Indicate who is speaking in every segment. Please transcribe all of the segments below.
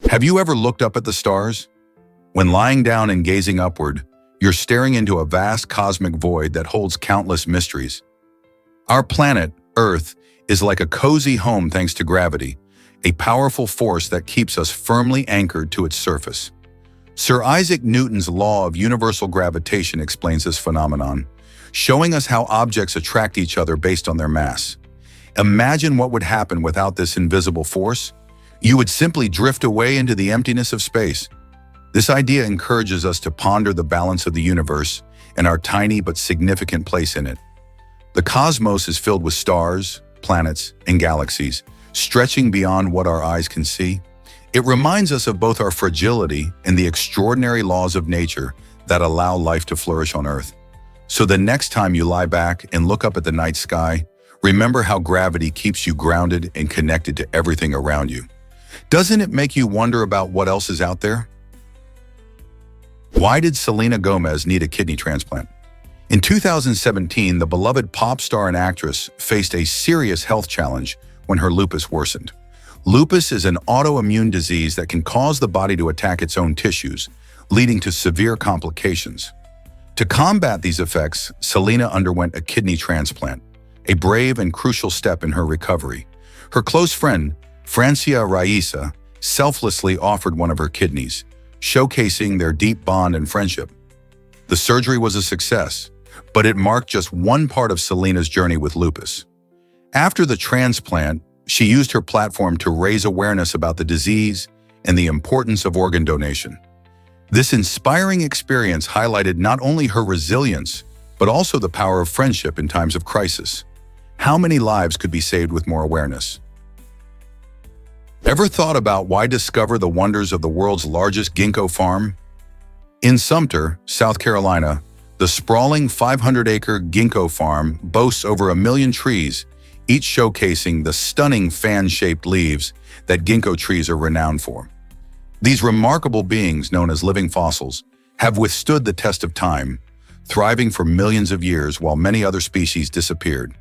Speaker 1: Have you ever looked up at the stars? When lying down and gazing upward, you're staring into a vast cosmic void that holds countless mysteries. Our planet, Earth, is like a cozy home thanks to gravity, a powerful force that keeps us firmly anchored to its surface. Sir Isaac Newton's law of universal gravitation explains this phenomenon, showing us how objects attract each other based on their mass. Imagine what would happen without this invisible force. You would simply drift away into the emptiness of space. This idea encourages us to ponder the balance of the universe and our tiny but significant place in it. The cosmos is filled with stars, planets, and galaxies, stretching beyond what our eyes can see. It reminds us of both our fragility and the extraordinary laws of nature that allow life to flourish on Earth. So the next time you lie back and look up at the night sky, remember how gravity keeps you grounded and connected to everything around you. Doesn't it make you wonder about what else is out there? Why did Selena Gomez need a kidney transplant? In 2017, the beloved pop star and actress faced a serious health challenge when her lupus worsened. Lupus is an autoimmune disease that can cause the body to attack its own tissues, leading to severe complications. To combat these effects, Selena underwent a kidney transplant, a brave and crucial step in her recovery. Her close friend, Francia Raisa, selflessly offered one of her kidneys, showcasing their deep bond and friendship. The surgery was a success, but it marked just one part of Selena's journey with lupus. After the transplant, she used her platform to raise awareness about the disease and the importance of organ donation. This inspiring experience highlighted not only her resilience, but also the power of friendship in times of crisis. How many lives could be saved with more awareness? Ever thought about why discover the wonders of the world's largest ginkgo farm? In Sumter, South Carolina, the sprawling 500-acre ginkgo farm boasts over 1 million trees, each showcasing the stunning fan-shaped leaves that ginkgo trees are renowned for. These remarkable beings, known as living fossils, have withstood the test of time, thriving for millions of years while many other species disappeared.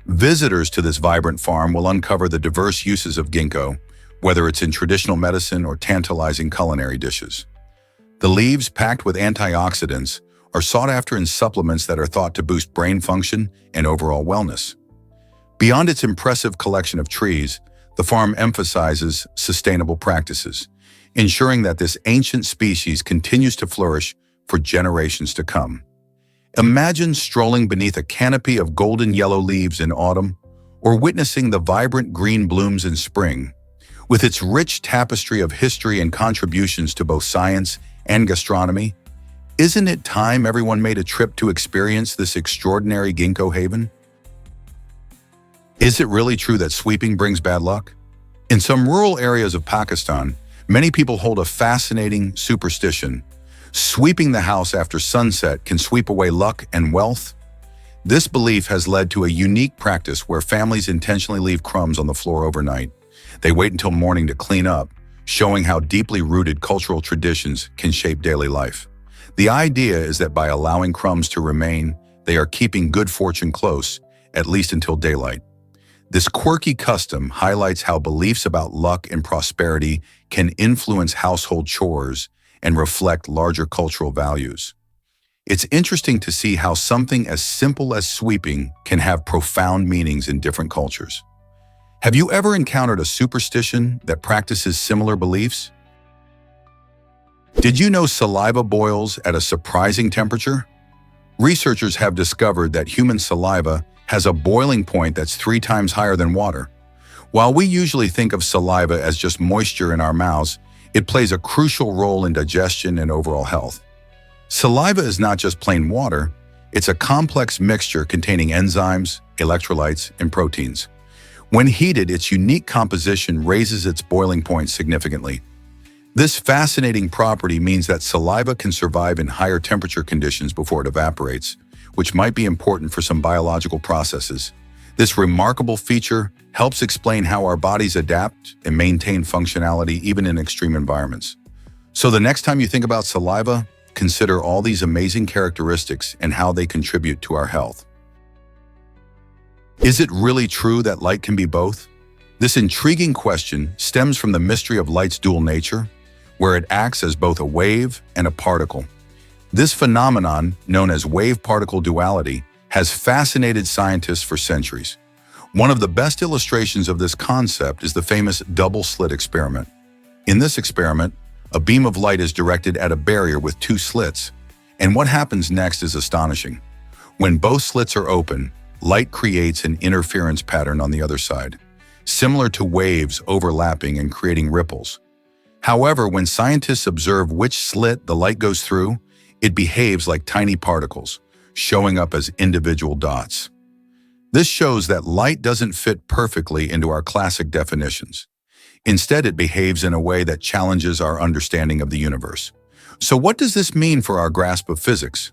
Speaker 1: Visitors to this vibrant farm will uncover the diverse uses of ginkgo, whether it's in traditional medicine or tantalizing culinary dishes. The leaves, packed with antioxidants, are sought after in supplements that are thought to boost brain function and overall wellness. Beyond its impressive collection of trees, the farm emphasizes sustainable practices, ensuring that this ancient species continues to flourish for generations to come. Imagine strolling beneath a canopy of golden yellow leaves in autumn, or witnessing the vibrant green blooms in spring. With its rich tapestry of history and contributions to both science and gastronomy, isn't it time everyone made a trip to experience this extraordinary ginkgo haven? Is it really true that sweeping brings bad luck? In some rural areas of Pakistan, many people hold a fascinating superstition. Sweeping the house after sunset can sweep away luck and wealth. This belief has led to a unique practice where families intentionally leave crumbs on the floor overnight. They wait until morning to clean up, showing how deeply rooted cultural traditions can shape daily life. The idea is that by allowing crumbs to remain, they are keeping good fortune close, at least until daylight. This quirky custom highlights how beliefs about luck and prosperity can influence household chores and reflect larger cultural values. It's interesting to see how something as simple as sweeping can have profound meanings in different cultures. Have you ever encountered a superstition that practices similar beliefs? Did you know saliva boils at a surprising temperature? Researchers have discovered that human saliva has a boiling point that's 3 times higher than water. While we usually think of saliva as just moisture in our mouths, it plays a crucial role in digestion and overall health. Saliva is not just plain water, it's a complex mixture containing enzymes, electrolytes, and proteins. When heated, its unique composition raises its boiling point significantly. This fascinating property means that saliva can survive in higher temperature conditions before it evaporates, which might be important for some biological processes. This remarkable feature helps explain how our bodies adapt and maintain functionality even in extreme environments. So the next time you think about saliva, consider all these amazing characteristics and how they contribute to our health. Is it really true that light can be both? This intriguing question stems from the mystery of light's dual nature, where it acts as both a wave and a particle. This phenomenon, known as wave-particle duality, has fascinated scientists for centuries. One of the best illustrations of this concept is the famous double-slit experiment. In this experiment, a beam of light is directed at a barrier with two slits, and what happens next is astonishing. When both slits are open, light creates an interference pattern on the other side, similar to waves overlapping and creating ripples. However, when scientists observe which slit the light goes through, it behaves like tiny particles, showing up as individual dots. This shows that light doesn't fit perfectly into our classic definitions. Instead, it behaves in a way that challenges our understanding of the universe. So what does this mean for our grasp of physics?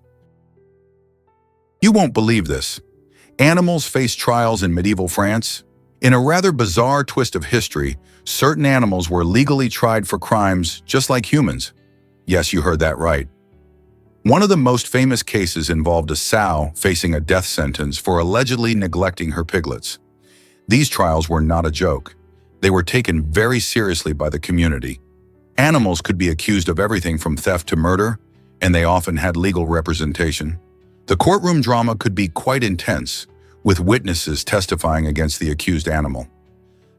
Speaker 1: You won't believe this. Animals face trials in medieval France. In a rather bizarre twist of history, certain animals were legally tried for crimes just like humans. Yes, you heard that right. One of the most famous cases involved a sow facing a death sentence for allegedly neglecting her piglets. These trials were not a joke. They were taken very seriously by the community. Animals could be accused of everything from theft to murder, and they often had legal representation. The courtroom drama could be quite intense, with witnesses testifying against the accused animal.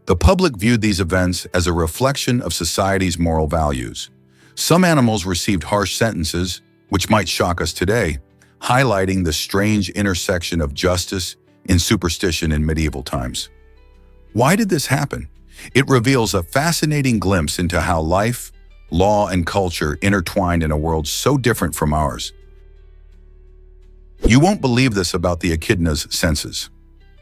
Speaker 1: The public viewed these events as a reflection of society's moral values. Some animals received harsh sentences, which might shock us today, highlighting the strange intersection of justice and superstition in medieval times. Why did this happen? It reveals a fascinating glimpse into how life, law, and culture intertwined in a world so different from ours. You won't believe this about the echidna's senses.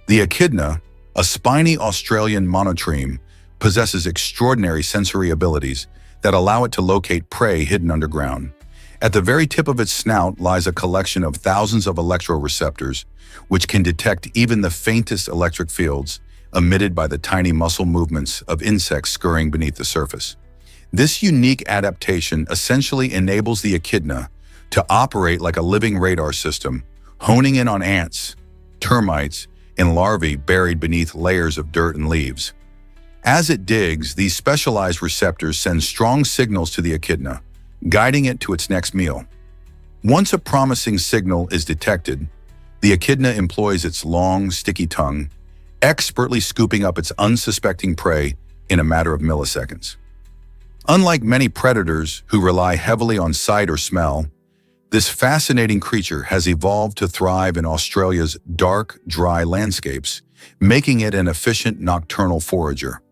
Speaker 1: The echidna, a spiny Australian monotreme, possesses extraordinary sensory abilities that allow it to locate prey hidden underground. At the very tip of its snout lies a collection of thousands of electroreceptors, which can detect even the faintest electric fields emitted by the tiny muscle movements of insects scurrying beneath the surface. This unique adaptation essentially enables the echidna to operate like a living radar system, honing in on ants, termites, and larvae buried beneath layers of dirt and leaves. As it digs, these specialized receptors send strong signals to the echidna, guiding it to its next meal. Once a promising signal is detected, the echidna employs its long, sticky tongue, expertly scooping up its unsuspecting prey in a matter of milliseconds. Unlike many predators who rely heavily on sight or smell, this fascinating creature has evolved to thrive in Australia's dark, dry landscapes, making it an efficient nocturnal forager.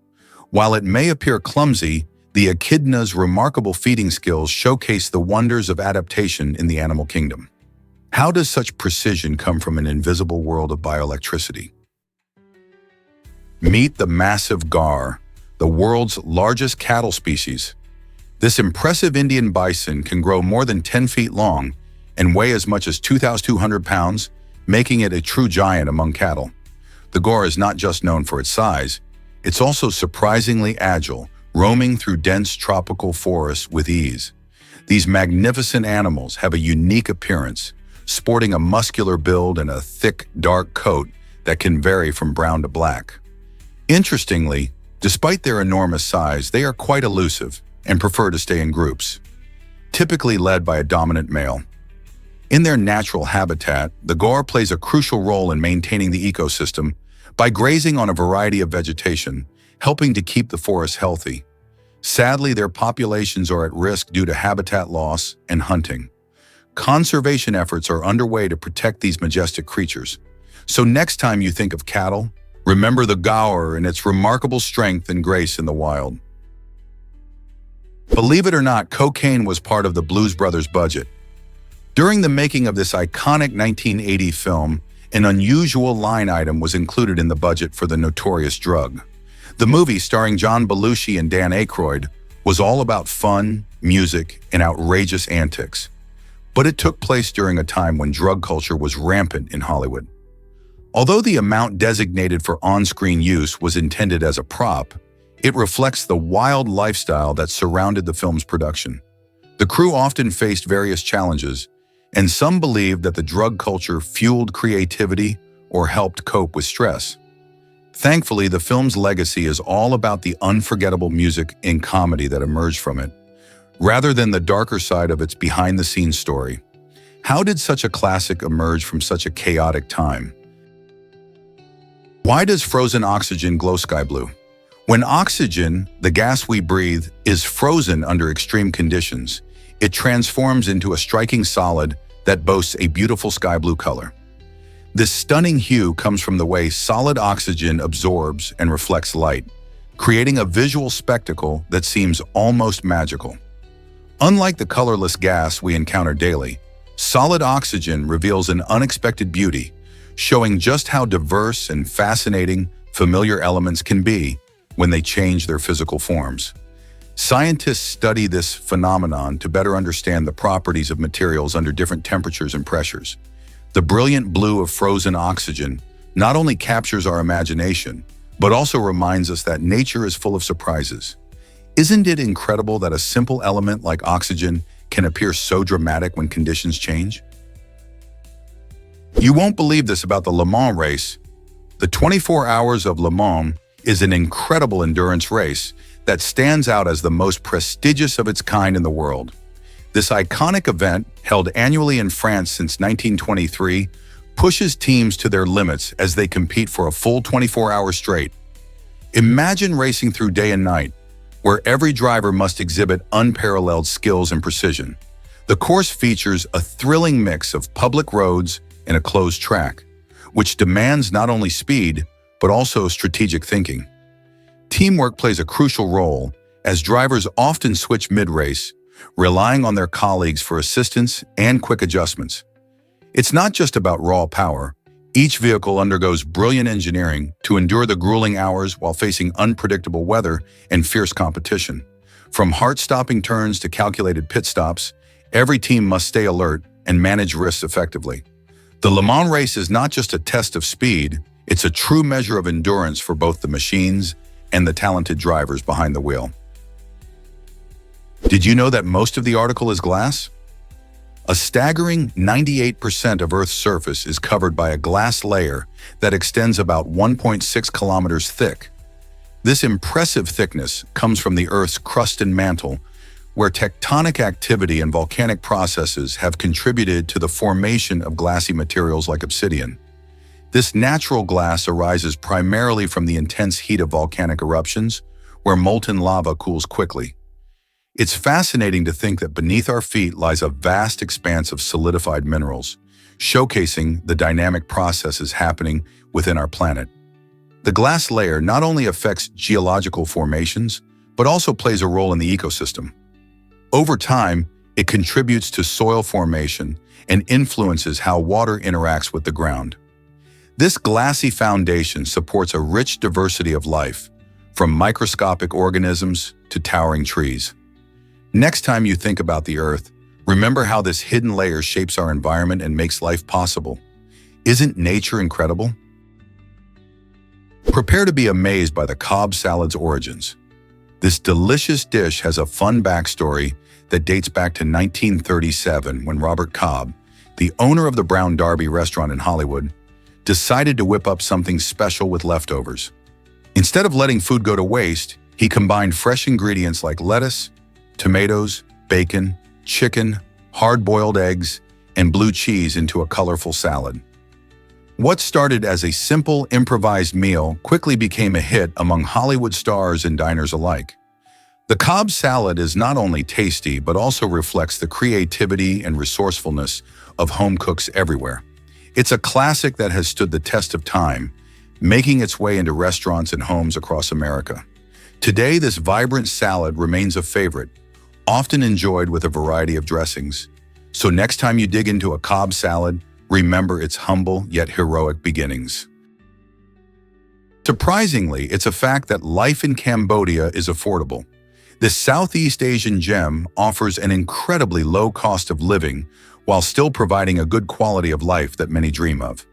Speaker 1: While it may appear clumsy, the echidna's remarkable feeding skills showcase the wonders of adaptation in the animal kingdom. How does such precision come from an invisible world of bioelectricity? Meet the massive gaur, the world's largest cattle species. This impressive Indian bison can grow more than 10 feet long and weigh as much as 2,200 pounds, making it a true giant among cattle. The gaur is not just known for its size, it's also surprisingly agile, roaming through dense tropical forests with ease. These magnificent animals have a unique appearance, sporting a muscular build and a thick, dark coat that can vary from brown to black. Interestingly, despite their enormous size, they are quite elusive and prefer to stay in groups, typically led by a dominant male. In their natural habitat, the gaur plays a crucial role in maintaining the ecosystem by grazing on a variety of vegetation, helping to keep the forest healthy. Sadly, their populations are at risk due to habitat loss and hunting. Conservation efforts are underway to protect these majestic creatures. So next time you think of cattle, remember the gaur and its remarkable strength and grace in the wild. Believe it or not, cocaine was part of the Blues Brothers' budget. During the making of this iconic 1980 film, an unusual line item was included in the budget for the notorious drug. The movie, starring John Belushi and Dan Aykroyd, was all about fun, music, and outrageous antics. But it took place during a time when drug culture was rampant in Hollywood. Although the amount designated for on-screen use was intended as a prop, it reflects the wild lifestyle that surrounded the film's production. The crew often faced various challenges, and some believed that the drug culture fueled creativity or helped cope with stress. Thankfully, the film's legacy is all about the unforgettable music and comedy that emerged from it, rather than the darker side of its behind-the-scenes story. How did such a classic emerge from such a chaotic time? Why does frozen oxygen glow sky blue? When oxygen, the gas we breathe, is frozen under extreme conditions, it transforms into a striking solid that boasts a beautiful sky blue color. This stunning hue comes from the way solid oxygen absorbs and reflects light, creating a visual spectacle that seems almost magical. Unlike the colorless gas we encounter daily, solid oxygen reveals an unexpected beauty, showing just how diverse and fascinating familiar elements can be when they change their physical forms. Scientists study this phenomenon to better understand the properties of materials under different temperatures and pressures. The brilliant blue of frozen oxygen not only captures our imagination, but also reminds us that nature is full of surprises. Isn't it incredible that a simple element like oxygen can appear so dramatic when conditions change? You won't believe this about the Le Mans race. The 24 Hours of Le Mans is an incredible endurance race that stands out as the most prestigious of its kind in the world. This iconic event, held annually in France since 1923, pushes teams to their limits as they compete for a full 24 hours straight. Imagine racing through day and night, where every driver must exhibit unparalleled skills and precision. The course features a thrilling mix of public roads and a closed track, which demands not only speed, but also strategic thinking. Teamwork plays a crucial role, as drivers often switch mid-race, relying on their colleagues for assistance and quick adjustments. It's not just about raw power. Each vehicle undergoes brilliant engineering to endure the grueling hours while facing unpredictable weather and fierce competition. From heart-stopping turns to calculated pit stops, every team must stay alert and manage risks effectively. The Le Mans race is not just a test of speed, it's a true measure of endurance for both the machines and the talented drivers behind the wheel. Did you know that most of the article is glass? A staggering 98% of Earth's surface is covered by a glass layer that extends about 1.6 kilometers thick. This impressive thickness comes from the Earth's crust and mantle, where tectonic activity and volcanic processes have contributed to the formation of glassy materials like obsidian. This natural glass arises primarily from the intense heat of volcanic eruptions, where molten lava cools quickly. It's fascinating to think that beneath our feet lies a vast expanse of solidified minerals, showcasing the dynamic processes happening within our planet. The glass layer not only affects geological formations, but also plays a role in the ecosystem. Over time, it contributes to soil formation and influences how water interacts with the ground. This glassy foundation supports a rich diversity of life, from microscopic organisms to towering trees. Next time you think about the Earth, remember how this hidden layer shapes our environment and makes life possible. Isn't nature incredible? Prepare to be amazed by the Cobb salad's origins. This delicious dish has a fun backstory that dates back to 1937 when Robert Cobb, the owner of the Brown Derby restaurant in Hollywood, decided to whip up something special with leftovers. Instead of letting food go to waste, he combined fresh ingredients like lettuce, tomatoes, bacon, chicken, hard-boiled eggs, and blue cheese into a colorful salad. What started as a simple, improvised meal quickly became a hit among Hollywood stars and diners alike. The Cobb salad is not only tasty, but also reflects the creativity and resourcefulness of home cooks everywhere. It's a classic that has stood the test of time, making its way into restaurants and homes across America. Today, this vibrant salad remains a favorite, often enjoyed with a variety of dressings. So next time you dig into a Cobb salad, remember its humble yet heroic beginnings. Surprisingly, it's a fact that life in Cambodia is affordable. This Southeast Asian gem offers an incredibly low cost of living while still providing a good quality of life that many dream of.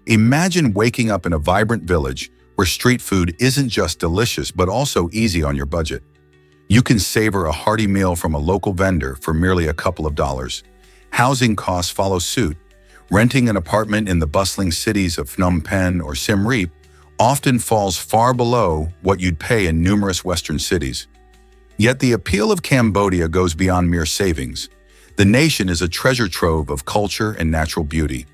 Speaker 1: Imagine waking up in a vibrant village where street food isn't just delicious but also easy on your budget. You can savor a hearty meal from a local vendor for merely a couple of dollars. Housing costs follow suit. Renting an apartment in the bustling cities of Phnom Penh or Siem Reap often falls far below what you'd pay in numerous Western cities. Yet the appeal of Cambodia goes beyond mere savings. The nation is a treasure trove of culture and natural beauty.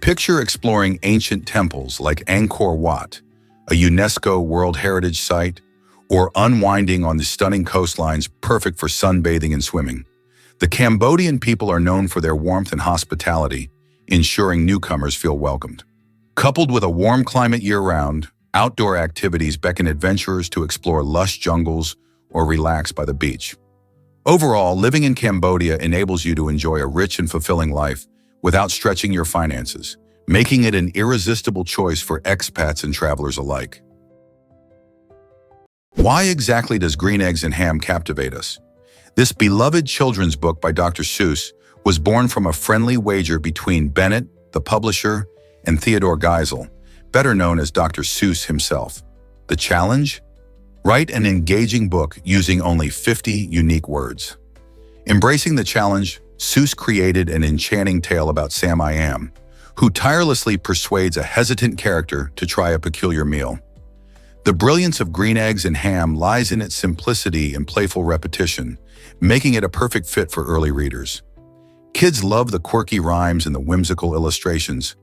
Speaker 1: Picture exploring ancient temples like Angkor Wat, a UNESCO World Heritage Site, or unwinding on the stunning coastlines perfect for sunbathing and swimming. The Cambodian people are known for their warmth and hospitality, ensuring newcomers feel welcomed. Coupled with a warm climate year-round, outdoor activities beckon adventurers to explore lush jungles or relax by the beach. Overall, living in Cambodia enables you to enjoy a rich and fulfilling life without stretching your finances, making it an irresistible choice for expats and travelers alike. Why exactly does Green Eggs and Ham captivate us? This beloved children's book by Dr. Seuss was born from a friendly wager between Bennett, the publisher, and Theodore Geisel, better known as Dr. Seuss himself. The challenge? Write an engaging book using only 50 unique words. Embracing the challenge, Seuss created an enchanting tale about Sam I Am, who tirelessly persuades a hesitant character to try a peculiar meal. The brilliance of Green Eggs and Ham lies in its simplicity and playful repetition, making it a perfect fit for early readers. Kids love the quirky rhymes and the whimsical illustrations,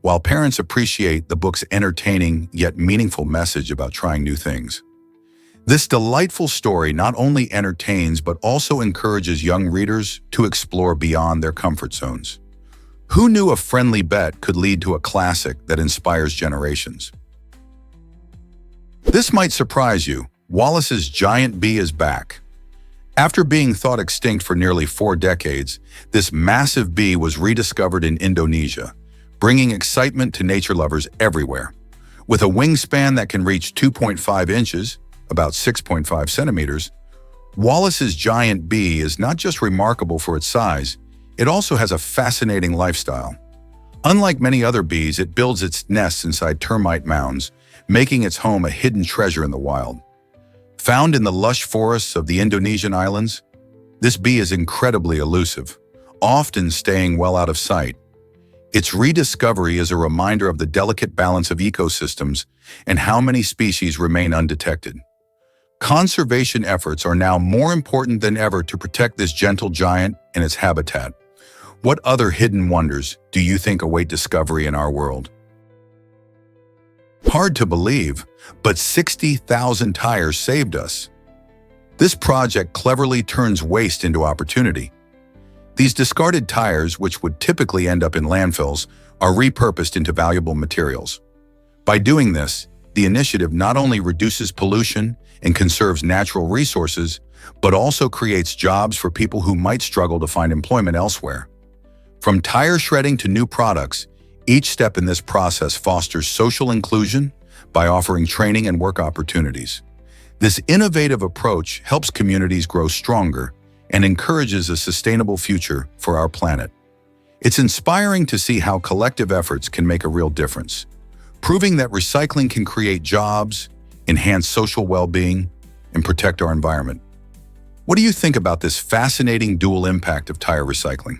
Speaker 1: while parents appreciate the book's entertaining yet meaningful message about trying new things. This delightful story not only entertains but also encourages young readers to explore beyond their comfort zones. Who knew a friendly bet could lead to a classic that inspires generations? This might surprise you. Wallace's giant bee is back. After being thought extinct for nearly 4 decades, this massive bee was rediscovered in Indonesia, bringing excitement to nature lovers everywhere. With a wingspan that can reach 2.5 inches, about 6.5 centimeters, Wallace's giant bee is not just remarkable for its size, it also has a fascinating lifestyle. Unlike many other bees, it builds its nests inside termite mounds, making its home a hidden treasure in the wild. Found in the lush forests of the Indonesian islands, this bee is incredibly elusive, often staying well out of sight. Its rediscovery is a reminder of the delicate balance of ecosystems and how many species remain undetected. Conservation efforts are now more important than ever to protect this gentle giant and its habitat. What other hidden wonders do you think await discovery in our world? Hard to believe, but 60,000 tires saved us. This project cleverly turns waste into opportunity. These discarded tires, which would typically end up in landfills, are repurposed into valuable materials. By doing this, the initiative not only reduces pollution and conserves natural resources, but also creates jobs for people who might struggle to find employment elsewhere. From tire shredding to new products, each step in this process fosters social inclusion by offering training and work opportunities. This innovative approach helps communities grow stronger and encourages a sustainable future for our planet. It's inspiring to see how collective efforts can make a real difference, proving that recycling can create jobs, enhance social well-being, and protect our environment. What do you think about this fascinating dual impact of tire recycling?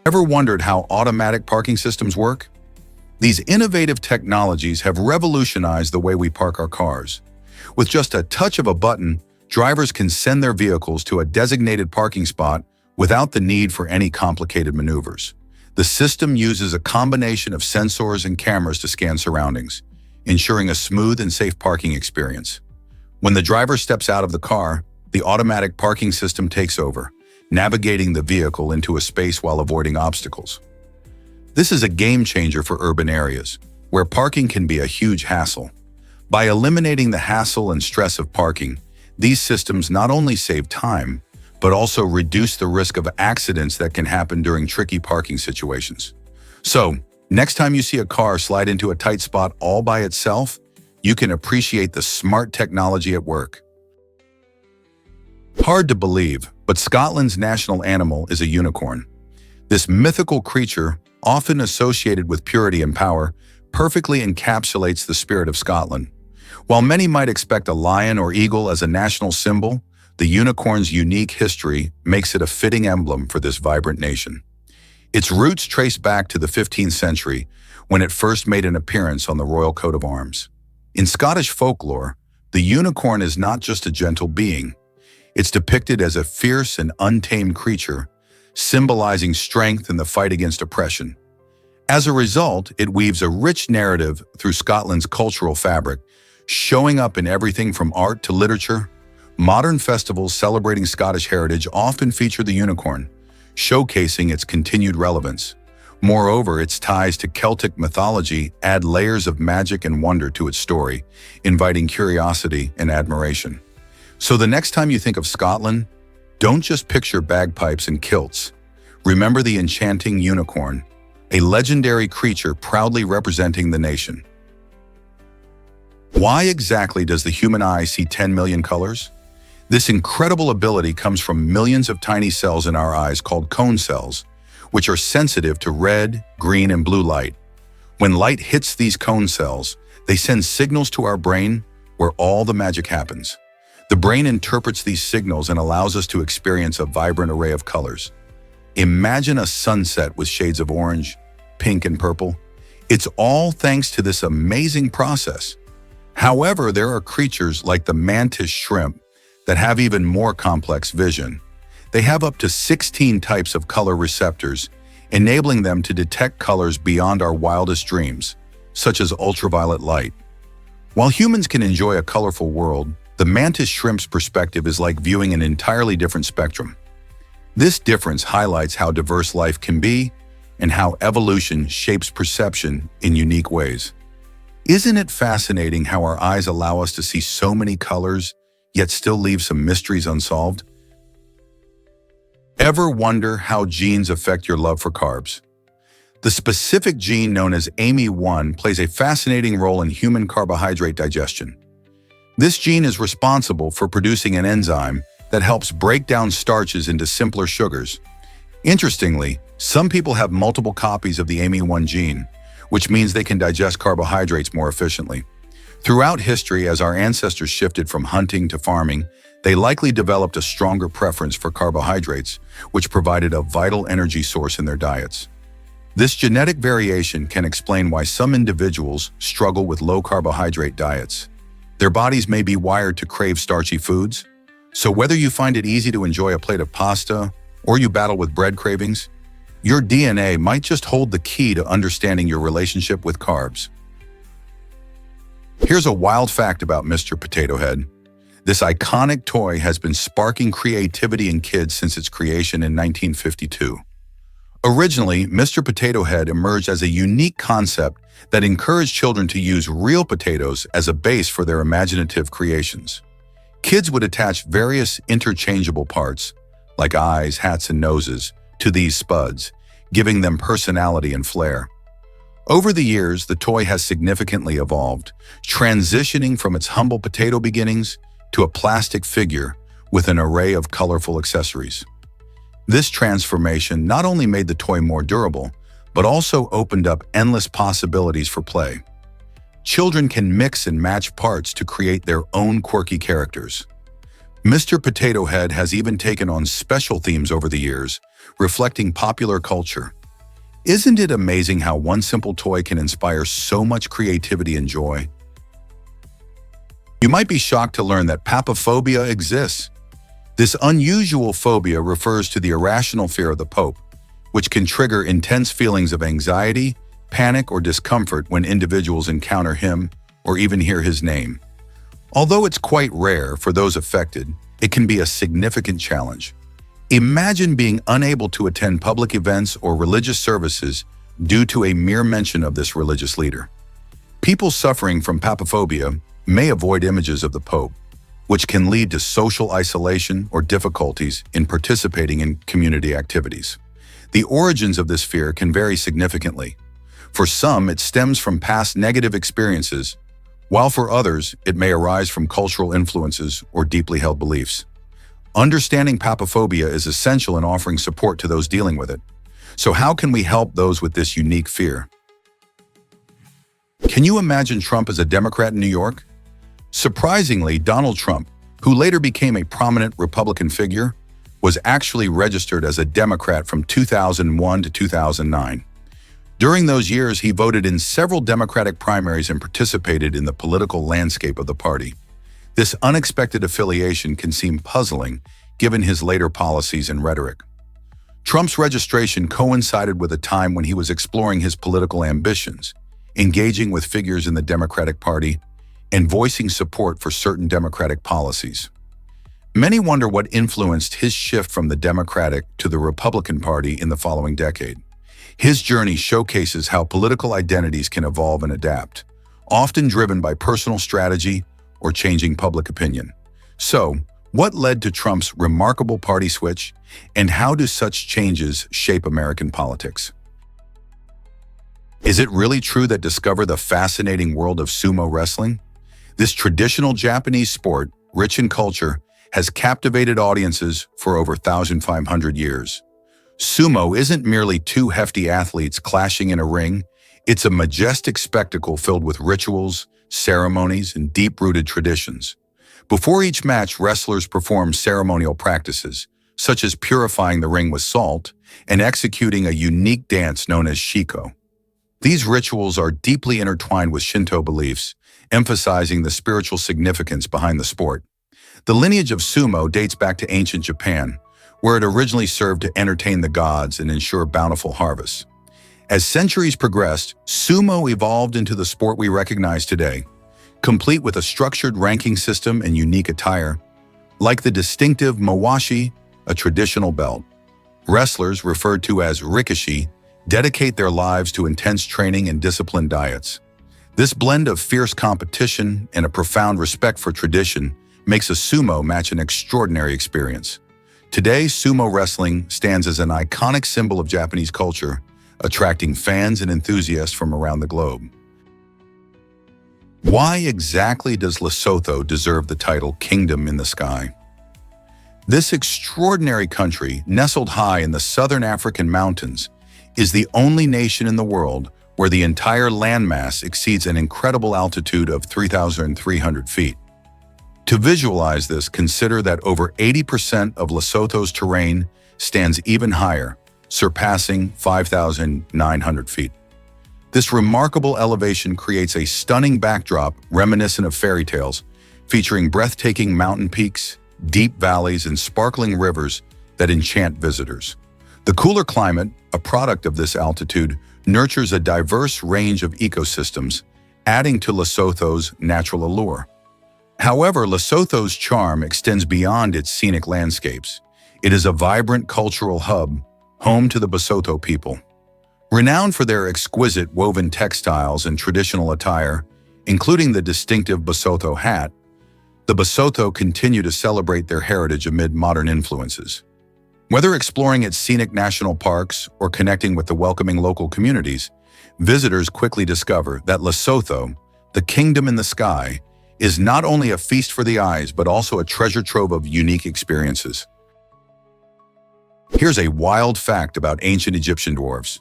Speaker 1: Ever wondered how automatic parking systems work? These innovative technologies have revolutionized the way we park our cars. With just a touch of a button, drivers can send their vehicles to a designated parking spot without the need for any complicated maneuvers. The system uses a combination of sensors and cameras to scan surroundings, ensuring a smooth and safe parking experience. When the driver steps out of the car, the automatic parking system takes over, navigating the vehicle into a space while avoiding obstacles. This is a game changer for urban areas, where parking can be a huge hassle. By eliminating the hassle and stress of parking, these systems not only save time, but also reduce the risk of accidents that can happen during tricky parking situations. So, next time you see a car slide into a tight spot all by itself, you can appreciate the smart technology at work. Hard to believe, but Scotland's national animal is a unicorn. This mythical creature, often associated with purity and power, perfectly encapsulates the spirit of Scotland. While many might expect a lion or eagle as a national symbol, the unicorn's unique history makes it a fitting emblem for this vibrant nation. Its roots trace back to the 15th century when it first made an appearance on the royal coat of arms. In Scottish folklore, the unicorn is not just a gentle being. It's depicted as a fierce and untamed creature, symbolizing strength in the fight against oppression. As a result, it weaves a rich narrative through Scotland's cultural fabric, showing up in everything from art to literature. Modern festivals celebrating Scottish heritage often feature the unicorn, showcasing its continued relevance. Moreover, its ties to Celtic mythology add layers of magic and wonder to its story, inviting curiosity and admiration. So the next time you think of Scotland, don't just picture bagpipes and kilts. Remember the enchanting unicorn, a legendary creature proudly representing the nation. Why exactly does the human eye see 10 million colors? This incredible ability comes from millions of tiny cells in our eyes called cone cells, which are sensitive to red, green, and blue light. When light hits these cone cells, they send signals to our brain where all the magic happens. The brain interprets these signals and allows us to experience a vibrant array of colors. Imagine a sunset with shades of orange, pink, and purple. It's all thanks to this amazing process. However, there are creatures like the mantis shrimp that have even more complex vision. They have up to 16 types of color receptors, enabling them to detect colors beyond our wildest dreams, such as ultraviolet light. While humans can enjoy a colorful world, the mantis shrimp's perspective is like viewing an entirely different spectrum. This difference highlights how diverse life can be and how evolution shapes perception in unique ways. Isn't it fascinating how our eyes allow us to see so many colors, yet still leave some mysteries unsolved? Ever wonder how genes affect your love for carbs? The specific gene known as AME1 plays a fascinating role in human carbohydrate digestion. This gene is responsible for producing an enzyme that helps break down starches into simpler sugars. Interestingly, some people have multiple copies of the AME1 gene, which means they can digest carbohydrates more efficiently. Throughout history, as our ancestors shifted from hunting to farming, they likely developed a stronger preference for carbohydrates, which provided a vital energy source in their diets. This genetic variation can explain why some individuals struggle with low-carbohydrate diets. Their bodies may be wired to crave starchy foods, so whether you find it easy to enjoy a plate of pasta or you battle with bread cravings, your DNA might just hold the key to understanding your relationship with carbs. Here's a wild fact about Mr. Potato Head. This iconic toy has been sparking creativity in kids since its creation in 1952. Originally, Mr. Potato Head emerged as a unique concept that encouraged children to use real potatoes as a base for their imaginative creations. Kids would attach various interchangeable parts, like eyes, hats, and noses, to these spuds, giving them personality and flair. Over the years, the toy has significantly evolved, transitioning from its humble potato beginnings to a plastic figure with an array of colorful accessories. This transformation not only made the toy more durable, but also opened up endless possibilities for play. Children can mix and match parts to create their own quirky characters. Mr. Potato Head has even taken on special themes over the years, reflecting popular culture. Isn't it amazing how one simple toy can inspire so much creativity and joy? You might be shocked to learn that papophobia exists. This unusual phobia refers to the irrational fear of the Pope, which can trigger intense feelings of anxiety, panic, or discomfort when individuals encounter him or even hear his name. Although it's quite rare for those affected, it can be a significant challenge. Imagine being unable to attend public events or religious services due to a mere mention of this religious leader. People suffering from papophobia may avoid images of the Pope, which can lead to social isolation or difficulties in participating in community activities. The origins of this fear can vary significantly. For some, it stems from past negative experiences, while for others, it may arise from cultural influences or deeply held beliefs. Understanding papophobia is essential in offering support to those dealing with it. So how can we help those with this unique fear? Can you imagine Trump as a Democrat in New York? Surprisingly, Donald Trump, who later became a prominent Republican figure, was actually registered as a Democrat from 2001 to 2009. During those years, he voted in several Democratic primaries and participated in the political landscape of the party. This unexpected affiliation can seem puzzling, given his later policies and rhetoric. Trump's registration coincided with a time when he was exploring his political ambitions, engaging with figures in the Democratic Party, and voicing support for certain Democratic policies. Many wonder what influenced his shift from the Democratic to the Republican Party in the following decade. His journey showcases how political identities can evolve and adapt, often driven by personal strategy or changing public opinion. So, what led to Trump's remarkable party switch, and how do such changes shape American politics? Is it really true that discover the fascinating world of sumo wrestling? This traditional Japanese sport, rich in culture, has captivated audiences for over 1,500 years. Sumo isn't merely two hefty athletes clashing in a ring. It's a majestic spectacle filled with rituals, ceremonies, and deep-rooted traditions. Before each match, wrestlers perform ceremonial practices, such as purifying the ring with salt and executing a unique dance known as shiko. These rituals are deeply intertwined with Shinto beliefs, emphasizing the spiritual significance behind the sport. The lineage of sumo dates back to ancient Japan, where it originally served to entertain the gods and ensure bountiful harvests. As centuries progressed, sumo evolved into the sport we recognize today, complete with a structured ranking system and unique attire, like the distinctive mawashi, a traditional belt. Wrestlers, referred to as rikishi, dedicate their lives to intense training and disciplined diets. This blend of fierce competition and a profound respect for tradition makes a sumo match an extraordinary experience. Today, sumo wrestling stands as an iconic symbol of Japanese culture, attracting fans and enthusiasts from around the globe. Why exactly does Lesotho deserve the title Kingdom in the Sky? This extraordinary country, nestled high in the southern African mountains, is the only nation in the world where the entire landmass exceeds an incredible altitude of 3,300 feet. To visualize this, consider that over 80% of Lesotho's terrain stands even higher, surpassing 5,900 feet. This remarkable elevation creates a stunning backdrop reminiscent of fairy tales, featuring breathtaking mountain peaks, deep valleys, and sparkling rivers that enchant visitors. The cooler climate, a product of this altitude, nurtures a diverse range of ecosystems, adding to Lesotho's natural allure. However, Lesotho's charm extends beyond its scenic landscapes. It is a vibrant cultural hub, home to the Basotho people. Renowned for their exquisite woven textiles and traditional attire, including the distinctive Basotho hat, the Basotho continue to celebrate their heritage amid modern influences. Whether exploring its scenic national parks or connecting with the welcoming local communities, visitors quickly discover that Lesotho, the kingdom in the sky, is not only a feast for the eyes but also a treasure trove of unique experiences. Here's a wild fact about ancient Egyptian dwarves.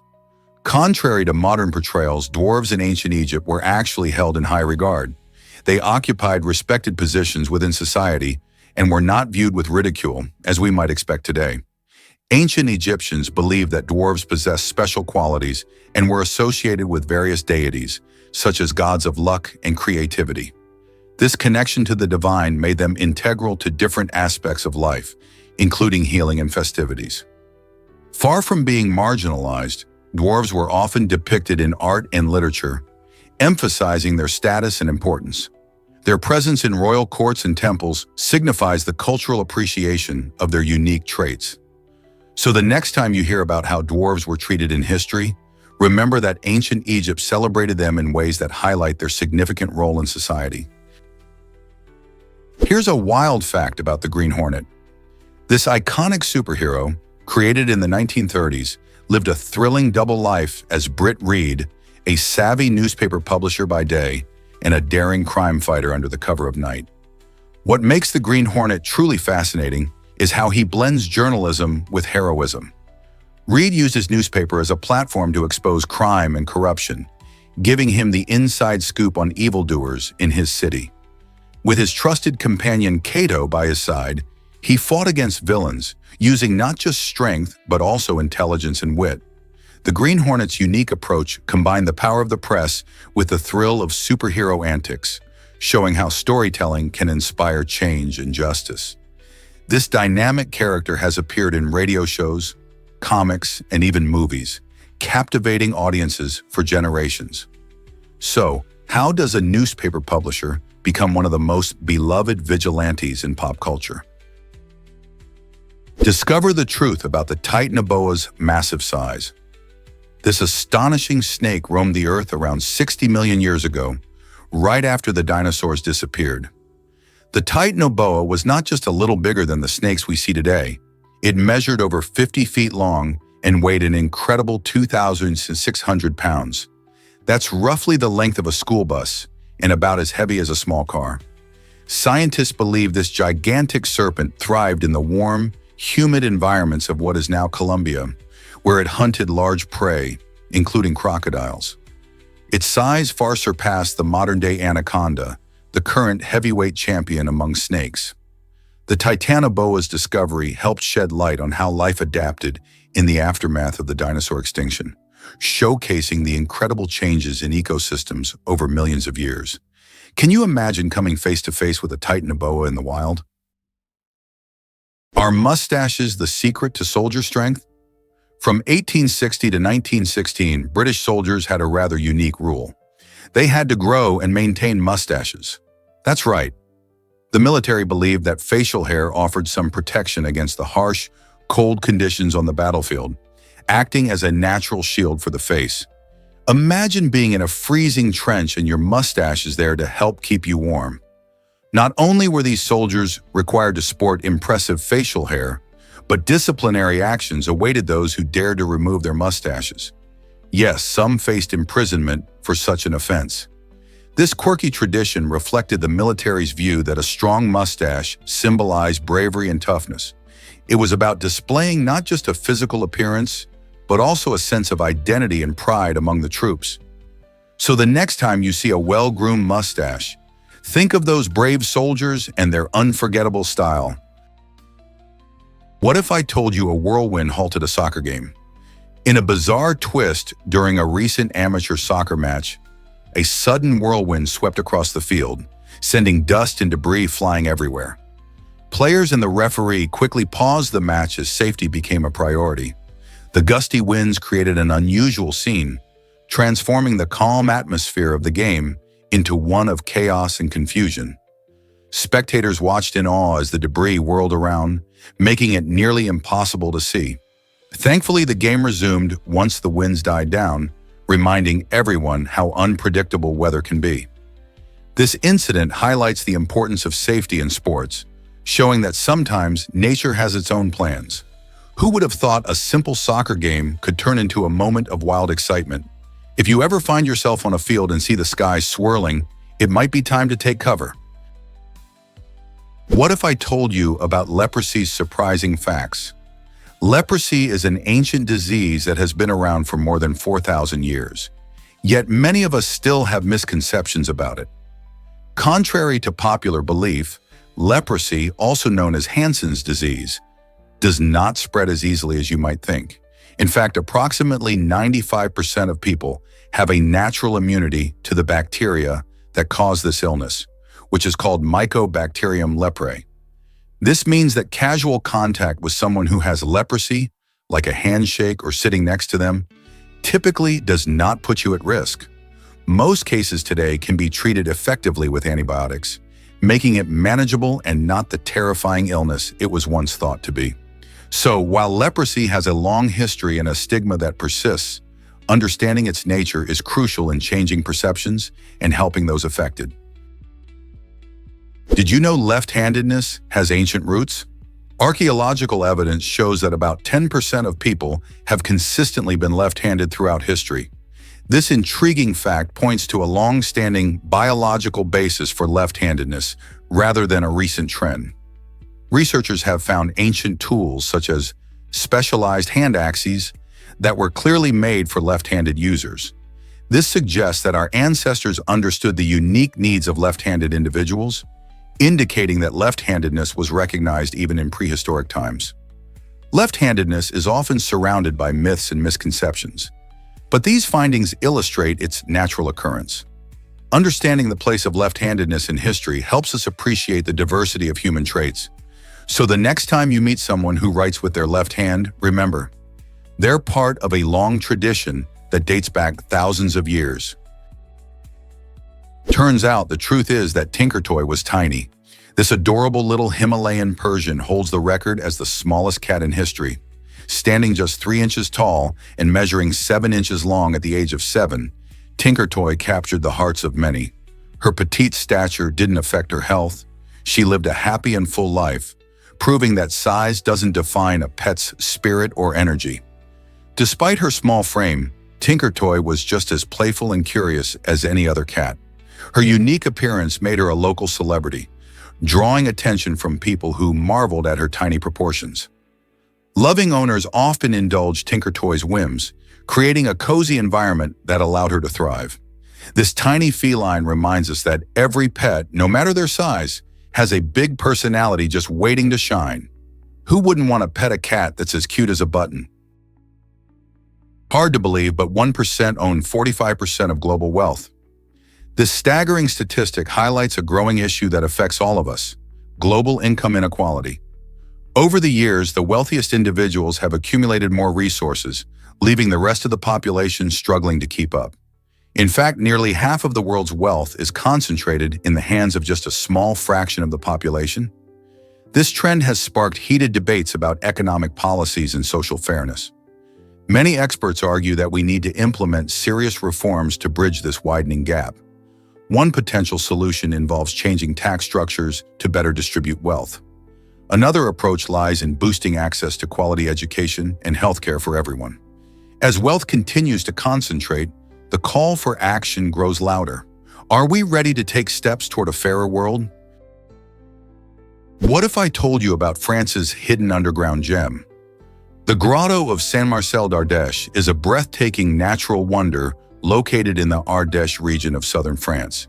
Speaker 1: Contrary to modern portrayals, dwarves in ancient Egypt were actually held in high regard. They occupied respected positions within society and were not viewed with ridicule, as we might expect today. Ancient Egyptians believed that dwarves possessed special qualities and were associated with various deities, such as gods of luck and creativity. This connection to the divine made them integral to different aspects of life, including healing and festivities. Far from being marginalized, dwarves were often depicted in art and literature, emphasizing their status and importance. Their presence in royal courts and temples signifies the cultural appreciation of their unique traits. So the next time you hear about how dwarves were treated in history, remember that ancient Egypt celebrated them in ways that highlight their significant role in society. Here's a wild fact about the Green Hornet. This iconic superhero, created in the 1930s, lived a thrilling double life as Britt Reed, a savvy newspaper publisher by day and a daring crime fighter under the cover of night. What makes the Green Hornet truly fascinating is how he blends journalism with heroism. Reed used his newspaper as a platform to expose crime and corruption, giving him the inside scoop on evildoers in his city. With his trusted companion Cato by his side, He fought against villains, using not just strength, but also intelligence and wit. The Green Hornet's unique approach combined the power of the press with the thrill of superhero antics, showing how storytelling can inspire change and justice. This dynamic character has appeared in radio shows, comics, and even movies, captivating audiences for generations. So, how does a newspaper publisher become one of the most beloved vigilantes in pop culture? Discover the truth about the Titanoboa's massive size. This astonishing snake roamed the Earth around 60 million years ago, right after the dinosaurs disappeared. The Titanoboa was not just a little bigger than the snakes we see today. It measured over 50 feet long and weighed an incredible 2,600 pounds. That's roughly the length of a school bus and about as heavy as a small car. Scientists believe this gigantic serpent thrived in the warm, humid environments of what is now Colombia, where it hunted large prey, including crocodiles. Its size far surpassed the modern-day anaconda, the current heavyweight champion among snakes. The Titanoboa's discovery helped shed light on how life adapted in the aftermath of the dinosaur extinction, showcasing the incredible changes in ecosystems over millions of years. Can you imagine coming face-to-face with a Titanoboa in the wild? Are mustaches the secret to soldier strength? From 1860 to 1916, British soldiers had a rather unique rule. They had to grow and maintain mustaches. That's right. The military believed that facial hair offered some protection against the harsh, cold conditions on the battlefield, acting as a natural shield for the face. Imagine being in a freezing trench and your mustache is there to help keep you warm. Not only were these soldiers required to sport impressive facial hair, but disciplinary actions awaited those who dared to remove their mustaches. Yes, some faced imprisonment for such an offense. This quirky tradition reflected the military's view that a strong mustache symbolized bravery and toughness. It was about displaying not just a physical appearance, but also a sense of identity and pride among the troops. So the next time you see a well-groomed mustache, think of those brave soldiers and their unforgettable style. What if I told you a whirlwind halted a soccer game? In a bizarre twist during a recent amateur soccer match, a sudden whirlwind swept across the field, sending dust and debris flying everywhere. Players and the referee quickly paused the match as safety became a priority. The gusty winds created an unusual scene, transforming the calm atmosphere of the game into one of chaos and confusion. Spectators watched in awe as the debris whirled around, making it nearly impossible to see. Thankfully, the game resumed once the winds died down, reminding everyone how unpredictable weather can be. This incident highlights the importance of safety in sports, showing that sometimes nature has its own plans. Who would have thought a simple soccer game could turn into a moment of wild excitement? If you ever find yourself on a field and see the sky swirling, it might be time to take cover. What if I told you about leprosy's surprising facts? Leprosy is an ancient disease that has been around for more than 4,000 years. Yet many of us still have misconceptions about it. Contrary to popular belief, leprosy, also known as Hansen's disease, does not spread as easily as you might think. In fact, approximately 95% of people have a natural immunity to the bacteria that cause this illness, which is called Mycobacterium leprae. This means that casual contact with someone who has leprosy, like a handshake or sitting next to them, typically does not put you at risk. Most cases today can be treated effectively with antibiotics, making it manageable and not the terrifying illness it was once thought to be. So, while leprosy has a long history and a stigma that persists, understanding its nature is crucial in changing perceptions and helping those affected. Did you know left-handedness has ancient roots? Archaeological evidence shows that about 10% of people have consistently been left-handed throughout history. This intriguing fact points to a long-standing biological basis for left-handedness rather than a recent trend. Researchers have found ancient tools such as specialized hand axes that were clearly made for left-handed users. This suggests that our ancestors understood the unique needs of left-handed individuals. indicating that left-handedness was recognized even in prehistoric times. Left-handedness is often surrounded by myths and misconceptions, but these findings illustrate its natural occurrence. Understanding the place of left-handedness in history helps us appreciate the diversity of human traits. So the next time you meet someone who writes with their left hand, remember, they're part of a long tradition that dates back thousands of years. Turns out the truth is that Tinkertoy was tiny. This adorable little Himalayan Persian holds the record as the smallest cat in history. Standing just 3 inches tall and measuring 7 inches long at the age of 7, Tinkertoy captured the hearts of many. Her petite stature didn't affect her health. She lived a happy and full life, proving that size doesn't define a pet's spirit or energy. Despite her small frame, Tinkertoy was just as playful and curious as any other cat. Her unique appearance made her a local celebrity, drawing attention from people who marveled at her tiny proportions. Loving owners often indulged Tinkertoy's whims, creating a cozy environment that allowed her to thrive. This tiny feline reminds us that every pet, no matter their size, has a big personality just waiting to shine. Who wouldn't want to pet a cat that's as cute as a button? Hard to believe, but 1% own 45% of global wealth. This staggering statistic highlights a growing issue that affects all of us: global income inequality. Over the years, the wealthiest individuals have accumulated more resources, leaving the rest of the population struggling to keep up. In fact, nearly half of the world's wealth is concentrated in the hands of just a small fraction of the population. This trend has sparked heated debates about economic policies and social fairness. Many experts argue that we need to implement serious reforms to bridge this widening gap. One potential solution involves changing tax structures to better distribute wealth. Another approach lies in boosting access to quality education and healthcare for everyone. As wealth continues to concentrate, the call for action grows louder. Are we ready to take steps toward a fairer world? What if I told you about France's hidden underground gem? The Grotto of Saint-Marcel d'Ardèche is a breathtaking natural wonder located in the Ardèche region of southern France.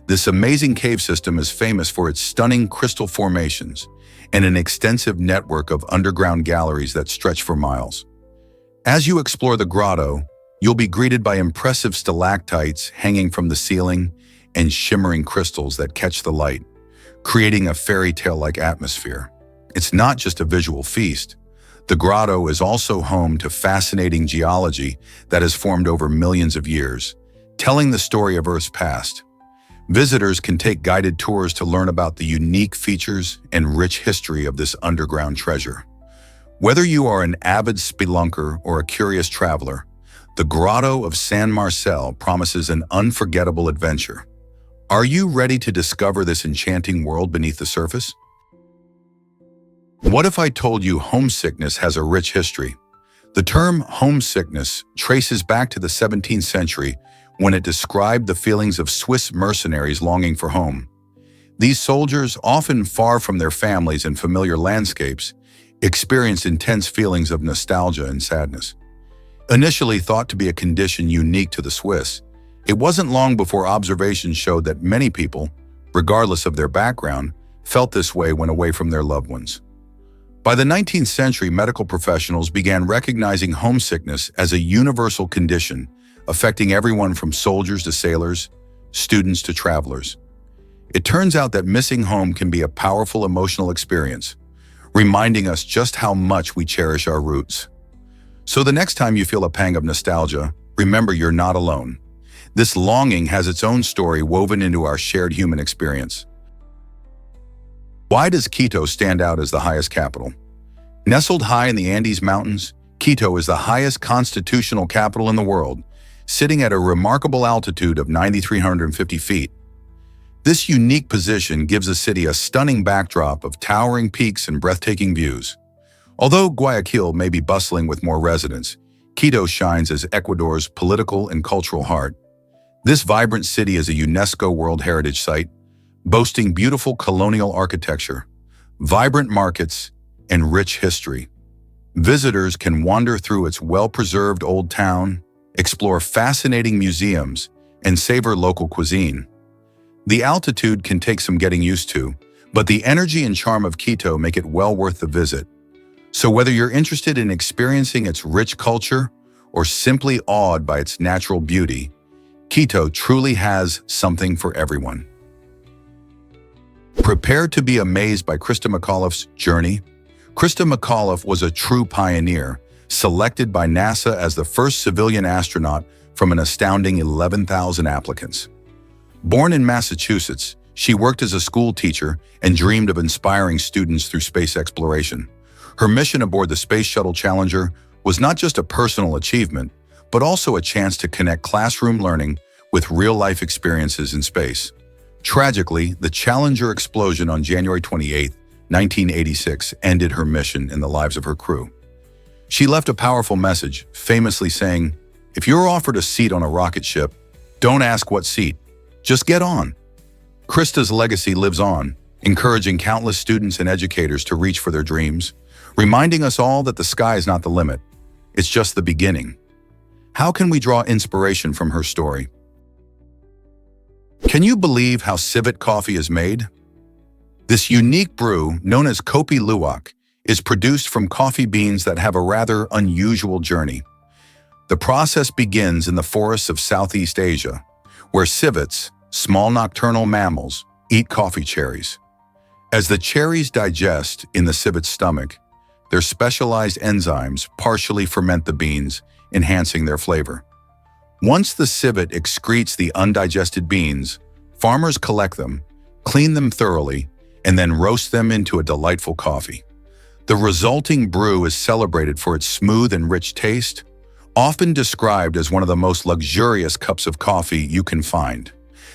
Speaker 1: This amazing cave system is famous for its stunning crystal formations and an extensive network of underground galleries that stretch for miles. As you explore the grotto, you'll be greeted by impressive stalactites hanging from the ceiling and shimmering crystals that catch the light, creating a fairy tale-like atmosphere. It's not just a visual feast. The grotto is also home to fascinating geology that has formed over millions of years, telling the story of Earth's past. Visitors can take guided tours to learn about the unique features and rich history of this underground treasure. Whether you are an avid spelunker or a curious traveler, the Grotto of Saint-Marcel promises an unforgettable adventure. Are you ready to discover this enchanting world beneath the surface? What if I told you homesickness has a rich history? The term homesickness traces back to the 17th century when it described the feelings of Swiss mercenaries longing for home. These soldiers, often far from their families and familiar landscapes, experienced intense feelings of nostalgia and sadness. Initially thought to be a condition unique to the Swiss, it wasn't long before observations showed that many people, regardless of their background, felt this way when away from their loved ones. By the 19th century, medical professionals began recognizing homesickness as a universal condition affecting everyone from soldiers to sailors, students to travelers. It turns out that missing home can be a powerful emotional experience, reminding us just how much we cherish our roots. So the next time you feel a pang of nostalgia, remember you're not alone. This longing has its own story woven into our shared human experience. Why does Quito stand out as the highest capital? Nestled high in the Andes Mountains, Quito is the highest constitutional capital in the world, sitting at a remarkable altitude of 9,350 feet. This unique position gives the city a stunning backdrop of towering peaks and breathtaking views. Although Guayaquil may be bustling with more residents, Quito shines as Ecuador's political and cultural heart. This vibrant city is a UNESCO World Heritage Site, boasting beautiful colonial architecture, vibrant markets, and rich history. Visitors can wander through its well-preserved old town, explore fascinating museums, and savor local cuisine. The altitude can take some getting used to, But the energy and charm of Quito make it well worth the visit. So whether you're interested in experiencing its rich culture or simply awed by its natural beauty, Quito truly has something for everyone. Prepare to be amazed by Krista McAuliffe's journey. Krista McAuliffe was a true pioneer, selected by NASA as the first civilian astronaut from an astounding 11,000 applicants. Born in Massachusetts, she worked as a school teacher and dreamed of inspiring students through space exploration. Her mission aboard the Space Shuttle Challenger was not just a personal achievement, but also a chance to connect classroom learning with real-life experiences in space. Tragically, the Challenger explosion on January 28, 1986, ended her mission and the lives of her crew. She left a powerful message, famously saying, "If you're offered a seat on a rocket ship, don't ask what seat, just get on." Krista's legacy lives on, encouraging countless students and educators to reach for their dreams, reminding us all that the sky is not the limit, it's just the beginning. How can we draw inspiration from her story? Can you believe how civet coffee is made? This unique brew, known as kopi luwak, is produced from coffee beans that have a rather unusual journey. The process begins in the forests of Southeast Asia, where civets, small nocturnal mammals, eat coffee cherries. As the cherries digest in the civet's stomach, their specialized enzymes partially ferment the beans, enhancing their flavor. Once the civet excretes the undigested beans, farmers collect them, clean them thoroughly, and then roast them into a delightful coffee. The resulting brew is celebrated for its smooth and rich taste, often described as one of the most luxurious cups of coffee you can find.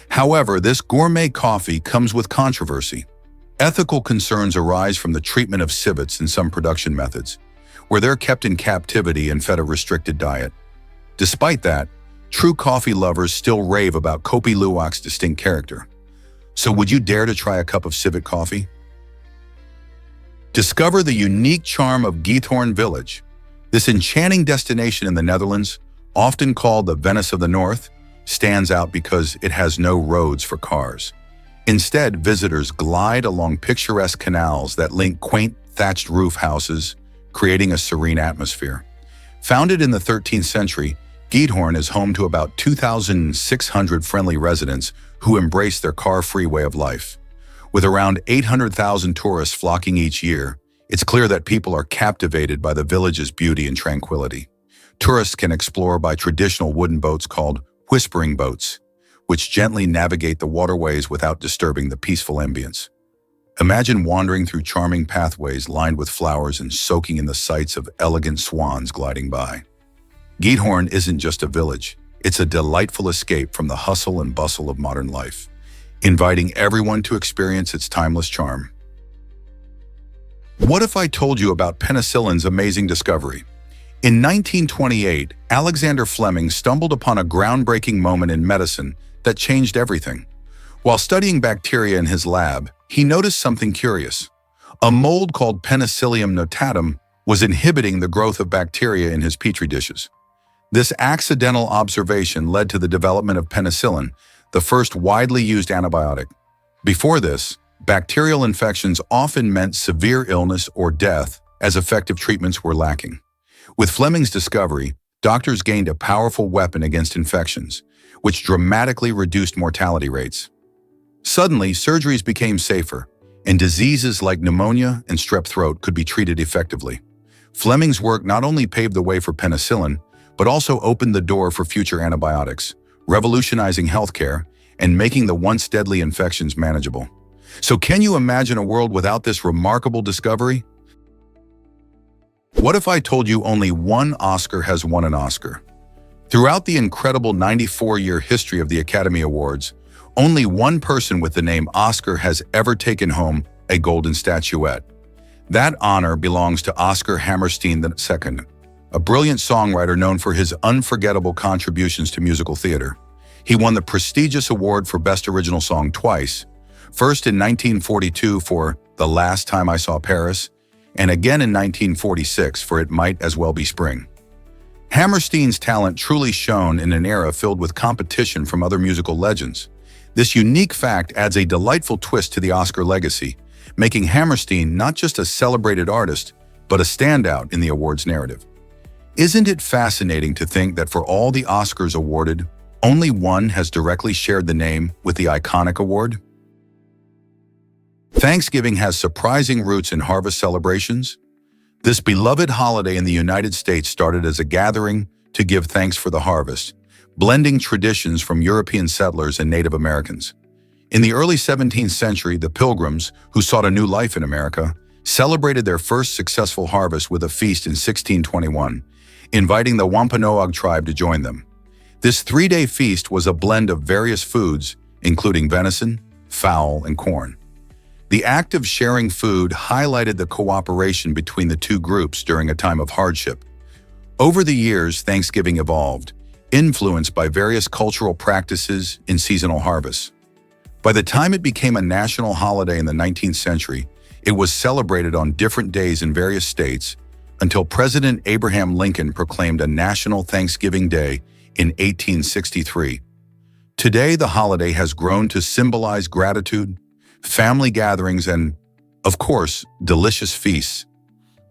Speaker 1: However, this gourmet coffee comes with controversy. Ethical concerns arise from the treatment of civets in some production methods, where they're kept in captivity and fed a restricted diet. Despite that, true coffee lovers still rave about kopi luwak's distinct character. So would you dare to try a cup of civet coffee? Discover the unique charm of Giethoorn Village. This enchanting destination in the Netherlands, often called the Venice of the North, stands out because it has no roads for cars. Instead, visitors glide along picturesque canals that link quaint thatched roof houses, creating a serene atmosphere. Founded in the 13th century, Giethoorn is home to about 2,600 friendly residents who embrace their car-free way of life. With around 800,000 tourists flocking each year, it's clear that people are captivated by the village's beauty and tranquility. Tourists can explore by traditional wooden boats called whispering boats, which gently navigate the waterways without disturbing the peaceful ambience. Imagine wandering through charming pathways lined with flowers and soaking in the sights of elegant swans gliding by. Giethoorn isn't just a village, it's a delightful escape from the hustle and bustle of modern life, inviting everyone to experience its timeless charm. What if I told you about penicillin's amazing discovery? In 1928, Alexander Fleming stumbled upon a groundbreaking moment in medicine that changed everything. While studying bacteria in his lab, he noticed something curious. A mold called Penicillium notatum was inhibiting the growth of bacteria in his petri dishes. This accidental observation led to the development of penicillin, the first widely used antibiotic. Before this, bacterial infections often meant severe illness or death, as effective treatments were lacking. With Fleming's discovery, doctors gained a powerful weapon against infections, which dramatically reduced mortality rates. Suddenly, surgeries became safer, and diseases like pneumonia and strep throat could be treated effectively. Fleming's work not only paved the way for penicillin, but also opened the door for future antibiotics, revolutionizing healthcare and making the once deadly infections manageable. So can you imagine a world without this remarkable discovery? What if I told you only one Oscar has won an Oscar? Throughout the incredible 94-year history of the Academy Awards, only one person with the name Oscar has ever taken home a golden statuette. That honor belongs to Oscar Hammerstein II, a brilliant songwriter known for his unforgettable contributions to musical theater. He won the prestigious award for Best Original Song twice, first in 1942 for The Last Time I Saw Paris, and again in 1946 for It Might As Well Be Spring. Hammerstein's talent truly shone in an era filled with competition from other musical legends. This unique fact adds a delightful twist to the Oscar legacy, making Hammerstein not just a celebrated artist, but a standout in the awards narrative. Isn't it fascinating to think that for all the Oscars awarded, only one has directly shared the name with the iconic award? Thanksgiving has surprising roots in harvest celebrations. This beloved holiday in the United States started as a gathering to give thanks for the harvest, blending traditions from European settlers and Native Americans. In the early 17th century, the Pilgrims, who sought a new life in America, celebrated their first successful harvest with a feast in 1621, inviting the Wampanoag tribe to join them. This three-day feast was a blend of various foods, including venison, fowl, and corn. The act of sharing food highlighted the cooperation between the two groups during a time of hardship. Over the years, Thanksgiving evolved, influenced by various cultural practices in seasonal harvests. By the time it became a national holiday in the 19th century, it was celebrated on different days in various states until President Abraham Lincoln proclaimed a National Thanksgiving Day in 1863. Today, the holiday has grown to symbolize gratitude, family gatherings, and, of course, delicious feasts.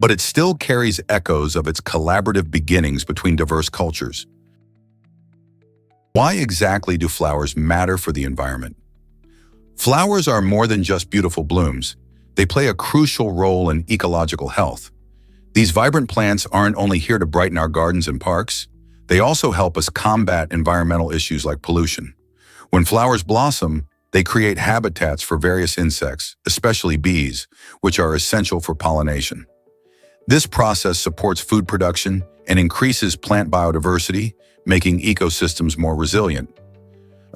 Speaker 1: But it still carries echoes of its collaborative beginnings between diverse cultures. Why exactly do flowers matter for the environment? Flowers are more than just beautiful blooms. They play a crucial role in ecological health. These vibrant plants aren't only here to brighten our gardens and parks, they also help us combat environmental issues like pollution. When flowers blossom, they create habitats for various insects, especially bees, which are essential for pollination. This process supports food production and increases plant biodiversity, making ecosystems more resilient.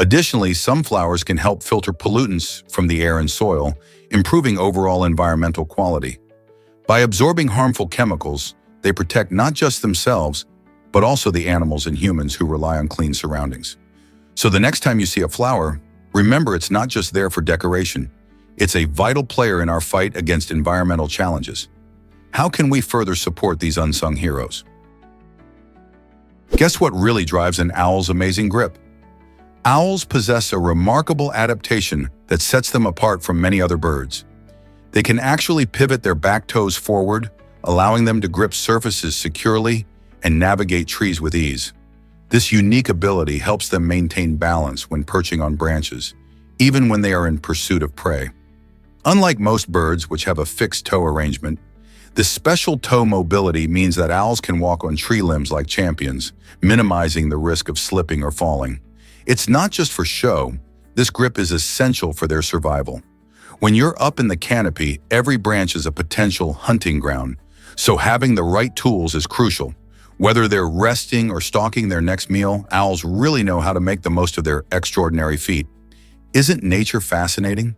Speaker 1: Additionally, some flowers can help filter pollutants from the air and soil, improving overall environmental quality. By absorbing harmful chemicals, they protect not just themselves, but also the animals and humans who rely on clean surroundings. So the next time you see a flower, remember it's not just there for decoration. It's a vital player in our fight against environmental challenges. How can we further support these unsung heroes? Guess what really drives an owl's amazing grip? Owls possess a remarkable adaptation that sets them apart from many other birds. They can actually pivot their back toes forward, allowing them to grip surfaces securely and navigate trees with ease. This unique ability helps them maintain balance when perching on branches, even when they are in pursuit of prey. Unlike most birds, which have a fixed toe arrangement, this special toe mobility means that owls can walk on tree limbs like champions, minimizing the risk of slipping or falling. It's not just for show, this grip is essential for their survival. When you're up in the canopy, every branch is a potential hunting ground, so having the right tools is crucial. Whether they're resting or stalking their next meal, owls really know how to make the most of their extraordinary feat. Isn't nature fascinating?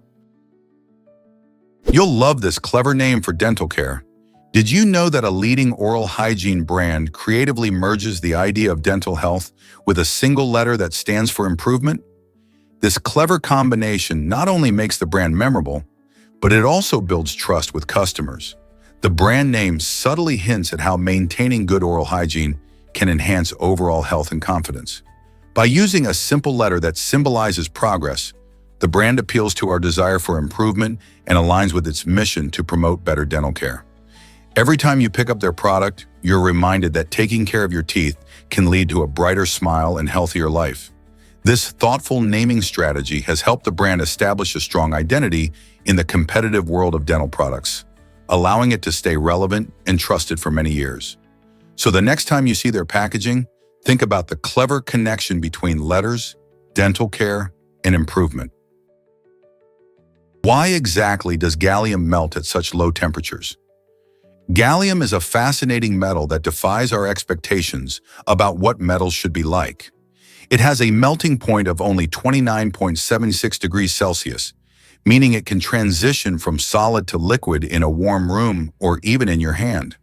Speaker 1: You'll love this clever name for dental care. Did you know that a leading oral hygiene brand creatively merges the idea of dental health with a single letter that stands for improvement? This clever combination not only makes the brand memorable, but it also builds trust with customers. The brand name subtly hints at how maintaining good oral hygiene can enhance overall health and confidence. By using a simple letter that symbolizes progress, the brand appeals to our desire for improvement and aligns with its mission to promote better dental care. Every time you pick up their product, you're reminded that taking care of your teeth can lead to a brighter smile and healthier life. This thoughtful naming strategy has helped the brand establish a strong identity in the competitive world of dental products, allowing it to stay relevant and trusted for many years. So the next time you see their packaging, think about the clever connection between letters, dental care, and improvement. Why exactly does gallium melt at such low temperatures? Gallium is a fascinating metal that defies our expectations about what metals should be like. It has a melting point of only 29.76 degrees Celsius, meaning it can transition from solid to liquid in a warm room or even in your hand.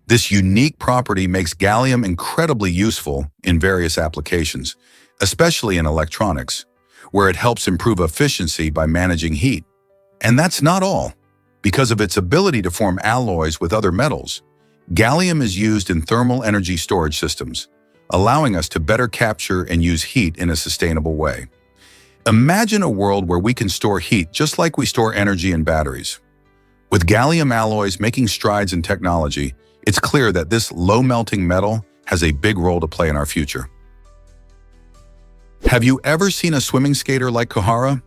Speaker 1: This unique property makes gallium incredibly useful in various applications, especially in electronics, where it helps improve efficiency by managing heat. And that's not all. Because of its ability to form alloys with other metals, gallium is used in thermal energy storage systems, allowing us to better capture and use heat in a sustainable way. Imagine a world where we can store heat just like we store energy in batteries. With gallium alloys making strides in technology, it's clear that this low-melting metal has a big role to play in our future. Have you ever seen a swimming skater like Kohara?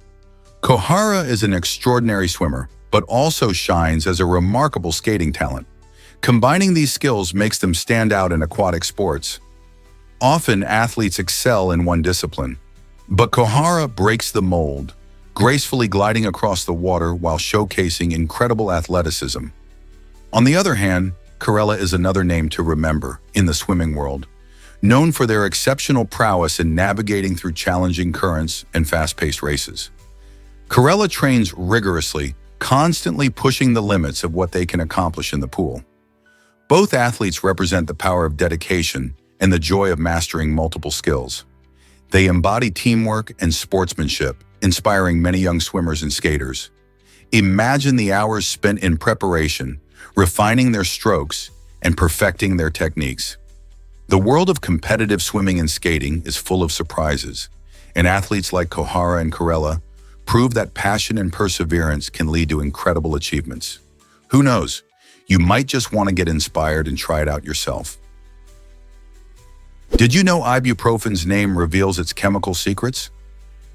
Speaker 1: Kohara is an extraordinary swimmer, but also shines as a remarkable skating talent. Combining these skills makes them stand out in aquatic sports. Often, athletes excel in one discipline, but Kohara breaks the mold, gracefully gliding across the water while showcasing incredible athleticism. On the other hand, Corella is another name to remember in the swimming world, known for their exceptional prowess in navigating through challenging currents and fast-paced races. Corella trains rigorously, constantly pushing the limits of what they can accomplish in the pool. Both athletes represent the power of dedication and the joy of mastering multiple skills. They embody teamwork and sportsmanship, inspiring many young swimmers and skaters. Imagine the hours spent in preparation, refining their strokes, and perfecting their techniques. The world of competitive swimming and skating is full of surprises, and athletes like Kohara and Corella prove that passion and perseverance can lead to incredible achievements. Who knows? You might just want to get inspired and try it out yourself. Did you know ibuprofen's name reveals its chemical secrets?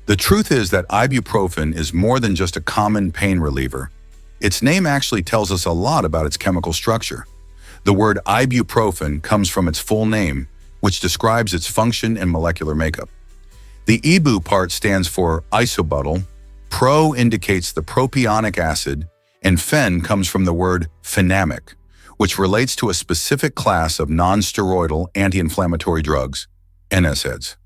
Speaker 1: The truth is that ibuprofen is more than just a common pain reliever. Its name actually tells us a lot about its chemical structure. The word ibuprofen comes from its full name, which describes its function and molecular makeup. The ibu part stands for isobutyl, pro indicates the propionic acid, and fen comes from the word phenamic, which relates to a specific class of non-steroidal anti-inflammatory drugs, NSAIDs.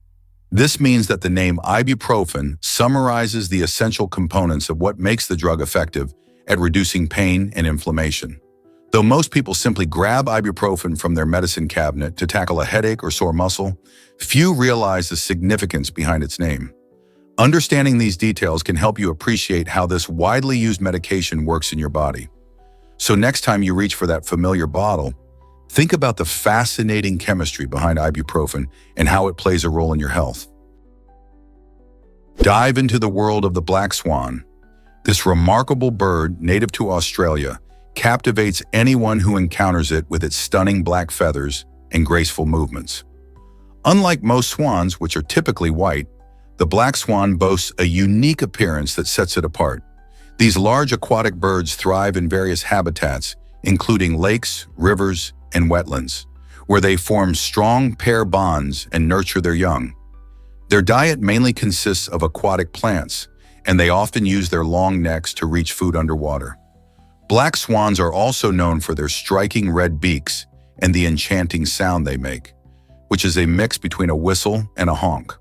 Speaker 1: This means that the name ibuprofen summarizes the essential components of what makes the drug effective at reducing pain and inflammation. Though most people simply grab ibuprofen from their medicine cabinet to tackle a headache or sore muscle, few realize the significance behind its name. Understanding these details can help you appreciate how this widely used medication works in your body. So next time you reach for that familiar bottle, think about the fascinating chemistry behind ibuprofen and how it plays a role in your health. Dive into the world of the black swan. This remarkable bird, native to Australia, captivates anyone who encounters it with its stunning black feathers and graceful movements. Unlike most swans, which are typically white, the black swan boasts a unique appearance that sets it apart. These large aquatic birds thrive in various habitats, including lakes, rivers, and wetlands, where they form strong pair bonds and nurture their young. Their diet mainly consists of aquatic plants, and they often use their long necks to reach food underwater. Black swans are also known for their striking red beaks and the enchanting sound they make, which is a mix between a whistle and a honk.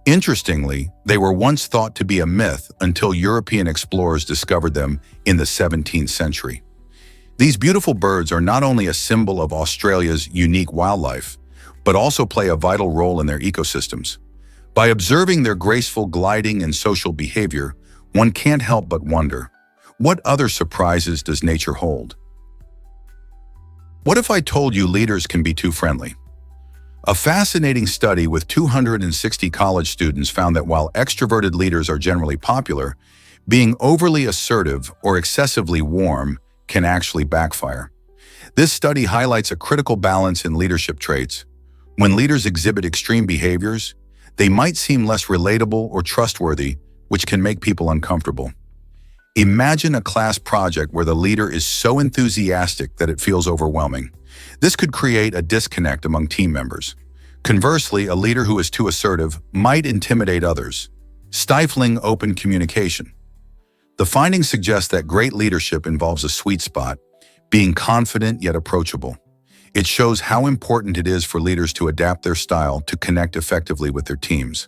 Speaker 1: Interestingly, they were once thought to be a myth until European explorers discovered them in the 17th century. These beautiful birds are not only a symbol of Australia's unique wildlife, but also play a vital role in their ecosystems. By observing their graceful gliding and social behavior, one can't help but wonder, what other surprises does nature hold? What if I told you leaders can be too friendly? A fascinating study with 260 college students found that while extroverted leaders are generally popular, being overly assertive or excessively warm can actually backfire. This study highlights a critical balance in leadership traits. When leaders exhibit extreme behaviors, they might seem less relatable or trustworthy, which can make people uncomfortable. Imagine a class project where the leader is so enthusiastic that it feels overwhelming. This could create a disconnect among team members. Conversely, a leader who is too assertive might intimidate others, stifling open communication. The findings suggest that great leadership involves a sweet spot, being confident yet approachable. It shows how important it is for leaders to adapt their style to connect effectively with their teams.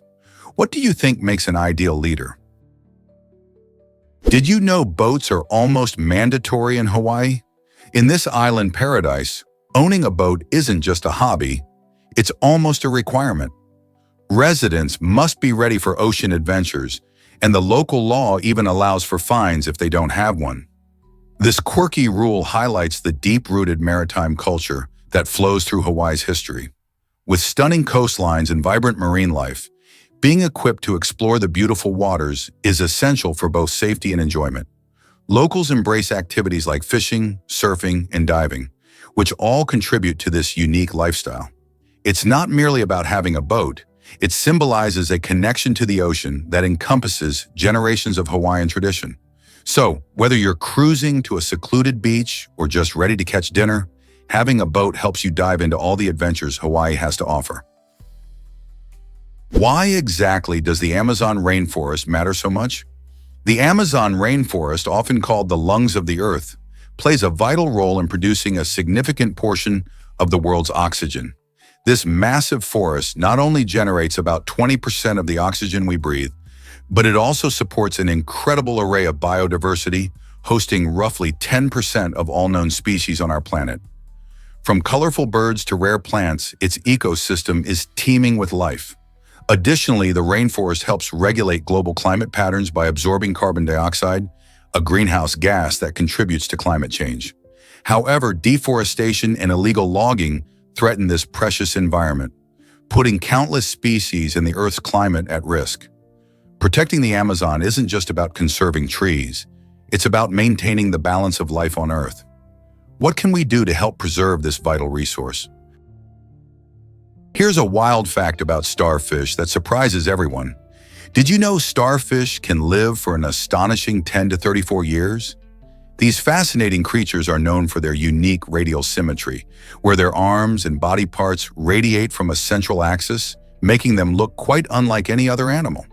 Speaker 1: What do you think makes an ideal leader? Did you know boats are almost mandatory in Hawaii? In this island paradise, owning a boat isn't just a hobby, it's almost a requirement. Residents must be ready for ocean adventures, and the local law even allows for fines if they don't have one. This quirky rule highlights the deep-rooted maritime culture that flows through Hawaii's history. With stunning coastlines and vibrant marine life, being equipped to explore the beautiful waters is essential for both safety and enjoyment. Locals embrace activities like fishing, surfing, and diving, which all contribute to this unique lifestyle. It's not merely about having a boat, it symbolizes a connection to the ocean that encompasses generations of Hawaiian tradition. So, whether you're cruising to a secluded beach or just ready to catch dinner, having a boat helps you dive into all the adventures Hawaii has to offer. Why exactly does the Amazon rainforest matter so much? The Amazon rainforest, often called the lungs of the earth, plays a vital role in producing a significant portion of the world's oxygen. This massive forest not only generates about 20% of the oxygen we breathe, but it also supports an incredible array of biodiversity, hosting roughly 10% of all known species on our planet. From colorful birds to rare plants, its ecosystem is teeming with life. Additionally, the rainforest helps regulate global climate patterns by absorbing carbon dioxide, a greenhouse gas that contributes to climate change. However, deforestation and illegal logging threaten this precious environment, putting countless species in the Earth's climate at risk. Protecting the Amazon isn't just about conserving trees, it's about maintaining the balance of life on Earth. What can we do to help preserve this vital resource? Here's a wild fact about starfish that surprises everyone. Did you know starfish can live for an astonishing 10 to 34 years? These fascinating creatures are known for their unique radial symmetry, where their arms and body parts radiate from a central axis, making them look quite unlike any other animal.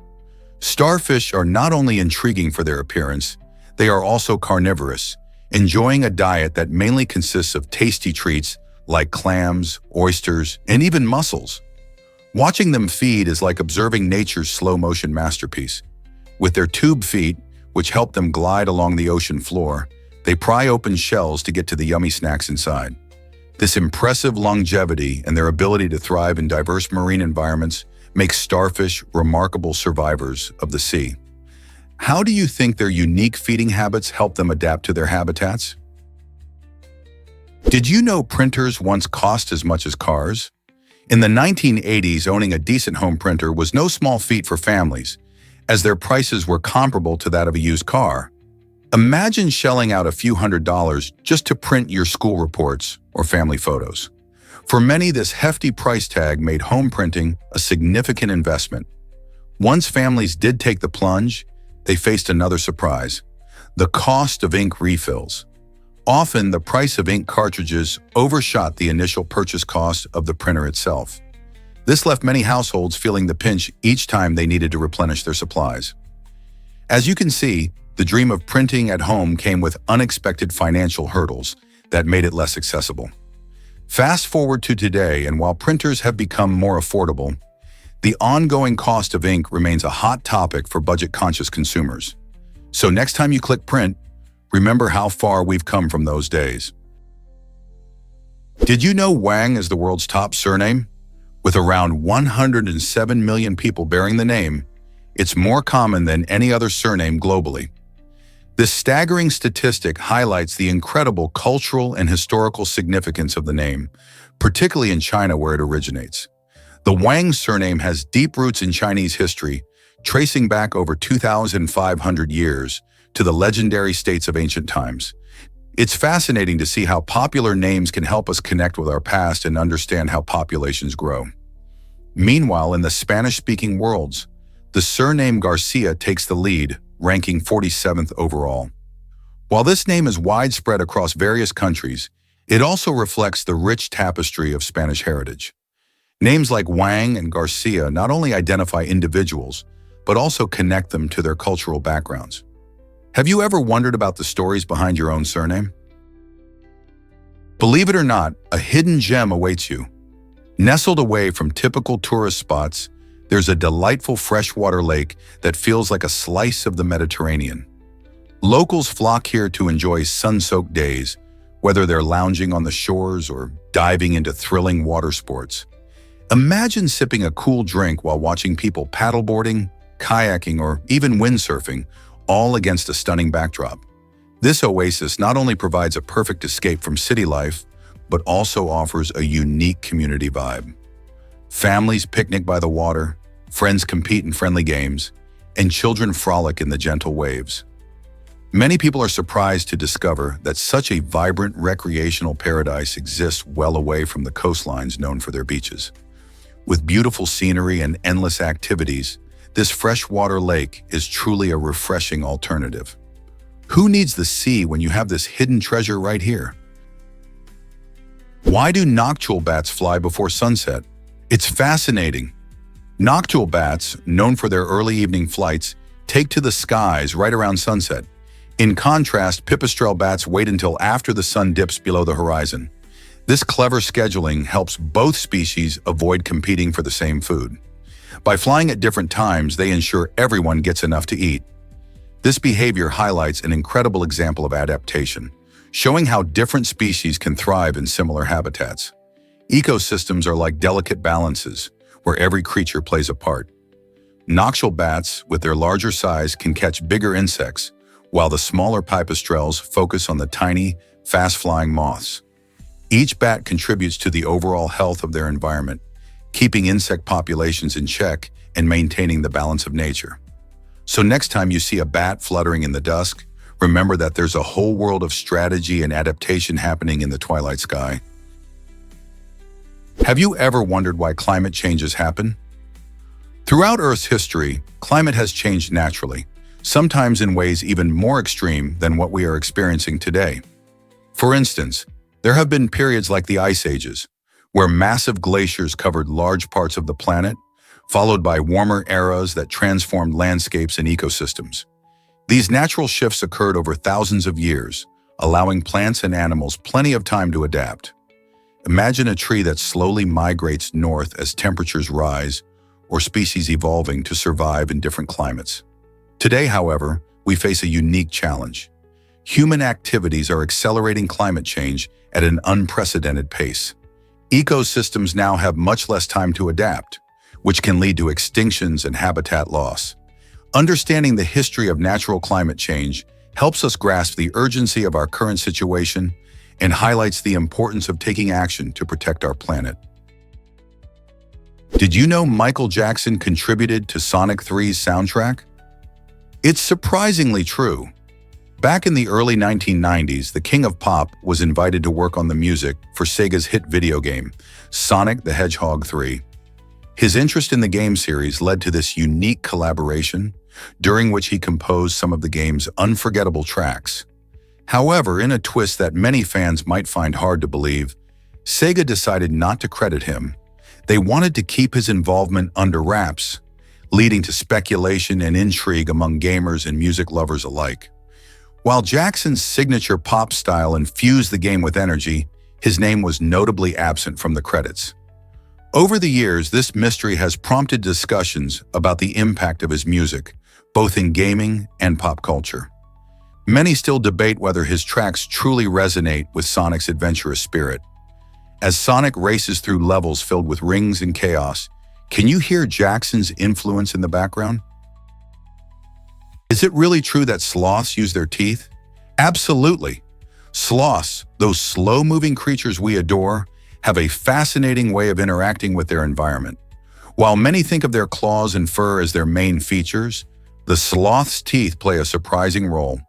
Speaker 1: Starfish are not only intriguing for their appearance, they are also carnivorous, enjoying a diet that mainly consists of tasty treats like clams, oysters, and even mussels. Watching them feed is like observing nature's slow-motion masterpiece. With their tube feet, which help them glide along the ocean floor, they pry open shells to get to the yummy snacks inside. This impressive longevity and their ability to thrive in diverse marine environments makes starfish remarkable survivors of the sea. How do you think their unique feeding habits help them adapt to their habitats? Did you know printers once cost as much as cars? In the 1980s, owning a decent home printer was no small feat for families, as their prices were comparable to that of a used car. Imagine shelling out a few $100s just to print your school reports or family photos. For many, this hefty price tag made home printing a significant investment. Once families did take the plunge, they faced another surprise: the cost of ink refills. Often, the price of ink cartridges overshot the initial purchase cost of the printer itself. This left many households feeling the pinch each time they needed to replenish their supplies. As you can see, the dream of printing at home came with unexpected financial hurdles that made it less accessible. Fast forward to today, and while printers have become more affordable, the ongoing cost of ink remains a hot topic for budget-conscious consumers. So next time you click print, remember how far we've come from those days. Did you know Wang is the world's top surname? With around 107 million people bearing the name, it's more common than any other surname globally. This staggering statistic highlights the incredible cultural and historical significance of the name, particularly in China where it originates. The Wang surname has deep roots in Chinese history, tracing back over 2,500 years to the legendary states of ancient times. It's fascinating to see how popular names can help us connect with our past and understand how populations grow. Meanwhile, in the Spanish-speaking worlds, the surname Garcia takes the lead, ranking 47th overall. While this name is widespread across various countries, it also reflects the rich tapestry of Spanish heritage. Names like Wang and Garcia not only identify individuals, but also connect them to their cultural backgrounds. Have you ever wondered about the stories behind your own surname? Believe it or not, a hidden gem awaits you. Nestled away from typical tourist spots, there's a delightful freshwater lake that feels like a slice of the Mediterranean. Locals flock here to enjoy sun-soaked days, whether they're lounging on the shores or diving into thrilling water sports. Imagine sipping a cool drink while watching people paddleboarding, kayaking, or even windsurfing, all against a stunning backdrop. This oasis not only provides a perfect escape from city life, but also offers a unique community vibe. Families picnic by the water, friends compete in friendly games, and children frolic in the gentle waves. Many people are surprised to discover that such a vibrant recreational paradise exists well away from the coastlines known for their beaches. With beautiful scenery and endless activities, this freshwater lake is truly a refreshing alternative. Who needs the sea when you have this hidden treasure right here? Why do nocturnal bats fly before sunset? It's fascinating. Nocturnal bats, known for their early evening flights, take to the skies right around sunset. In contrast, pipistrelle bats wait until after the sun dips below the horizon. This clever scheduling helps both species avoid competing for the same food. By flying at different times, they ensure everyone gets enough to eat. This behavior highlights an incredible example of adaptation, showing how different species can thrive in similar habitats. Ecosystems are like delicate balances, where every creature plays a part. Nocturnal bats, with their larger size, can catch bigger insects, while the smaller pipistrelles focus on the tiny, fast-flying moths. Each bat contributes to the overall health of their environment, keeping insect populations in check and maintaining the balance of nature. So next time you see a bat fluttering in the dusk, remember that there's a whole world of strategy and adaptation happening in the twilight sky. Have you ever wondered why climate changes happen? Throughout Earth's history, climate has changed naturally, sometimes in ways even more extreme than what we are experiencing today. For instance, there have been periods like the Ice Ages, where massive glaciers covered large parts of the planet, followed by warmer eras that transformed landscapes and ecosystems. These natural shifts occurred over thousands of years, allowing plants and animals plenty of time to adapt. Imagine a tree that slowly migrates north as temperatures rise, or species evolving to survive in different climates. Today, however, we face a unique challenge. Human activities are accelerating climate change at an unprecedented pace. Ecosystems now have much less time to adapt, which can lead to extinctions and habitat loss. Understanding the history of natural climate change helps us grasp the urgency of our current situation and highlights the importance of taking action to protect our planet. Did you know Michael Jackson contributed to Sonic 3's soundtrack? It's surprisingly true. Back in the early 1990s, the King of Pop was invited to work on the music for Sega's hit video game, Sonic the Hedgehog 3. His interest in the game series led to this unique collaboration, during which he composed some of the game's unforgettable tracks. However, in a twist that many fans might find hard to believe, Sega decided not to credit him. They wanted to keep his involvement under wraps, leading to speculation and intrigue among gamers and music lovers alike. While Jackson's signature pop style infused the game with energy, his name was notably absent from the credits. Over the years, this mystery has prompted discussions about the impact of his music, both in gaming and pop culture. Many still debate whether his tracks truly resonate with Sonic's adventurous spirit. As Sonic races through levels filled with rings and chaos, can you hear Jackson's influence in the background? Is it really true that sloths use their teeth? Absolutely. Sloths, those slow-moving creatures we adore, have a fascinating way of interacting with their environment. While many think of their claws and fur as their main features, the sloth's teeth play a surprising role.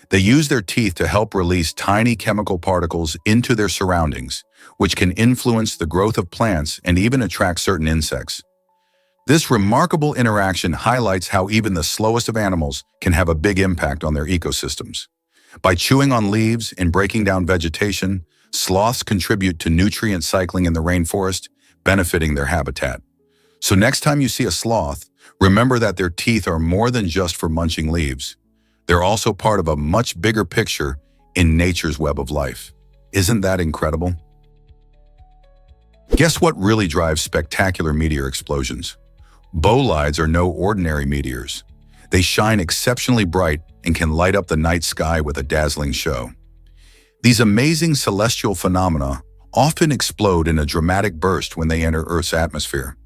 Speaker 1: They use their teeth to help release tiny chemical particles into their surroundings, which can influence the growth of plants and even attract certain insects. This remarkable interaction highlights how even the slowest of animals can have a big impact on their ecosystems. By chewing on leaves and breaking down vegetation, sloths contribute to nutrient cycling in the rainforest, benefiting their habitat. So next time you see a sloth, remember that their teeth are more than just for munching leaves. They're also part of a much bigger picture in nature's web of life. Isn't that incredible? Guess what really drives spectacular meteor explosions? Bolides are no ordinary meteors. They shine exceptionally bright and can light up the night sky with a dazzling show. These amazing celestial phenomena often explode in a dramatic burst when they enter Earth's atmosphere.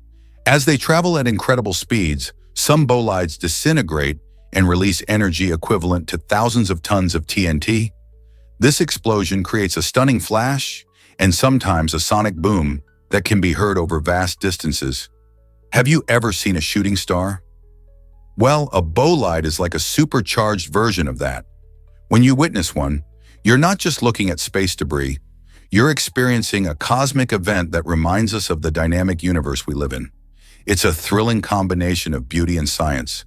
Speaker 1: As they travel at incredible speeds, some bolides disintegrate and release energy equivalent to thousands of tons of TNT. This explosion creates a stunning flash and sometimes a sonic boom that can be heard over vast distances. Have you ever seen a shooting star? Well, a bolide is like a supercharged version of that. When you witness one, you're not just looking at space debris, you're experiencing a cosmic event that reminds us of the dynamic universe we live in. It's a thrilling combination of beauty and science,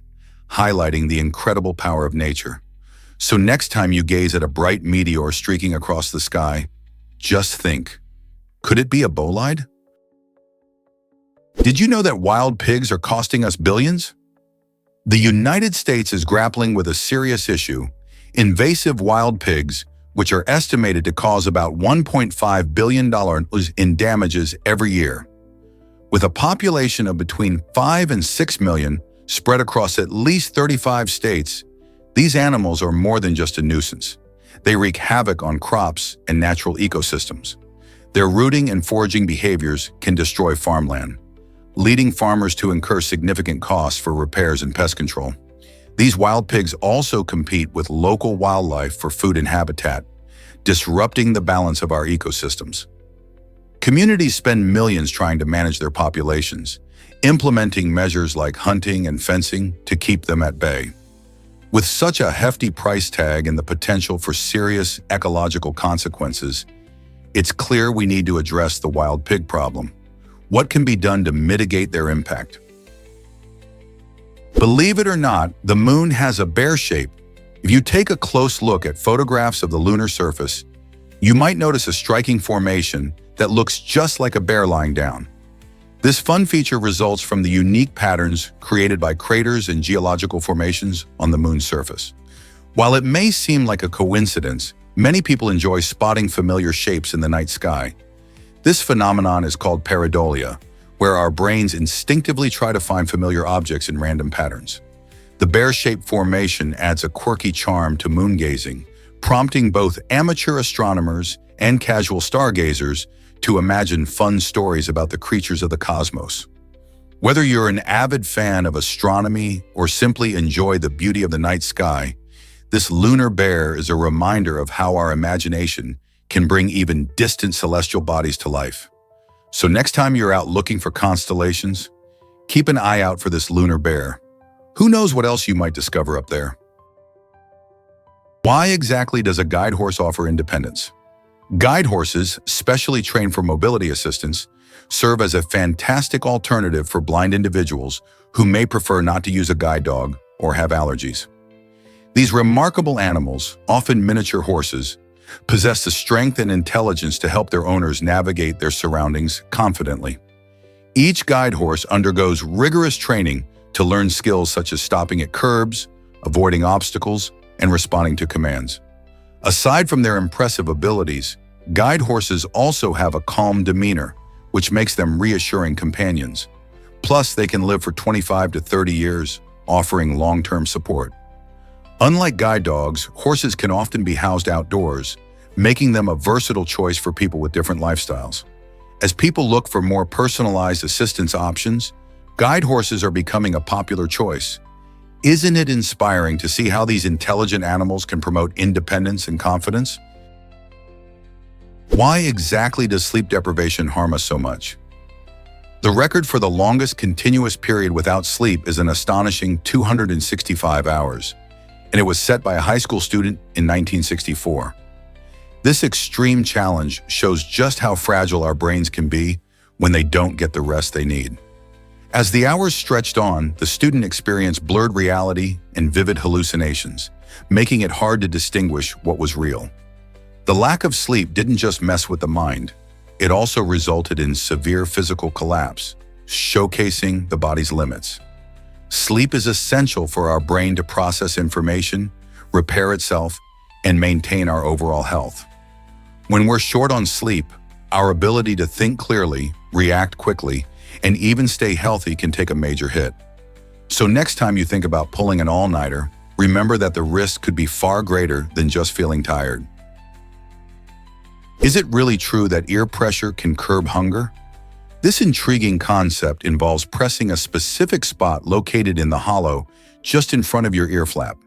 Speaker 1: highlighting the incredible power of nature. So next time you gaze at a bright meteor streaking across the sky, just think, could it be a bolide? Did you know that wild pigs are costing us billions? The United States is grappling with a serious issue: invasive wild pigs, which are estimated to cause about $1.5 billion in damages every year. With a population of between 5 and 6 million spread across at least 35 states, these animals are more than just a nuisance. They wreak havoc on crops and natural ecosystems. Their rooting and foraging behaviors can destroy farmland, leading farmers to incur significant costs for repairs and pest control. These wild pigs also compete with local wildlife for food and habitat, disrupting the balance of our ecosystems. Communities spend millions trying to manage their populations, implementing measures like hunting and fencing to keep them at bay. With such a hefty price tag and the potential for serious ecological consequences, it's clear we need to address the wild pig problem. What can be done to mitigate their impact? Believe it or not, the moon has a bear shape. If you take a close look at photographs of the lunar surface, you might notice a striking formation that looks just like a bear lying down. This fun feature results from the unique patterns created by craters and geological formations on the moon's surface. While it may seem like a coincidence, many people enjoy spotting familiar shapes in the night sky. This phenomenon is called pareidolia, where our brains instinctively try to find familiar objects in random patterns. The bear-shaped formation adds a quirky charm to moon gazing, prompting both amateur astronomers and casual stargazers to imagine fun stories about the creatures of the cosmos. Whether you're an avid fan of astronomy or simply enjoy the beauty of the night sky, this lunar bear is a reminder of how our imagination can bring even distant celestial bodies to life. So next time you're out looking for constellations, keep an eye out for this lunar bear. Who knows what else you might discover up there? Why exactly does a guide horse offer independence? Guide horses, specially trained for mobility assistance, serve as a fantastic alternative for blind individuals who may prefer not to use a guide dog or have allergies. These remarkable animals, often miniature horses, possess the strength and intelligence to help their owners navigate their surroundings confidently. Each guide horse undergoes rigorous training to learn skills such as stopping at curbs, avoiding obstacles, and responding to commands. Aside from their impressive abilities, guide horses also have a calm demeanor, which makes them reassuring companions. Plus, they can live for 25 to 30 years, offering long-term support. Unlike guide dogs, horses can often be housed outdoors, making them a versatile choice for people with different lifestyles. As people look for more personalized assistance options, guide horses are becoming a popular choice. Isn't it inspiring to see how these intelligent animals can promote independence and confidence? Why exactly does sleep deprivation harm us so much? The record for the longest continuous period without sleep is an astonishing 265 hours, and it was set by a high school student in 1964. This extreme challenge shows just how fragile our brains can be when they don't get the rest they need. As the hours stretched on, the student experienced blurred reality and vivid hallucinations, making it hard to distinguish what was real. The lack of sleep didn't just mess with the mind, it also resulted in severe physical collapse, showcasing the body's limits. Sleep is essential for our brain to process information, repair itself, and maintain our overall health. When we're short on sleep, our ability to think clearly, react quickly, and even stay healthy can take a major hit. So next time you think about pulling an all-nighter, remember that the risk could be far greater than just feeling tired. Is it really true that ear pressure can curb hunger? This intriguing concept involves pressing a specific spot located in the hollow just in front of your ear flap.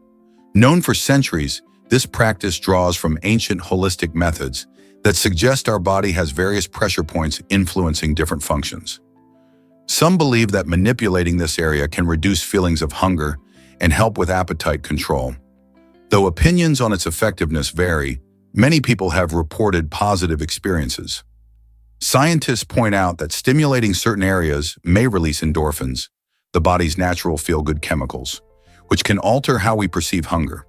Speaker 1: Known for centuries, this practice draws from ancient holistic methods that suggest our body has various pressure points influencing different functions. Some believe that manipulating this area can reduce feelings of hunger and help with appetite control. Though opinions on its effectiveness vary, many people have reported positive experiences. Scientists point out that stimulating certain areas may release endorphins, the body's natural feel-good chemicals, which can alter how we perceive hunger.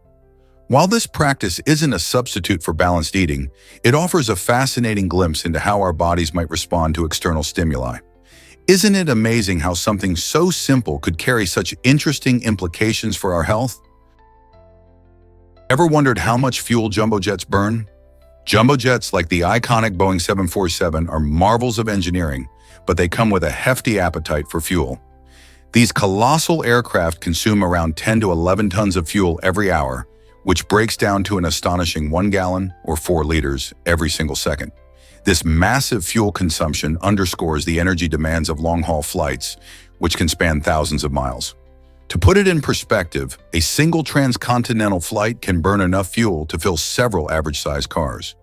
Speaker 1: While this practice isn't a substitute for balanced eating, it offers a fascinating glimpse into how our bodies might respond to external stimuli. Isn't it amazing how something so simple could carry such interesting implications for our health? Ever wondered how much fuel jumbo jets burn? Jumbo jets like the iconic Boeing 747 are marvels of engineering, but they come with a hefty appetite for fuel. These colossal aircraft consume around 10 to 11 tons of fuel every hour, which breaks down to an astonishing 1 gallon or 4 liters every single second. This massive fuel consumption underscores the energy demands of long-haul flights, which can span thousands of miles. To put it in perspective, a single transcontinental flight can burn enough fuel to fill several average-sized cars.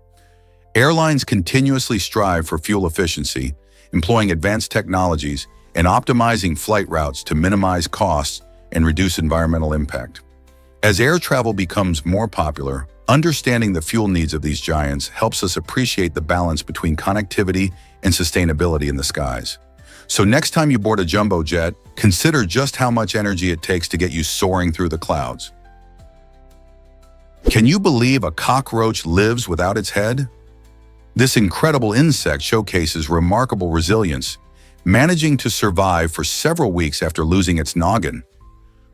Speaker 1: Airlines continuously strive for fuel efficiency, employing advanced technologies and optimizing flight routes to minimize costs and reduce environmental impact. As air travel becomes more popular, understanding the fuel needs of these giants helps us appreciate the balance between connectivity and sustainability in the skies. So next time you board a jumbo jet, consider just how much energy it takes to get you soaring through the clouds. Can you believe a cockroach lives without its head? This incredible insect showcases remarkable resilience, managing to survive for several weeks after losing its noggin.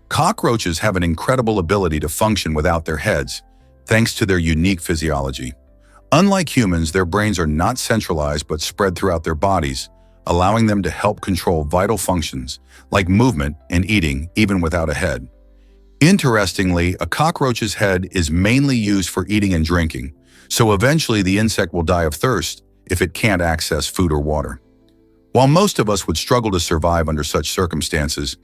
Speaker 1: Cockroaches have an incredible ability to function without their heads, thanks to their unique physiology. Unlike humans, their brains are not centralized but spread throughout their bodies, allowing them to help control vital functions like movement and eating even without a head. Interestingly, a cockroach's head is mainly used for eating and drinking, so eventually the insect will die of thirst if it can't access food or water. While most of us would struggle to survive under such circumstances,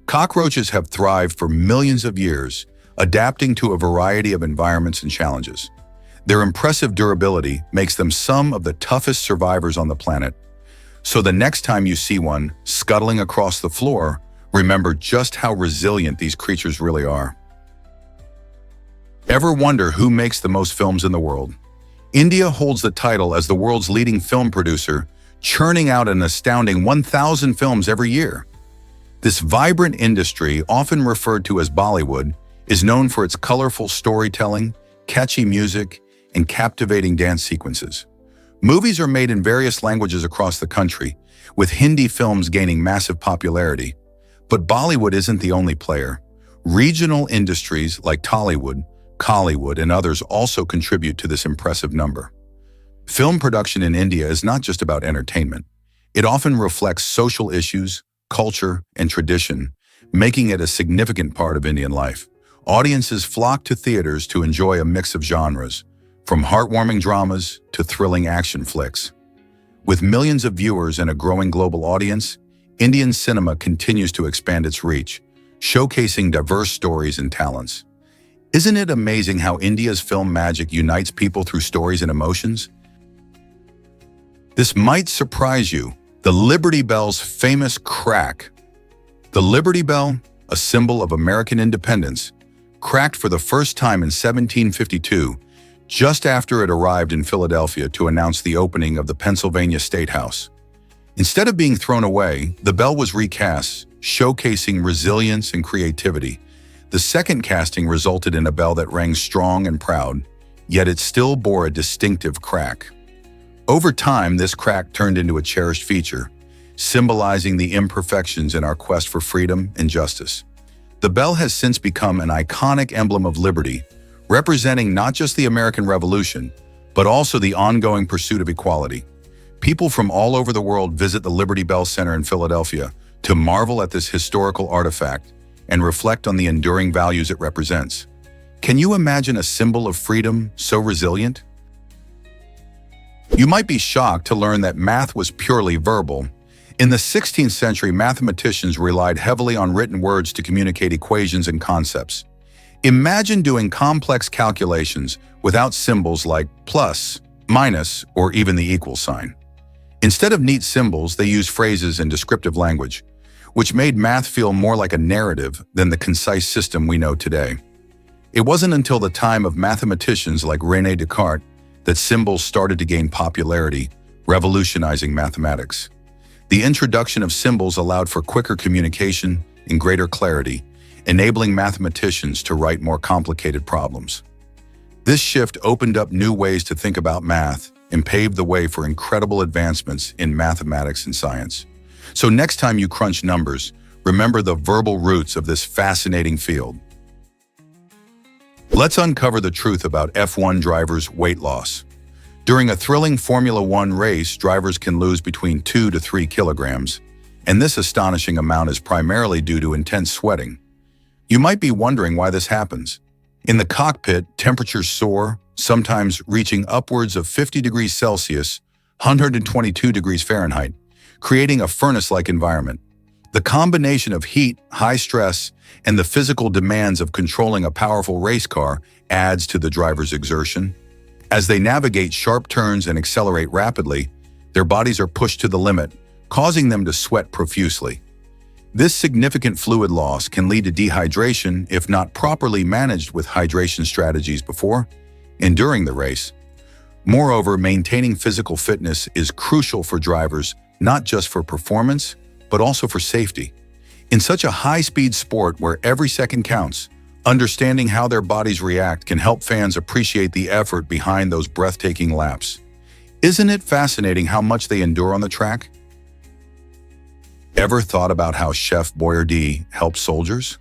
Speaker 1: cockroaches have thrived for millions of years, adapting to a variety of environments and challenges. Their impressive durability makes them some of the toughest survivors on the planet. So the next time you see one scuttling across the floor, remember just how resilient these creatures really are. Ever wonder who makes the most films in the world? India holds the title as the world's leading film producer, churning out an astounding 1,000 films every year. This vibrant industry, often referred to as Bollywood, is known for its colorful storytelling, catchy music, and captivating dance sequences. Movies are made in various languages across the country, with Hindi films gaining massive popularity. But Bollywood isn't the only player. Regional industries like Tollywood, Collywood, and others also contribute to this impressive number. Film production in India is not just about entertainment. It often reflects social issues, culture, and tradition, making it a significant part of Indian life. Audiences flock to theaters to enjoy a mix of genres, from heartwarming dramas to thrilling action flicks. With millions of viewers and a growing global audience, Indian cinema continues to expand its reach, showcasing diverse stories and talents. Isn't it amazing how India's film magic unites people through stories and emotions? This might surprise you. The Liberty Bell's famous crack. The Liberty Bell, a symbol of American independence, cracked for the first time in 1752, just after it arrived in Philadelphia to announce the opening of the Pennsylvania State House. Instead of being thrown away, the bell was recast, showcasing resilience and creativity. The second casting resulted in a bell that rang strong and proud, yet it still bore a distinctive crack. Over time, this crack turned into a cherished feature, symbolizing the imperfections in our quest for freedom and justice. The bell has since become an iconic emblem of liberty, representing not just the American Revolution, but also the ongoing pursuit of equality. People from all over the world visit the Liberty Bell Center in Philadelphia to marvel at this historical artifact and reflect on the enduring values it represents. Can you imagine a symbol of freedom so resilient? You might be shocked to learn that math was purely verbal. In the 16th century, mathematicians relied heavily on written words to communicate equations and concepts. Imagine doing complex calculations without symbols like plus, minus, or even the equal sign. Instead of neat symbols, they used phrases and descriptive language, which made math feel more like a narrative than the concise system we know today. It wasn't until the time of mathematicians like René Descartes that symbols started to gain popularity, revolutionizing mathematics. The introduction of symbols allowed for quicker communication and greater clarity, enabling mathematicians to write more complicated problems. This shift opened up new ways to think about math and paved the way for incredible advancements in mathematics and science. So next time you crunch numbers, remember the verbal roots of this fascinating field. Let's uncover the truth about F1 drivers' weight loss. During a thrilling Formula One race, drivers can lose between 2 to 3 kilograms, and this astonishing amount is primarily due to intense sweating. You might be wondering why this happens. In the cockpit, temperatures soar, sometimes reaching upwards of 50 degrees Celsius, 122 degrees Fahrenheit, creating a furnace-like environment. The combination of heat, high stress, and the physical demands of controlling a powerful race car adds to the driver's exertion. As they navigate sharp turns and accelerate rapidly, their bodies are pushed to the limit, causing them to sweat profusely. This significant fluid loss can lead to dehydration if not properly managed with hydration strategies before and during the race. Moreover, maintaining physical fitness is crucial for drivers, not just for performance, but also for safety. In such a high-speed sport where every second counts, understanding how their bodies react can help fans appreciate the effort behind those breathtaking laps. Isn't it fascinating how much they endure on the track? Ever thought about how Chef Boyardee helped soldiers?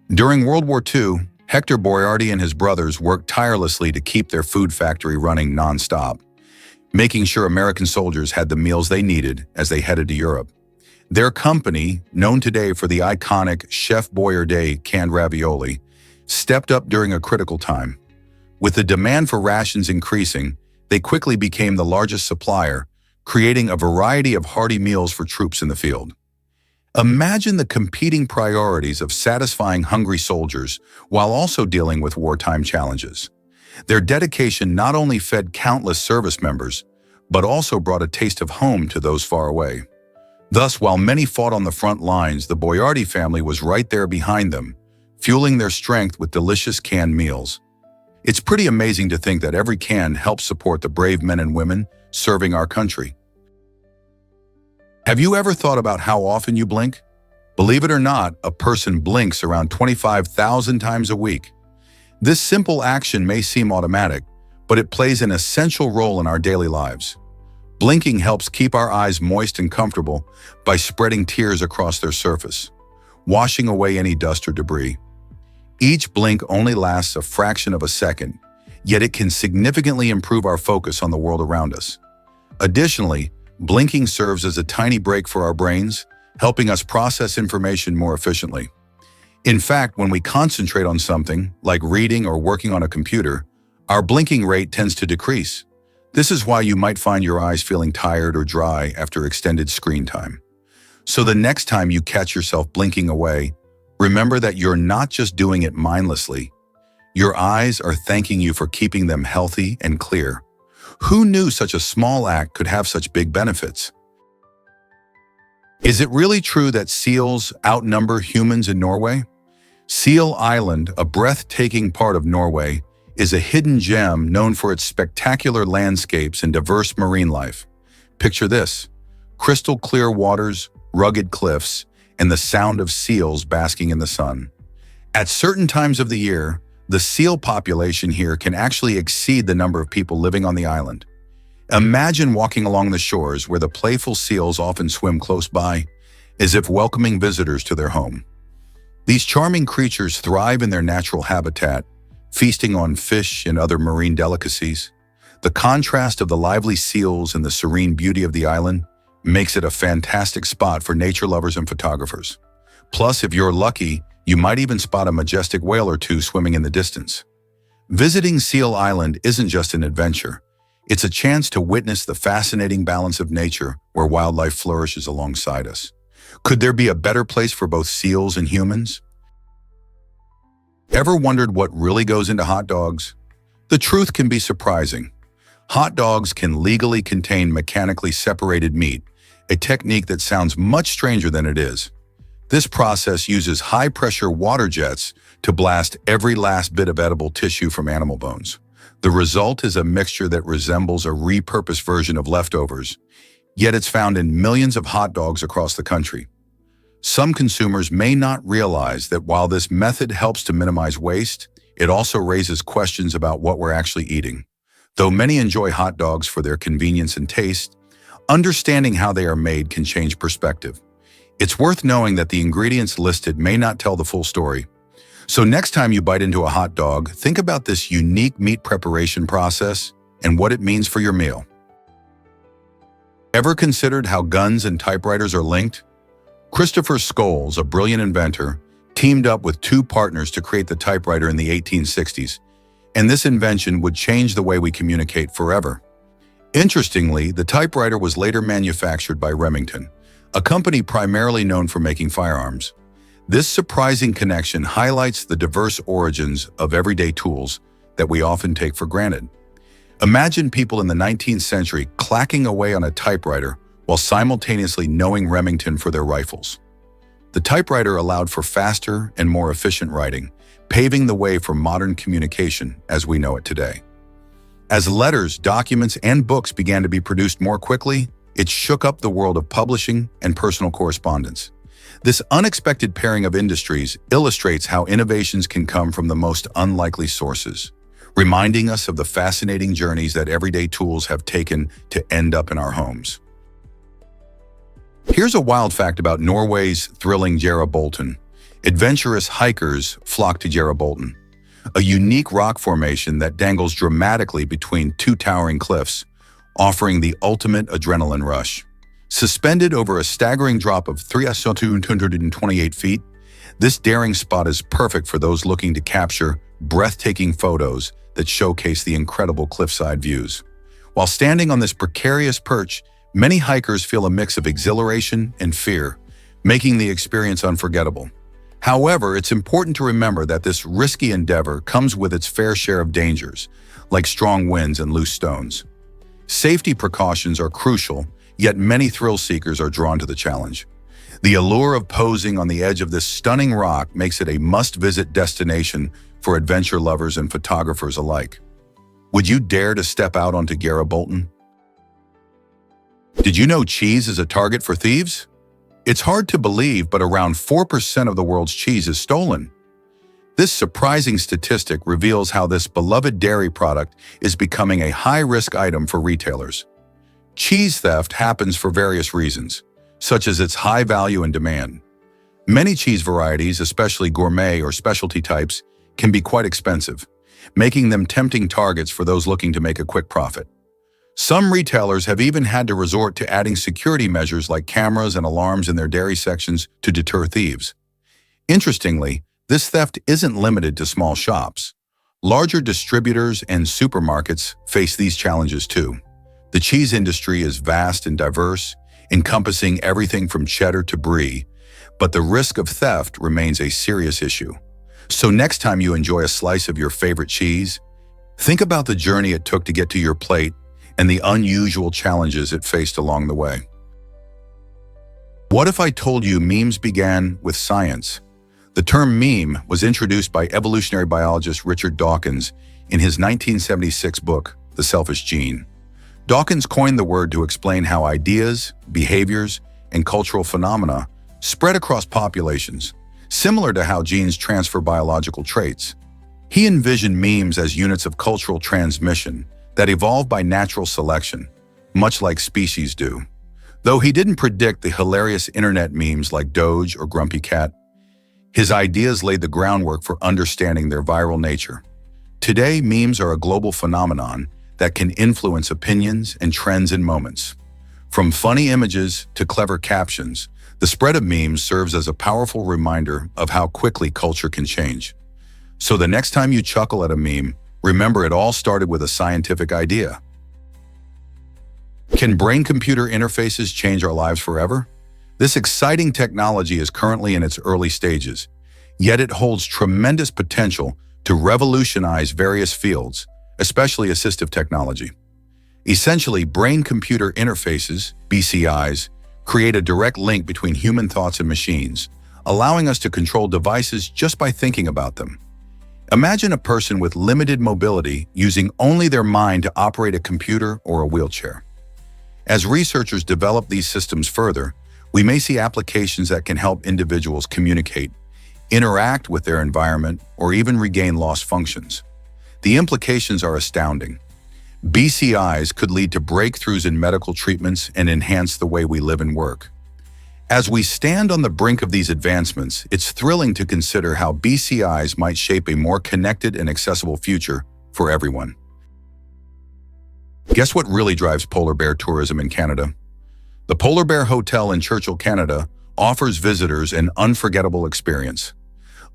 Speaker 1: During World War II, Hector Boyardee and his brothers worked tirelessly to keep their food factory running non-stop, making sure American soldiers had the meals they needed as they headed to Europe. Their company, known today for the iconic Chef Boyardee canned ravioli, stepped up during a critical time. With the demand for rations increasing, they quickly became the largest supplier, creating a variety of hearty meals for troops in the field. Imagine the competing priorities of satisfying hungry soldiers while also dealing with wartime challenges. Their dedication not only fed countless service members, but also brought a taste of home to those far away. Thus, while many fought on the front lines, the Boyardee family was right there behind them, fueling their strength with delicious canned meals. It's pretty amazing to think that every can helps support the brave men and women serving our country. Have you ever thought about how often you blink? Believe it or not, a person blinks around 25,000 times a week. This simple action may seem automatic, but it plays an essential role in our daily lives. Blinking helps keep our eyes moist and comfortable by spreading tears across their surface, washing away any dust or debris. Each blink only lasts a fraction of a second, yet it can significantly improve our focus on the world around us. Additionally, blinking serves as a tiny break for our brains, helping us process information more efficiently. In fact, when we concentrate on something, like reading or working on a computer, our blinking rate tends to decrease. This is why you might find your eyes feeling tired or dry after extended screen time. So the next time you catch yourself blinking away, remember that you're not just doing it mindlessly. Your eyes are thanking you for keeping them healthy and clear. Who knew such a small act could have such big benefits? Is it really true that seals outnumber humans in Norway? Seal Island, a breathtaking part of Norway, is a hidden gem known for its spectacular landscapes and diverse marine life. Picture this: crystal clear waters, rugged cliffs, and the sound of seals basking in the sun. At certain times of the year, the seal population here can actually exceed the number of people living on the island. Imagine walking along the shores where the playful seals often swim close by, as if welcoming visitors to their home. These charming creatures thrive in their natural habitat, feasting on fish and other marine delicacies. The contrast of the lively seals and the serene beauty of the island makes it a fantastic spot for nature lovers and photographers. Plus, if you're lucky, you might even spot a majestic whale or two swimming in the distance. Visiting Seal Island isn't just an adventure. It's a chance to witness the fascinating balance of nature where wildlife flourishes alongside us. Could there be a better place for both seals and humans? Ever wondered what really goes into hot dogs? The truth can be surprising. Hot dogs can legally contain mechanically separated meat, a technique that sounds much stranger than it is. This process uses high-pressure water jets to blast every last bit of edible tissue from animal bones. The result is a mixture that resembles a repurposed version of leftovers, yet it's found in millions of hot dogs across the country. Some consumers may not realize that while this method helps to minimize waste, it also raises questions about what we're actually eating. Though many enjoy hot dogs for their convenience and taste, understanding how they are made can change perspective. It's worth knowing that the ingredients listed may not tell the full story. So next time you bite into a hot dog, think about this unique meat preparation process and what it means for your meal. Ever considered how guns and typewriters are linked? Christopher Scholes, a brilliant inventor, teamed up with two partners to create the typewriter in the 1860s, and this invention would change the way we communicate forever. Interestingly, the typewriter was later manufactured by Remington, a company primarily known for making firearms. This surprising connection highlights the diverse origins of everyday tools that we often take for granted. Imagine people in the 19th century clacking away on a typewriter while simultaneously knowing Remington for their rifles. The typewriter allowed for faster and more efficient writing, paving the way for modern communication as we know it today. As letters, documents, and books began to be produced more quickly, it shook up the world of publishing and personal correspondence. This unexpected pairing of industries illustrates how innovations can come from the most unlikely sources, reminding us of the fascinating journeys that everyday tools have taken to end up in our homes. Here's a wild fact about Norway's thrilling Bolten. Adventurous hikers flock to Bolten, a unique rock formation that dangles dramatically between two towering cliffs, offering the ultimate adrenaline rush. Suspended over a staggering drop of 3,228 feet, this daring spot is perfect for those looking to capture breathtaking photos that showcase the incredible cliffside views. While standing on this precarious perch, many hikers feel a mix of exhilaration and fear, making the experience unforgettable. However, it's important to remember that this risky endeavor comes with its fair share of dangers, like strong winds and loose stones. Safety precautions are crucial, yet many thrill seekers are drawn to the challenge. The allure of posing on the edge of this stunning rock makes it a must-visit destination for adventure lovers and photographers alike. Would you dare to step out onto Bolten? Did you know cheese is a target for thieves? It's hard to believe, but around 4% of the world's cheese is stolen. This surprising statistic reveals how this beloved dairy product is becoming a high-risk item for retailers. Cheese theft happens for various reasons, such as its high value and demand. Many cheese varieties, especially gourmet or specialty types, can be quite expensive, making them tempting targets for those looking to make a quick profit. Some retailers have even had to resort to adding security measures like cameras and alarms in their dairy sections to deter thieves. Interestingly, this theft isn't limited to small shops. Larger distributors and supermarkets face these challenges too. The cheese industry is vast and diverse, encompassing everything from cheddar to brie, but the risk of theft remains a serious issue. So next time you enjoy a slice of your favorite cheese, think about the journey it took to get to your plate and the unusual challenges it faced along the way. What if I told you memes began with science? The term meme was introduced by evolutionary biologist Richard Dawkins in his 1976 book, The Selfish Gene. Dawkins coined the word to explain how ideas, behaviors, and cultural phenomena spread across populations, similar to how genes transfer biological traits. He envisioned memes as units of cultural transmission that evolve by natural selection, much like species do. Though he didn't predict the hilarious internet memes like Doge or Grumpy Cat, his ideas laid the groundwork for understanding their viral nature. Today, memes are a global phenomenon that can influence opinions and trends in moments. From funny images to clever captions, the spread of memes serves as a powerful reminder of how quickly culture can change. So the next time you chuckle at a meme, remember it all started with a scientific idea. Can brain-computer interfaces change our lives forever? This exciting technology is currently in its early stages, yet it holds tremendous potential to revolutionize various fields, especially assistive technology. Essentially, brain-computer interfaces, BCIs, create a direct link between human thoughts and machines, allowing us to control devices just by thinking about them. Imagine a person with limited mobility using only their mind to operate a computer or a wheelchair. As researchers develop these systems further, we may see applications that can help individuals communicate, interact with their environment, or even regain lost functions. The implications are astounding. BCIs could lead to breakthroughs in medical treatments and enhance the way we live and work. As we stand on the brink of these advancements, it's thrilling to consider how BCIs might shape a more connected and accessible future for everyone. Guess what really drives polar bear tourism in Canada? The Polar Bear Hotel in Churchill, Canada, offers visitors an unforgettable experience.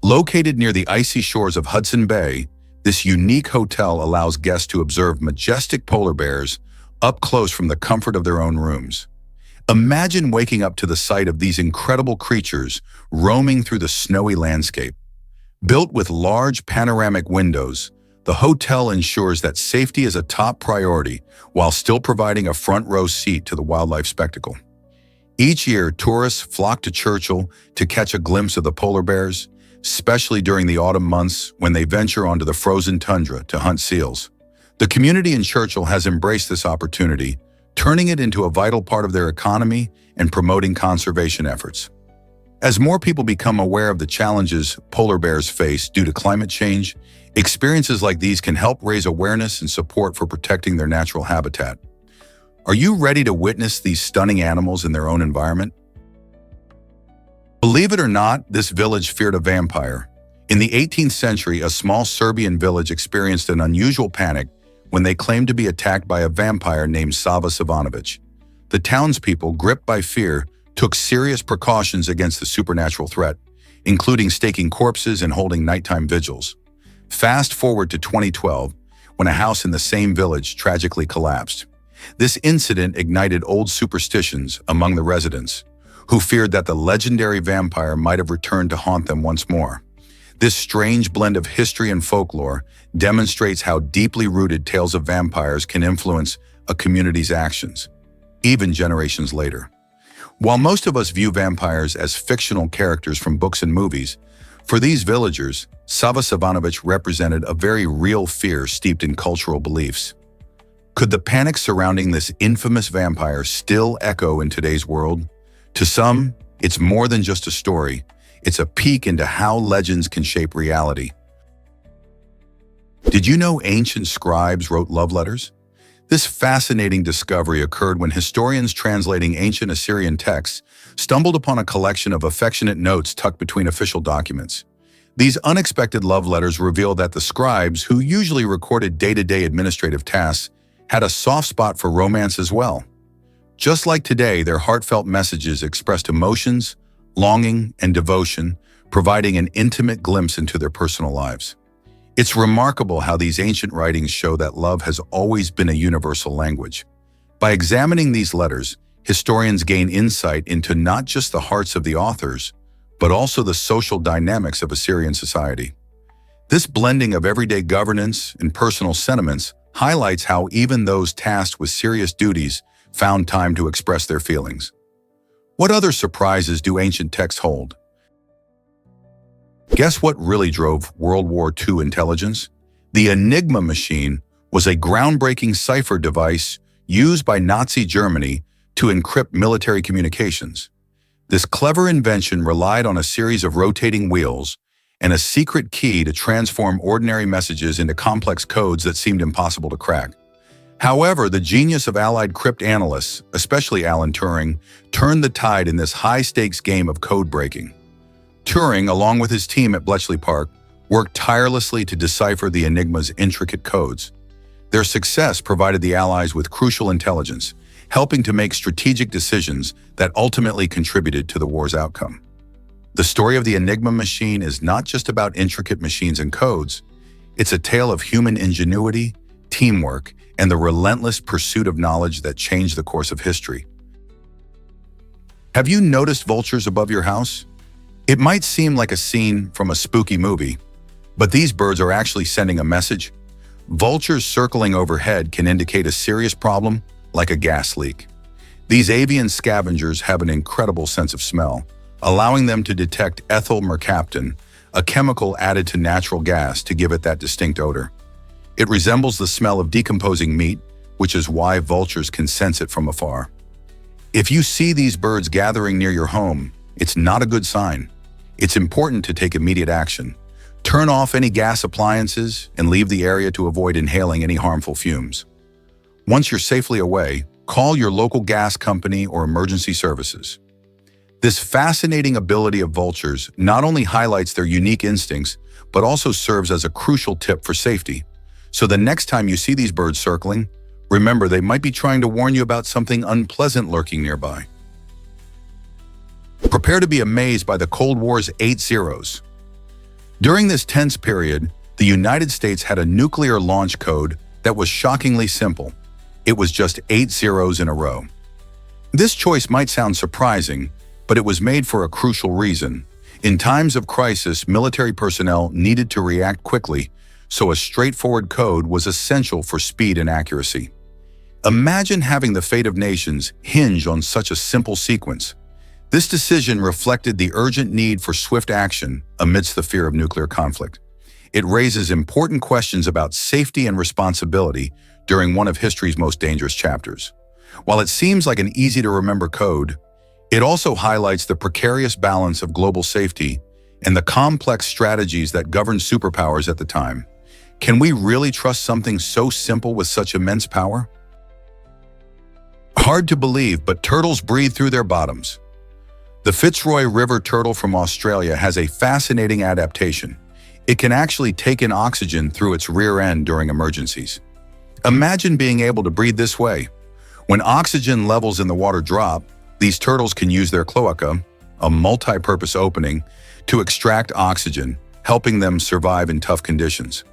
Speaker 1: Located near the icy shores of Hudson Bay, this unique hotel allows guests to observe majestic polar bears up close from the comfort of their own rooms. Imagine waking up to the sight of these incredible creatures roaming through the snowy landscape. Built with large panoramic windows, the hotel ensures that safety is a top priority while still providing a front-row seat to the wildlife spectacle. Each year, tourists flock to Churchill to catch a glimpse of the polar bears, especially during the autumn months when they venture onto the frozen tundra to hunt seals. The community in Churchill has embraced this opportunity, turning it into a vital part of their economy and promoting conservation efforts. As more people become aware of the challenges polar bears face due to climate change, experiences like these can help raise awareness and support for protecting their natural habitat. Are you ready to witness these stunning animals in their own environment? Believe it or not, this village feared a vampire. In the 18th century, a small Serbian village experienced an unusual panic when they claimed to be attacked by a vampire named Sava Savanović. The townspeople, gripped by fear, took serious precautions against the supernatural threat, including staking corpses and holding nighttime vigils. Fast forward to 2012, when a house in the same village tragically collapsed. This incident ignited old superstitions among the residents, who feared that the legendary vampire might have returned to haunt them once more. This strange blend of history and folklore demonstrates how deeply rooted tales of vampires can influence a community's actions, even generations later. While most of us view vampires as fictional characters from books and movies, for these villagers, Sava Savanović represented a very real fear steeped in cultural beliefs. Could the panic surrounding this infamous vampire still echo in today's world? To some, it's more than just a story. It's a peek into how legends can shape reality. Did you know ancient scribes wrote love letters? This fascinating discovery occurred when historians translating ancient Assyrian texts stumbled upon a collection of affectionate notes tucked between official documents. These unexpected love letters reveal that the scribes, who usually recorded day-to-day administrative tasks, had a soft spot for romance as well. Just like today, their heartfelt messages expressed emotions, longing, and devotion, providing an intimate glimpse into their personal lives. It's remarkable how these ancient writings show that love has always been a universal language. By examining these letters, historians gain insight into not just the hearts of the authors, but also the social dynamics of Assyrian society. This blending of everyday governance and personal sentiments highlights how even those tasked with serious duties found time to express their feelings. What other surprises do ancient texts hold? Guess what really drove World War II intelligence? The Enigma machine was a groundbreaking cipher device used by Nazi Germany to encrypt military communications. This clever invention relied on a series of rotating wheels and a secret key to transform ordinary messages into complex codes that seemed impossible to crack. However, the genius of Allied cryptanalysts, especially Alan Turing, turned the tide in this high-stakes game of code breaking. Turing, along with his team at Bletchley Park, worked tirelessly to decipher the Enigma's intricate codes. Their success provided the Allies with crucial intelligence, helping to make strategic decisions that ultimately contributed to the war's outcome. The story of the Enigma machine is not just about intricate machines and codes. It's a tale of human ingenuity, teamwork, and the relentless pursuit of knowledge that changed the course of history. Have you noticed vultures above your house? It might seem like a scene from a spooky movie, but these birds are actually sending a message. Vultures circling overhead can indicate a serious problem, like a gas leak. These avian scavengers have an incredible sense of smell, allowing them to detect ethyl mercaptan, a chemical added to natural gas to give it that distinct odor. It resembles the smell of decomposing meat, which is why vultures can sense it from afar. If you see these birds gathering near your home, it's not a good sign. It's important to take immediate action. Turn off any gas appliances and leave the area to avoid inhaling any harmful fumes. Once you're safely away, call your local gas company or emergency services. This fascinating ability of vultures not only highlights their unique instincts, but also serves as a crucial tip for safety. So the next time you see these birds circling, remember they might be trying to warn you about something unpleasant lurking nearby. Prepare to be amazed by the Cold War's 8 zeros. During this tense period, the United States had a nuclear launch code that was shockingly simple. It was just 8 zeros in a row. This choice might sound surprising, but it was made for a crucial reason. In times of crisis, military personnel needed to react quickly, so a straightforward code was essential for speed and accuracy. Imagine having the fate of nations hinge on such a simple sequence. This decision reflected the urgent need for swift action amidst the fear of nuclear conflict. It raises important questions about safety and responsibility during one of history's most dangerous chapters. While it seems like an easy-to-remember code, it also highlights the precarious balance of global safety and the complex strategies that governed superpowers at the time. Can we really trust something so simple with such immense power? Hard to believe, but turtles breathe through their bottoms. The Fitzroy River turtle from Australia has a fascinating adaptation. It can actually take in oxygen through its rear end during emergencies. Imagine being able to breathe this way. When oxygen levels in the water drop, these turtles can use their cloaca, a multi-purpose opening, to extract oxygen, helping them survive in tough conditions.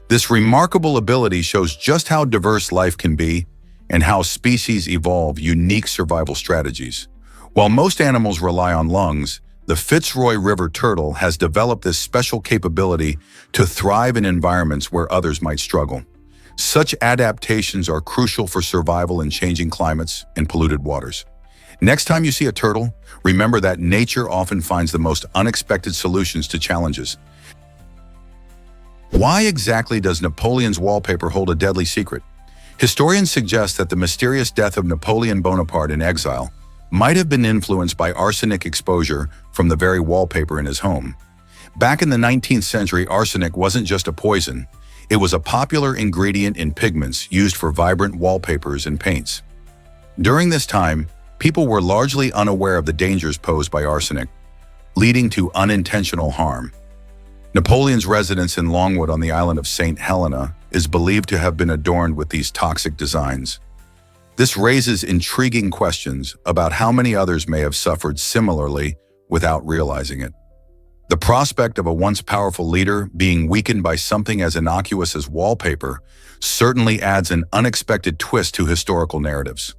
Speaker 1: This remarkable ability shows just how diverse life can be and how species evolve unique survival strategies. While most animals rely on lungs, the Fitzroy River turtle has developed this special capability to thrive in environments where others might struggle. Such adaptations are crucial for survival in changing climates and polluted waters. Next time you see a turtle, remember that nature often finds the most unexpected solutions to challenges. Why exactly does Napoleon's wallpaper hold a deadly secret? Historians suggest that the mysterious death of Napoleon Bonaparte in exile might have been influenced by arsenic exposure from the very wallpaper in his home. Back in the 19th century, arsenic wasn't just a poison. It was a popular ingredient in pigments used for vibrant wallpapers and paints. During this time, people were largely unaware of the dangers posed by arsenic, leading to unintentional harm. Napoleon's residence in Longwood on the island of St. Helena is believed to have been adorned with these toxic designs. This raises intriguing questions about how many others may have suffered similarly without realizing it. The prospect of a once powerful leader being weakened by something as innocuous as wallpaper certainly adds an unexpected twist to historical narratives.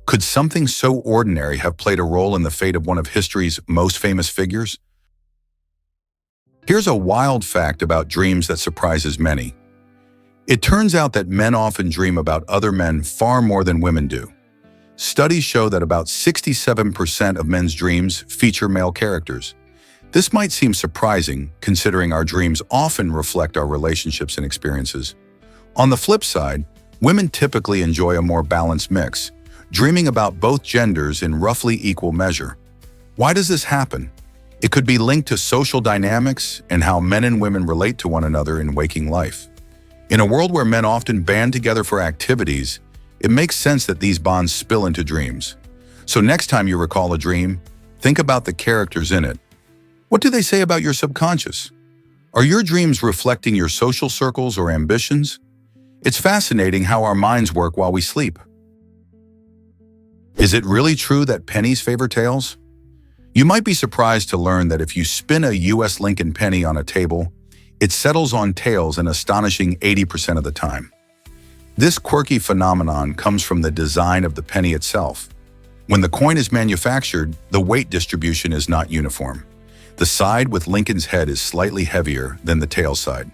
Speaker 1: Could something so ordinary have played a role in the fate of one of history's most famous figures? Here's a wild fact about dreams that surprises many. It turns out that men often dream about other men far more than women do. Studies show that about 67% of men's dreams feature male characters. This might seem surprising, considering our dreams often reflect our relationships and experiences. On the flip side, women typically enjoy a more balanced mix, dreaming about both genders in roughly equal measure. Why does this happen? It could be linked to social dynamics and how men and women relate to one another in waking life. In a world where men often band together for activities, it makes sense that these bonds spill into dreams. So next time you recall a dream, think about the characters in it. What do they say about your subconscious? Are your dreams reflecting your social circles or ambitions? It's fascinating how our minds work while we sleep. Is it really true that pennies favor tails? You might be surprised to learn that if you spin a US Lincoln penny on a table, it settles on tails an astonishing 80% of the time. This quirky phenomenon comes from the design of the penny itself. When the coin is manufactured, the weight distribution is not uniform. The side with Lincoln's head is slightly heavier than the tail side.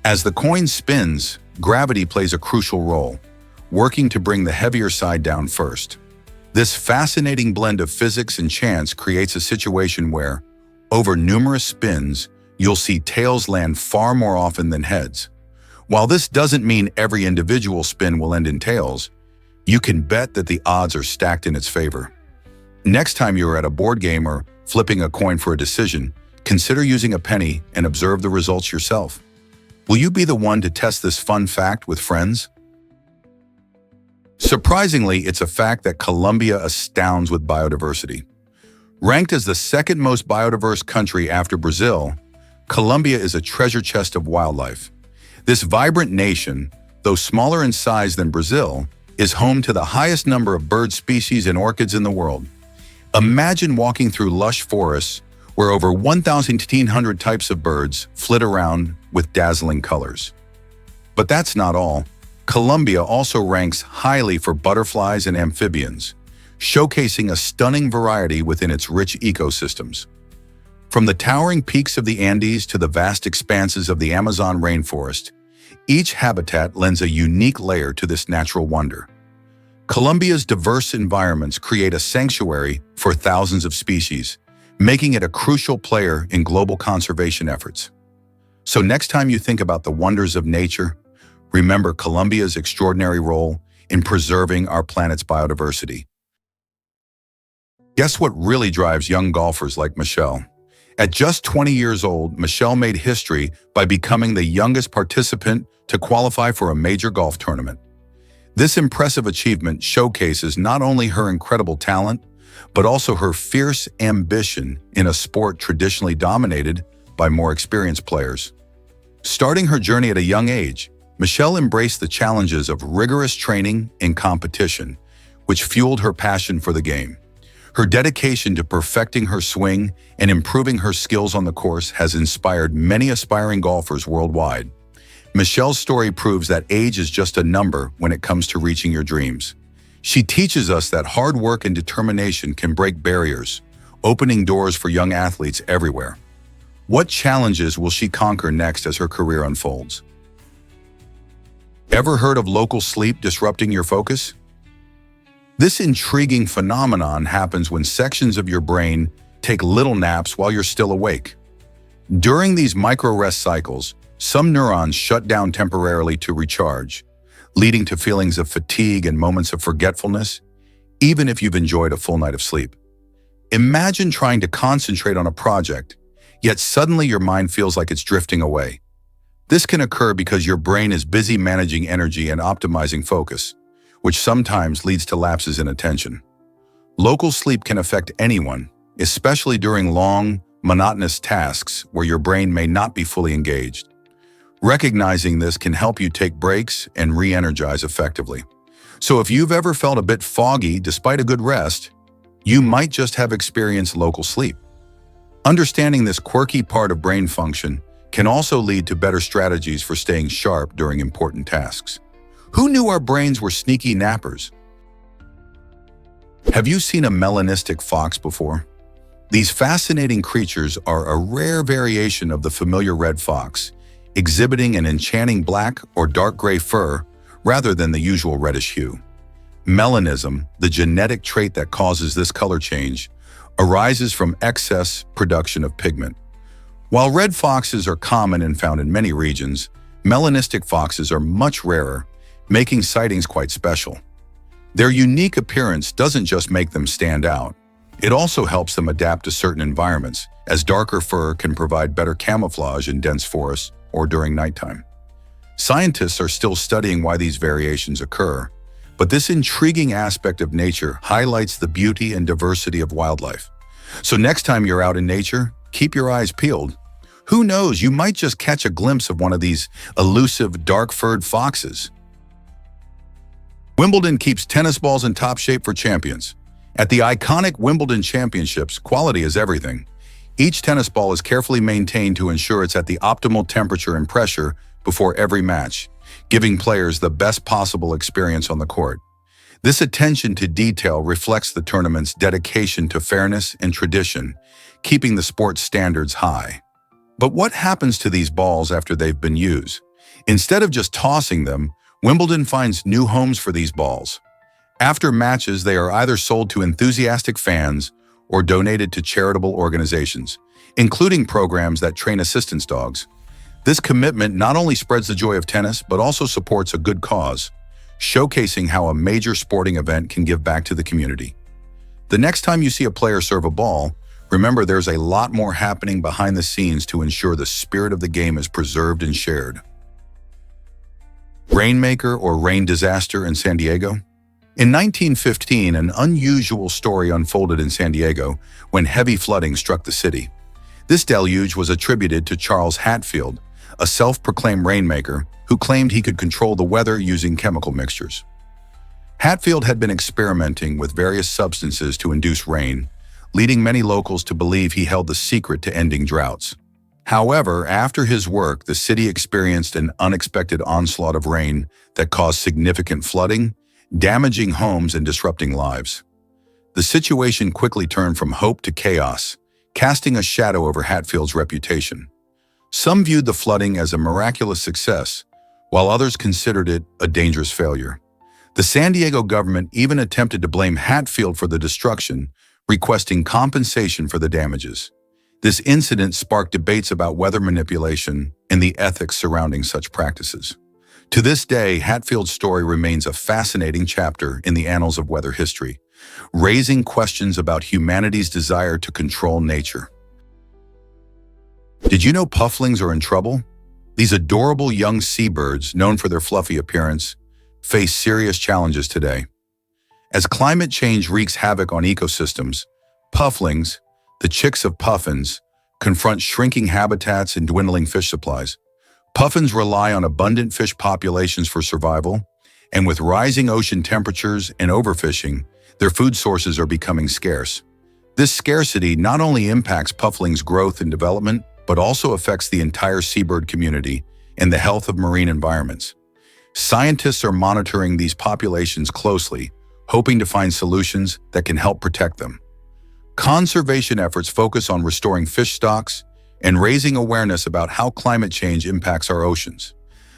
Speaker 1: As the coin spins, gravity plays a crucial role, working to bring the heavier side down first. This fascinating blend of physics and chance creates a situation where, over numerous spins, you'll see tails land far more often than heads. While this doesn't mean every individual spin will end in tails, you can bet that the odds are stacked in its favor. Next time you're at a board game or flipping a coin for a decision, consider using a penny and observe the results yourself. Will you be the one to test this fun fact with friends? Surprisingly, it's a fact that Colombia astounds with biodiversity. Ranked as the second most biodiverse country after Brazil, Colombia is a treasure chest of wildlife. This vibrant nation, though smaller in size than Brazil, is home to the highest number of bird species and orchids in the world. Imagine walking through lush forests where over 1,800 types of birds flit around with dazzling colors. But that's not all. Colombia also ranks highly for butterflies and amphibians, showcasing a stunning variety within its rich ecosystems. From the towering peaks of the Andes to the vast expanses of the Amazon rainforest, each habitat lends a unique layer to this natural wonder. Colombia's diverse environments create a sanctuary for thousands of species, making it a crucial player in global conservation efforts. So next time you think about the wonders of nature, remember Colombia's extraordinary role in preserving our planet's biodiversity. Guess what really drives young golfers like Michelle? At just 20 years old, Michelle made history by becoming the youngest participant to qualify for a major golf tournament. This impressive achievement showcases not only her incredible talent, but also her fierce ambition in a sport traditionally dominated by more experienced players. Starting her journey at a young age, Michelle embraced the challenges of rigorous training and competition, which fueled her passion for the game. Her dedication to perfecting her swing and improving her skills on the course has inspired many aspiring golfers worldwide. Michelle's story proves that age is just a number when it comes to reaching your dreams. She teaches us that hard work and determination can break barriers, opening doors for young athletes everywhere. What challenges will she conquer next as her career unfolds? Ever heard of local sleep disrupting your focus? This intriguing phenomenon happens when sections of your brain take little naps while you're still awake. During these micro-rest cycles, some neurons shut down temporarily to recharge, leading to feelings of fatigue and moments of forgetfulness, even if you've enjoyed a full night of sleep. Imagine trying to concentrate on a project, yet suddenly your mind feels like it's drifting away. This can occur because your brain is busy managing energy and optimizing focus, which sometimes leads to lapses in attention. Local sleep can affect anyone, especially during long, monotonous tasks where your brain may not be fully engaged. Recognizing this can help you take breaks and re-energize effectively. So if you've ever felt a bit foggy despite a good rest, you might just have experienced local sleep. Understanding this quirky part of brain function can also lead to better strategies for staying sharp during important tasks. Who knew our brains were sneaky nappers? Have you seen a melanistic fox before? These fascinating creatures are a rare variation of the familiar red fox, exhibiting an enchanting black or dark gray fur rather than the usual reddish hue. Melanism, the genetic trait that causes this color change, arises from excess production of pigment. While red foxes are common and found in many regions, melanistic foxes are much rarer, making sightings quite special. Their unique appearance doesn't just make them stand out. It also helps them adapt to certain environments, as darker fur can provide better camouflage in dense forests or during nighttime. Scientists are still studying why these variations occur, but this intriguing aspect of nature highlights the beauty and diversity of wildlife. So next time you're out in nature, keep your eyes peeled. Who knows, you might just catch a glimpse of one of these elusive dark-furred foxes. Wimbledon keeps tennis balls in top shape for champions. At the iconic Wimbledon Championships, quality is everything. Each tennis ball is carefully maintained to ensure it's at the optimal temperature and pressure before every match, giving players the best possible experience on the court. This attention to detail reflects the tournament's dedication to fairness and tradition, keeping the sport's standards high. But what happens to these balls after they've been used? Instead of just tossing them, Wimbledon finds new homes for these balls. After matches, they are either sold to enthusiastic fans or donated to charitable organizations, including programs that train assistance dogs. This commitment not only spreads the joy of tennis, but also supports a good cause, showcasing how a major sporting event can give back to the community. The next time you see a player serve a ball, remember there's a lot more happening behind the scenes to ensure the spirit of the game is preserved and shared. Rainmaker or rain disaster in San Diego? In 1915, an unusual story unfolded in San Diego when heavy flooding struck the city. This deluge was attributed to Charles Hatfield, a self-proclaimed rainmaker who claimed he could control the weather using chemical mixtures. Hatfield had been experimenting with various substances to induce rain, leading many locals to believe he held the secret to ending droughts. However, after his work, the city experienced an unexpected onslaught of rain that caused significant flooding, damaging homes and disrupting lives. The situation quickly turned from hope to chaos, casting a shadow over Hatfield's reputation. Some viewed the flooding as a miraculous success, while others considered it a dangerous failure. The San Diego government even attempted to blame Hatfield for the destruction, requesting compensation for the damages. This incident sparked debates about weather manipulation and the ethics surrounding such practices. To this day, Hatfield's story remains a fascinating chapter in the annals of weather history, raising questions about humanity's desire to control nature. Did you know pufflings are in trouble? These adorable young seabirds, known for their fluffy appearance, face serious challenges today. As climate change wreaks havoc on ecosystems, pufflings, the chicks of puffins, confront shrinking habitats and dwindling fish supplies. Puffins rely on abundant fish populations for survival, and with rising ocean temperatures and overfishing, their food sources are becoming scarce. This scarcity not only impacts pufflings' growth and development, but also affects the entire seabird community and the health of marine environments. Scientists are monitoring these populations closely, hoping to find solutions that can help protect them. Conservation efforts focus on restoring fish stocks and raising awareness about how climate change impacts our oceans.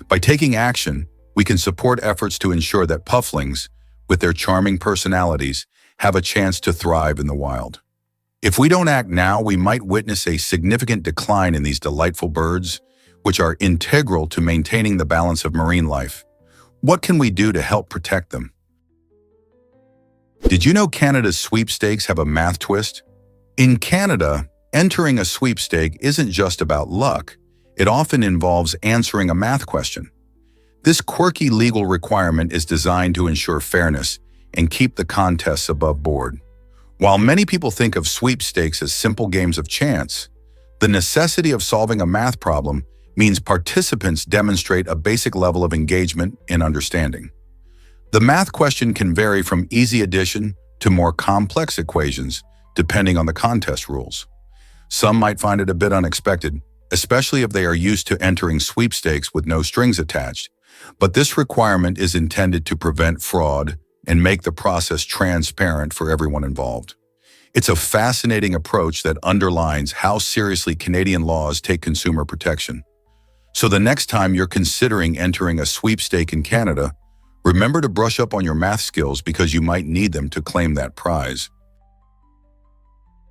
Speaker 1: By taking action, we can support efforts to ensure that pufflings, with their charming personalities, have a chance to thrive in the wild. If we don't act now, we might witness a significant decline in these delightful birds, which are integral to maintaining the balance of marine life. What can we do to help protect them? Did you know Canada's sweepstakes have a math twist? In Canada, entering a sweepstake isn't just about luck. It often involves answering a math question. This quirky legal requirement is designed to ensure fairness and keep the contests above board. While many people think of sweepstakes as simple games of chance, the necessity of solving a math problem means participants demonstrate a basic level of engagement and understanding. The math question can vary from easy addition to more complex equations, depending on the contest rules. Some might find it a bit unexpected, especially if they are used to entering sweepstakes with no strings attached. But this requirement is intended to prevent fraud and make the process transparent for everyone involved. It's a fascinating approach that underlines how seriously Canadian laws take consumer protection. So the next time you're considering entering a sweepstake in Canada, remember to brush up on your math skills because you might need them to claim that prize.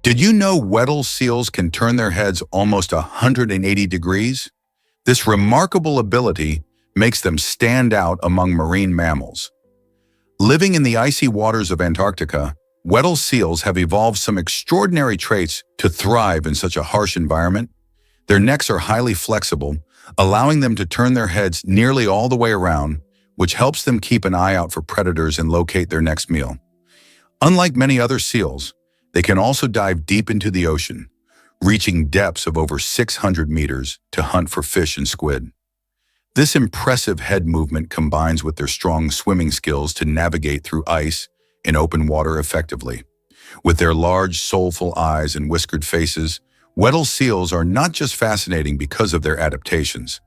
Speaker 1: Did you know Weddell seals can turn their heads almost 180 degrees? This remarkable ability makes them stand out among marine mammals. Living in the icy waters of Antarctica, Weddell seals have evolved some extraordinary traits to thrive in such a harsh environment. Their necks are highly flexible, allowing them to turn their heads nearly all the way around, which helps them keep an eye out for predators and locate their next meal. Unlike many other seals, they can also dive deep into the ocean, reaching depths of over 600 meters to hunt for fish and squid. This impressive head movement combines with their strong swimming skills to navigate through ice and open water effectively. With their large, soulful eyes and whiskered faces, Weddell seals are not just fascinating because of their adaptations.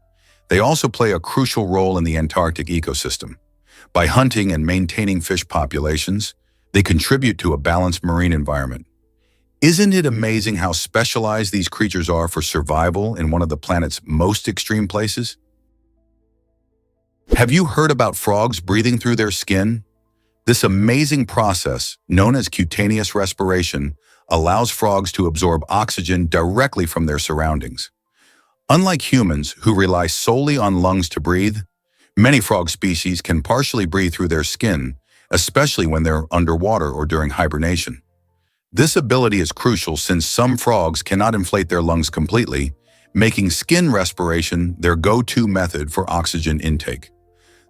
Speaker 1: They also play a crucial role in the Antarctic ecosystem. By hunting and maintaining fish populations, they contribute to a balanced marine environment. Isn't it amazing how specialized these creatures are for survival in one of the planet's most extreme places? Have you heard about frogs breathing through their skin? This amazing process, known as cutaneous respiration, allows frogs to absorb oxygen directly from their surroundings. Unlike humans, who rely solely on lungs to breathe, many frog species can partially breathe through their skin, especially when they're underwater or during hibernation. This ability is crucial since some frogs cannot inflate their lungs completely, making skin respiration their go-to method for oxygen intake.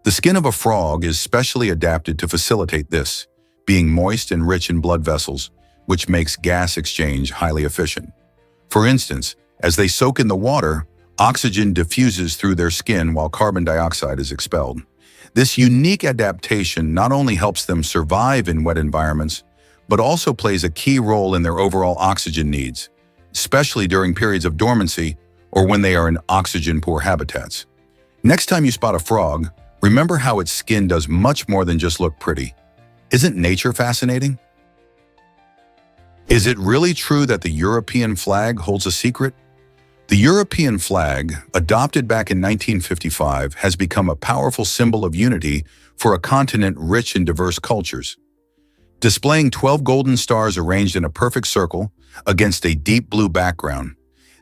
Speaker 1: The skin of a frog is specially adapted to facilitate this, being moist and rich in blood vessels, which makes gas exchange highly efficient. For instance, as they soak in the water, oxygen diffuses through their skin while carbon dioxide is expelled. This unique adaptation not only helps them survive in wet environments, but also plays a key role in their overall oxygen needs, especially during periods of dormancy or when they are in oxygen-poor habitats. Next time you spot a frog, remember how its skin does much more than just look pretty. Isn't nature fascinating? Is it really true that the European flag holds a secret? The European flag, adopted back in 1955, has become a powerful symbol of unity for a continent rich in diverse cultures. Displaying 12 golden stars arranged in a perfect circle against a deep blue background,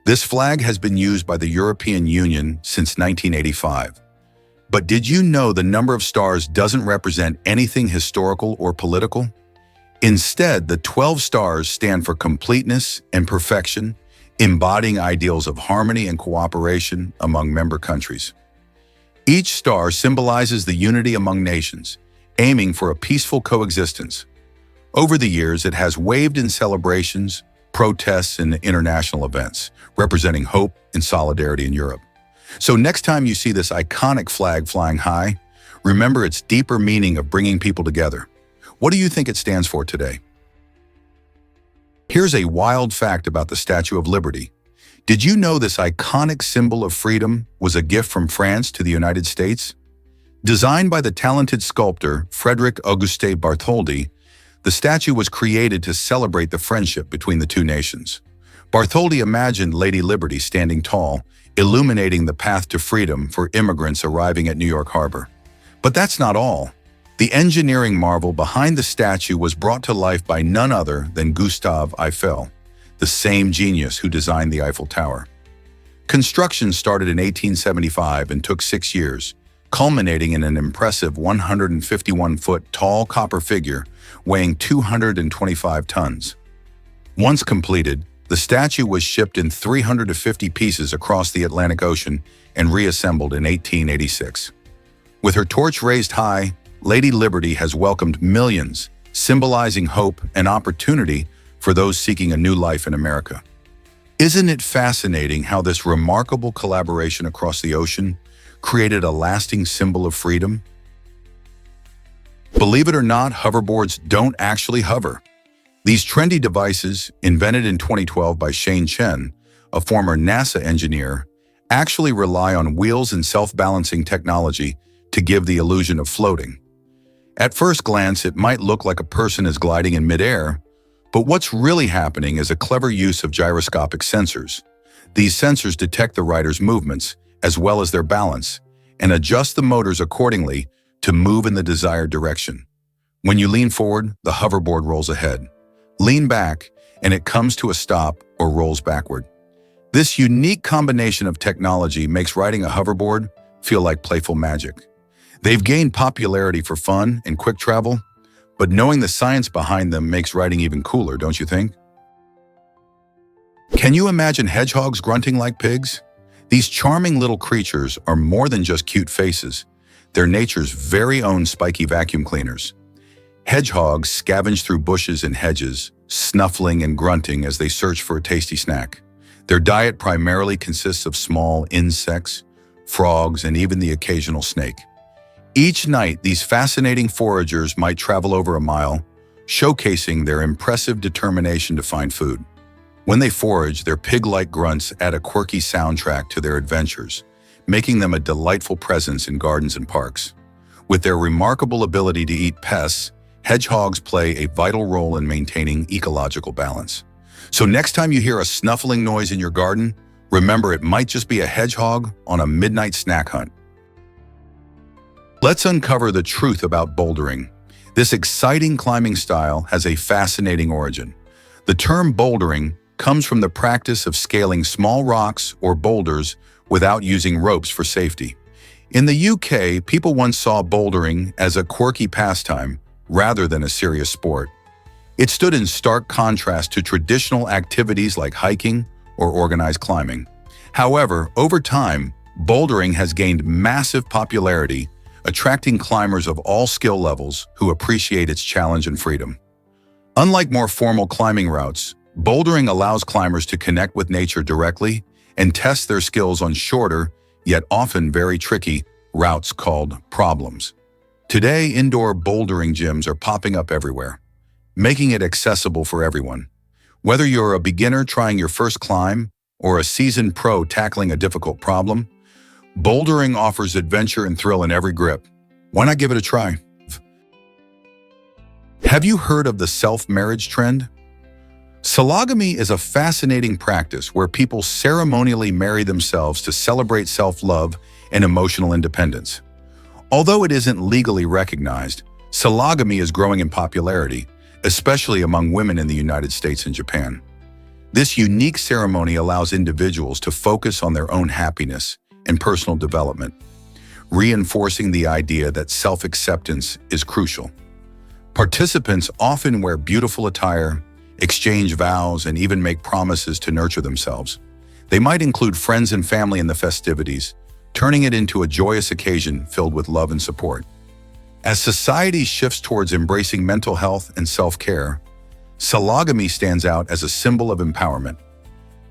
Speaker 1: this flag has been used by the European Union since 1985. But did you know the number of stars doesn't represent anything historical or political? Instead, the 12 stars stand for completeness and perfection, embodying ideals of harmony and cooperation among member countries. Each star symbolizes the unity among nations, aiming for a peaceful coexistence. Over the years, it has waved in celebrations, protests, and international events, representing hope and solidarity in Europe. So next time you see this iconic flag flying high, remember its deeper meaning of bringing people together. What do you think it stands for today? Here's a wild fact about the Statue of Liberty. Did you know this iconic symbol of freedom was a gift from France to the United States? Designed by the talented sculptor Frédéric Auguste Bartholdi, the statue was created to celebrate the friendship between the two nations. Bartholdi imagined Lady Liberty standing tall, illuminating the path to freedom for immigrants arriving at New York Harbor. But that's not all. The engineering marvel behind the statue was brought to life by none other than Gustave Eiffel, the same genius who designed the Eiffel Tower. Construction started in 1875 and took 6 years, culminating in an impressive 151-foot tall copper figure weighing 225 tons. Once completed, the statue was shipped in 350 pieces across the Atlantic Ocean and reassembled in 1886. With her torch raised high, Lady Liberty has welcomed millions, symbolizing hope and opportunity for those seeking a new life in America. Isn't it fascinating how this remarkable collaboration across the ocean created a lasting symbol of freedom? Believe it or not, hoverboards don't actually hover. These trendy devices, invented in 2012 by Shane Chen, a former NASA engineer, actually rely on wheels and self-balancing technology to give the illusion of floating. At first glance, it might look like a person is gliding in midair, but what's really happening is a clever use of gyroscopic sensors. These sensors detect the rider's movements, as well as their balance, and adjust the motors accordingly to move in the desired direction. When you lean forward, the hoverboard rolls ahead. Lean back, and it comes to a stop or rolls backward. This unique combination of technology makes riding a hoverboard feel like playful magic. They've gained popularity for fun and quick travel, but knowing the science behind them makes riding even cooler, don't you think? Can you imagine hedgehogs grunting like pigs? These charming little creatures are more than just cute faces. They're nature's very own spiky vacuum cleaners. Hedgehogs scavenge through bushes and hedges, snuffling and grunting as they search for a tasty snack. Their diet primarily consists of small insects, frogs, and even the occasional snake. Each night, these fascinating foragers might travel over a mile, showcasing their impressive determination to find food. When they forage, their pig-like grunts add a quirky soundtrack to their adventures, making them a delightful presence in gardens and parks. With their remarkable ability to eat pests, hedgehogs play a vital role in maintaining ecological balance. So next time you hear a snuffling noise in your garden, remember it might just be a hedgehog on a midnight snack hunt. Let's uncover the truth about bouldering. This exciting climbing style has a fascinating origin. The term bouldering comes from the practice of scaling small rocks or boulders without using ropes for safety. In the UK, people once saw bouldering as a quirky pastime rather than a serious sport. It stood in stark contrast to traditional activities like hiking or organized climbing. However, over time, bouldering has gained massive popularity, attracting climbers of all skill levels who appreciate its challenge and freedom. Unlike more formal climbing routes, bouldering allows climbers to connect with nature directly and test their skills on shorter, yet often very tricky, routes called problems. Today, indoor bouldering gyms are popping up everywhere, making it accessible for everyone. Whether you're a beginner trying your first climb or a seasoned pro tackling a difficult problem, bouldering offers adventure and thrill in every grip. Why not give it a try? Have you heard of the self-marriage trend? Sologamy is a fascinating practice where people ceremonially marry themselves to celebrate self-love and emotional independence. Although it isn't legally recognized, sologamy is growing in popularity, especially among women in the United States and Japan. This unique ceremony allows individuals to focus on their own happiness and personal development, reinforcing the idea that self-acceptance is crucial. Participants often wear beautiful attire, exchange vows, and even make promises to nurture themselves. They might include friends and family in the festivities, turning it into a joyous occasion filled with love and support. As society shifts towards embracing mental health and self-care, sologamy stands out as a symbol of empowerment.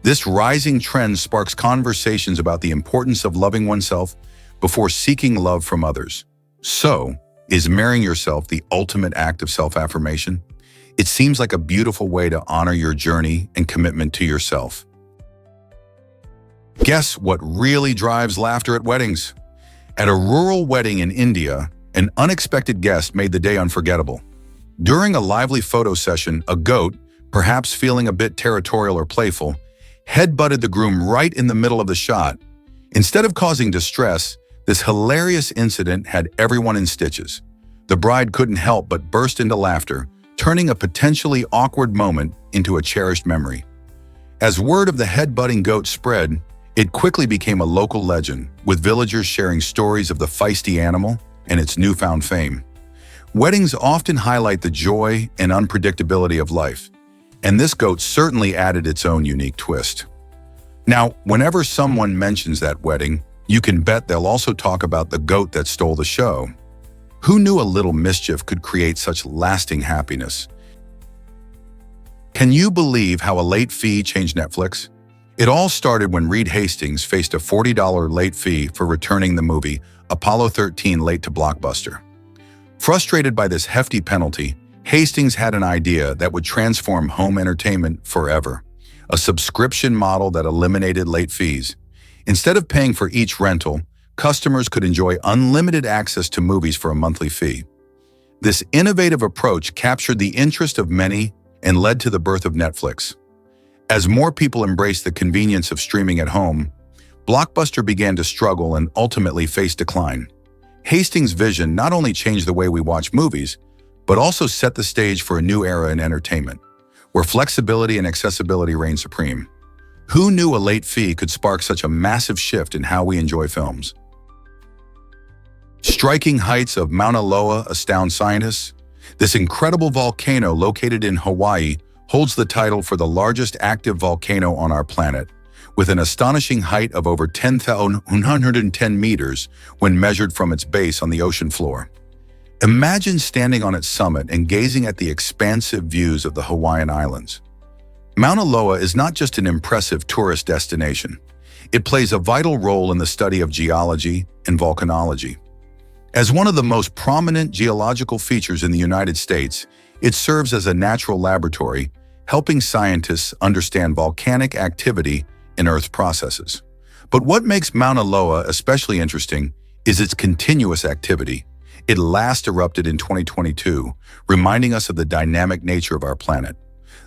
Speaker 1: This rising trend sparks conversations about the importance of loving oneself before seeking love from others. So, is marrying yourself the ultimate act of self-affirmation? It seems like a beautiful way to honor your journey and commitment to yourself. Guess what really drives laughter at weddings? At a rural wedding in India, an unexpected guest made the day unforgettable. During a lively photo session, a goat, perhaps feeling a bit territorial or playful, headbutted the groom right in the middle of the shot. Instead of causing distress, this hilarious incident had everyone in stitches. The bride couldn't help but burst into laughter, turning a potentially awkward moment into a cherished memory. As word of the headbutting goat spread, it quickly became a local legend, with villagers sharing stories of the feisty animal and its newfound fame. Weddings often highlight the joy and unpredictability of life, and this goat certainly added its own unique twist. Now, whenever someone mentions that wedding, you can bet they'll also talk about the goat that stole the show. Who knew a little mischief could create such lasting happiness? Can you believe how a late fee changed Netflix? It all started when Reed Hastings faced a $40 late fee for returning the movie Apollo 13 late to Blockbuster. Frustrated by this hefty penalty, Hastings had an idea that would transform home entertainment forever, a subscription model that eliminated late fees. Instead of paying for each rental, customers could enjoy unlimited access to movies for a monthly fee. This innovative approach captured the interest of many and led to the birth of Netflix. As more people embraced the convenience of streaming at home, Blockbuster began to struggle and ultimately face decline. Hastings' vision not only changed the way we watch movies, but also set the stage for a new era in entertainment, where flexibility and accessibility reign supreme. Who knew a late fee could spark such a massive shift in how we enjoy films? Striking heights of Mauna Loa astound scientists. This incredible volcano located in Hawaii holds the title for the largest active volcano on our planet, with an astonishing height of over 10,110 meters when measured from its base on the ocean floor. Imagine standing on its summit and gazing at the expansive views of the Hawaiian Islands. Mauna Loa is not just an impressive tourist destination. It plays a vital role in the study of geology and volcanology. As one of the most prominent geological features in the United States, it serves as a natural laboratory, helping scientists understand volcanic activity in Earth's processes. But what makes Mauna Loa especially interesting is its continuous activity. It last erupted in 2022, reminding us of the dynamic nature of our planet.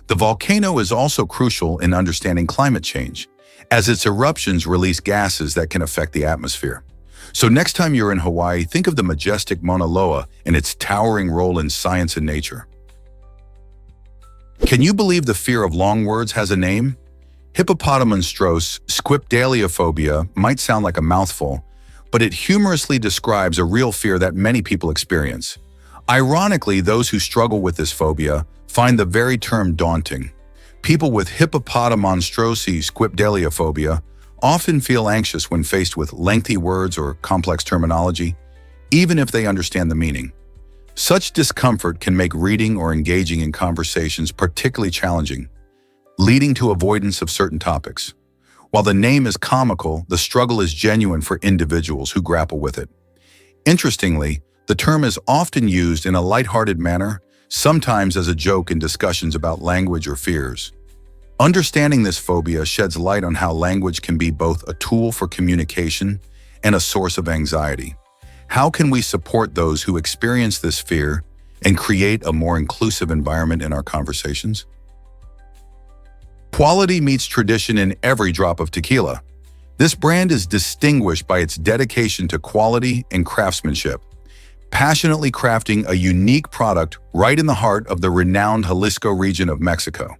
Speaker 1: The volcano is also crucial in understanding climate change, as its eruptions release gases that can affect the atmosphere. So next time you're in Hawaii, think of the majestic Mauna Loa and its towering role in science and nature. Can you believe the fear of long words has a name? Hippopotamonstrose squipedaliophobia might sound like a mouthful, but it humorously describes a real fear that many people experience. Ironically, those who struggle with this phobia find the very term daunting. People with hippopotamonstrose squipedaliophobia often feel anxious when faced with lengthy words or complex terminology, even if they understand the meaning. Such discomfort can make reading or engaging in conversations particularly challenging, leading to avoidance of certain topics. While the name is comical, the struggle is genuine for individuals who grapple with it. Interestingly, the term is often used in a lighthearted manner, sometimes as a joke in discussions about language or fears. Understanding this phobia sheds light on how language can be both a tool for communication and a source of anxiety. How can we support those who experience this fear and create a more inclusive environment in our conversations? Quality meets tradition in every drop of tequila. This brand is distinguished by its dedication to quality and craftsmanship, passionately crafting a unique product right in the heart of the renowned Jalisco region of Mexico.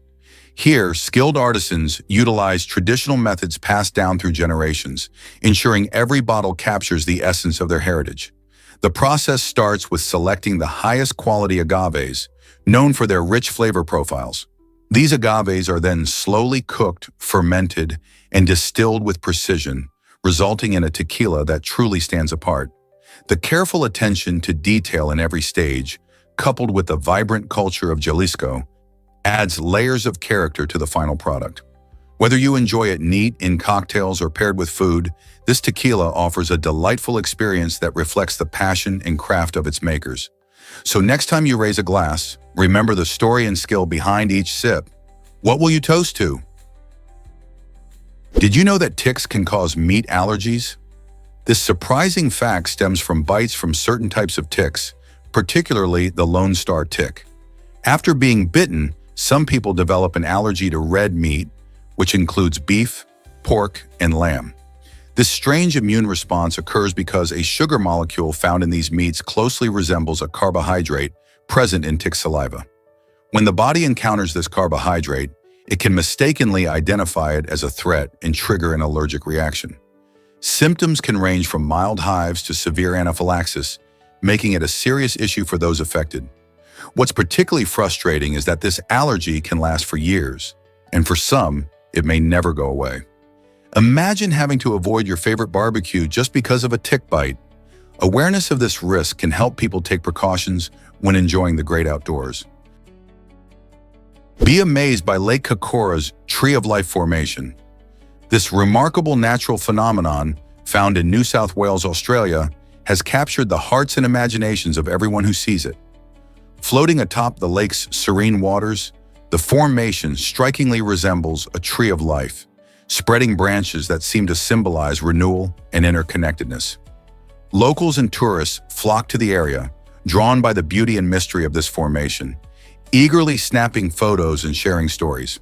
Speaker 1: Here, skilled artisans utilize traditional methods passed down through generations, ensuring every bottle captures the essence of their heritage. The process starts with selecting the highest quality agaves, known for their rich flavor profiles. These agaves are then slowly cooked, fermented, and distilled with precision, resulting in a tequila that truly stands apart. The careful attention to detail in every stage, coupled with the vibrant culture of Jalisco, adds layers of character to the final product. Whether you enjoy it neat in cocktails or paired with food, this tequila offers a delightful experience that reflects the passion and craft of its makers. So next time you raise a glass, remember the story and skill behind each sip. What will you toast to? Did you know that ticks can cause meat allergies? This surprising fact stems from bites from certain types of ticks, particularly the Lone Star tick. After being bitten, some people develop an allergy to red meat, which includes beef, pork, and lamb. This strange immune response occurs because a sugar molecule found in these meats closely resembles a carbohydrate present in tick saliva. When the body encounters this carbohydrate, it can mistakenly identify it as a threat and trigger an allergic reaction. Symptoms can range from mild hives to severe anaphylaxis, making it a serious issue for those affected. What's particularly frustrating is that this allergy can last for years, and for some, it may never go away. Imagine having to avoid your favorite barbecue just because of a tick bite. Awareness of this risk can help people take precautions when enjoying the great outdoors. Be amazed by Lake Kakora's Tree of Life formation. This remarkable natural phenomenon, found in New South Wales, Australia, has captured the hearts and imaginations of everyone who sees it. Floating atop the lake's serene waters, the formation strikingly resembles a tree of life, spreading branches that seem to symbolize renewal and interconnectedness. Locals and tourists flock to the area, drawn by the beauty and mystery of this formation, eagerly snapping photos and sharing stories.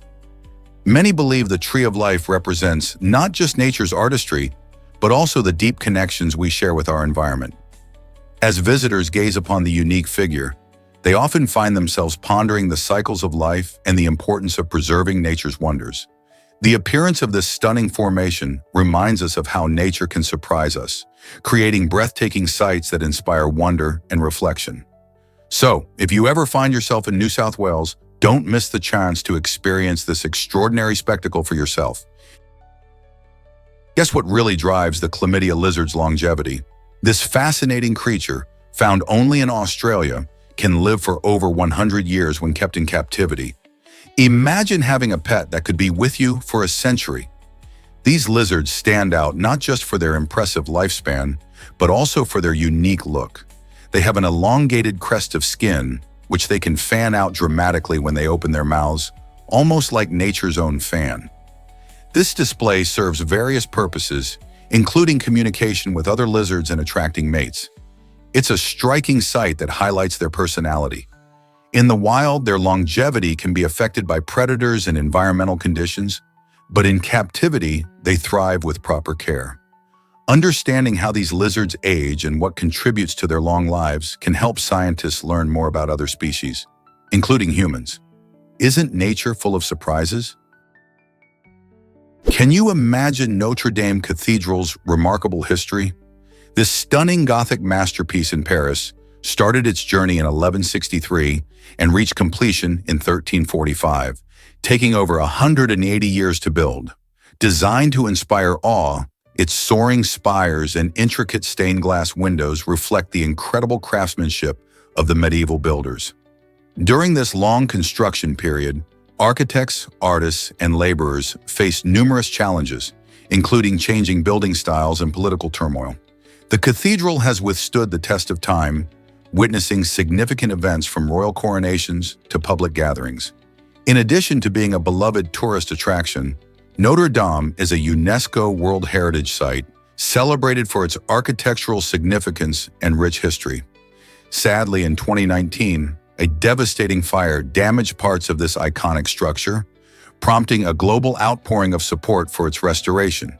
Speaker 1: Many believe the Tree of Life represents not just nature's artistry, but also the deep connections we share with our environment. As visitors gaze upon the unique figure, they often find themselves pondering the cycles of life and the importance of preserving nature's wonders. The appearance of this stunning formation reminds us of how nature can surprise us, creating breathtaking sights that inspire wonder and reflection. So, if you ever find yourself in New South Wales, don't miss the chance to experience this extraordinary spectacle for yourself. Guess what really drives the chlamydia lizard's longevity? This fascinating creature, found only in Australia, can live for over 100 years when kept in captivity. Imagine having a pet that could be with you for a century. These lizards stand out not just for their impressive lifespan, but also for their unique look. They have an elongated crest of skin, which they can fan out dramatically when they open their mouths, almost like nature's own fan. This display serves various purposes, including communication with other lizards and attracting mates. It's a striking sight that highlights their personality. In the wild, their longevity can be affected by predators and environmental conditions, but in captivity, they thrive with proper care. Understanding how these lizards age and what contributes to their long lives can help scientists learn more about other species, including humans. Isn't nature full of surprises? Can you imagine Notre Dame Cathedral's remarkable history? This stunning Gothic masterpiece in Paris started its journey in 1163 and reached completion in 1345, taking over 180 years to build. Designed to inspire awe, its soaring spires and intricate stained glass windows reflect the incredible craftsmanship of the medieval builders. During this long construction period, architects, artists, and laborers faced numerous challenges, including changing building styles and political turmoil. The cathedral has withstood the test of time, witnessing significant events from royal coronations to public gatherings. In addition to being a beloved tourist attraction, Notre Dame is a UNESCO World Heritage Site, celebrated for its architectural significance and rich history. Sadly, in 2019, a devastating fire damaged parts of this iconic structure, prompting a global outpouring of support for its restoration.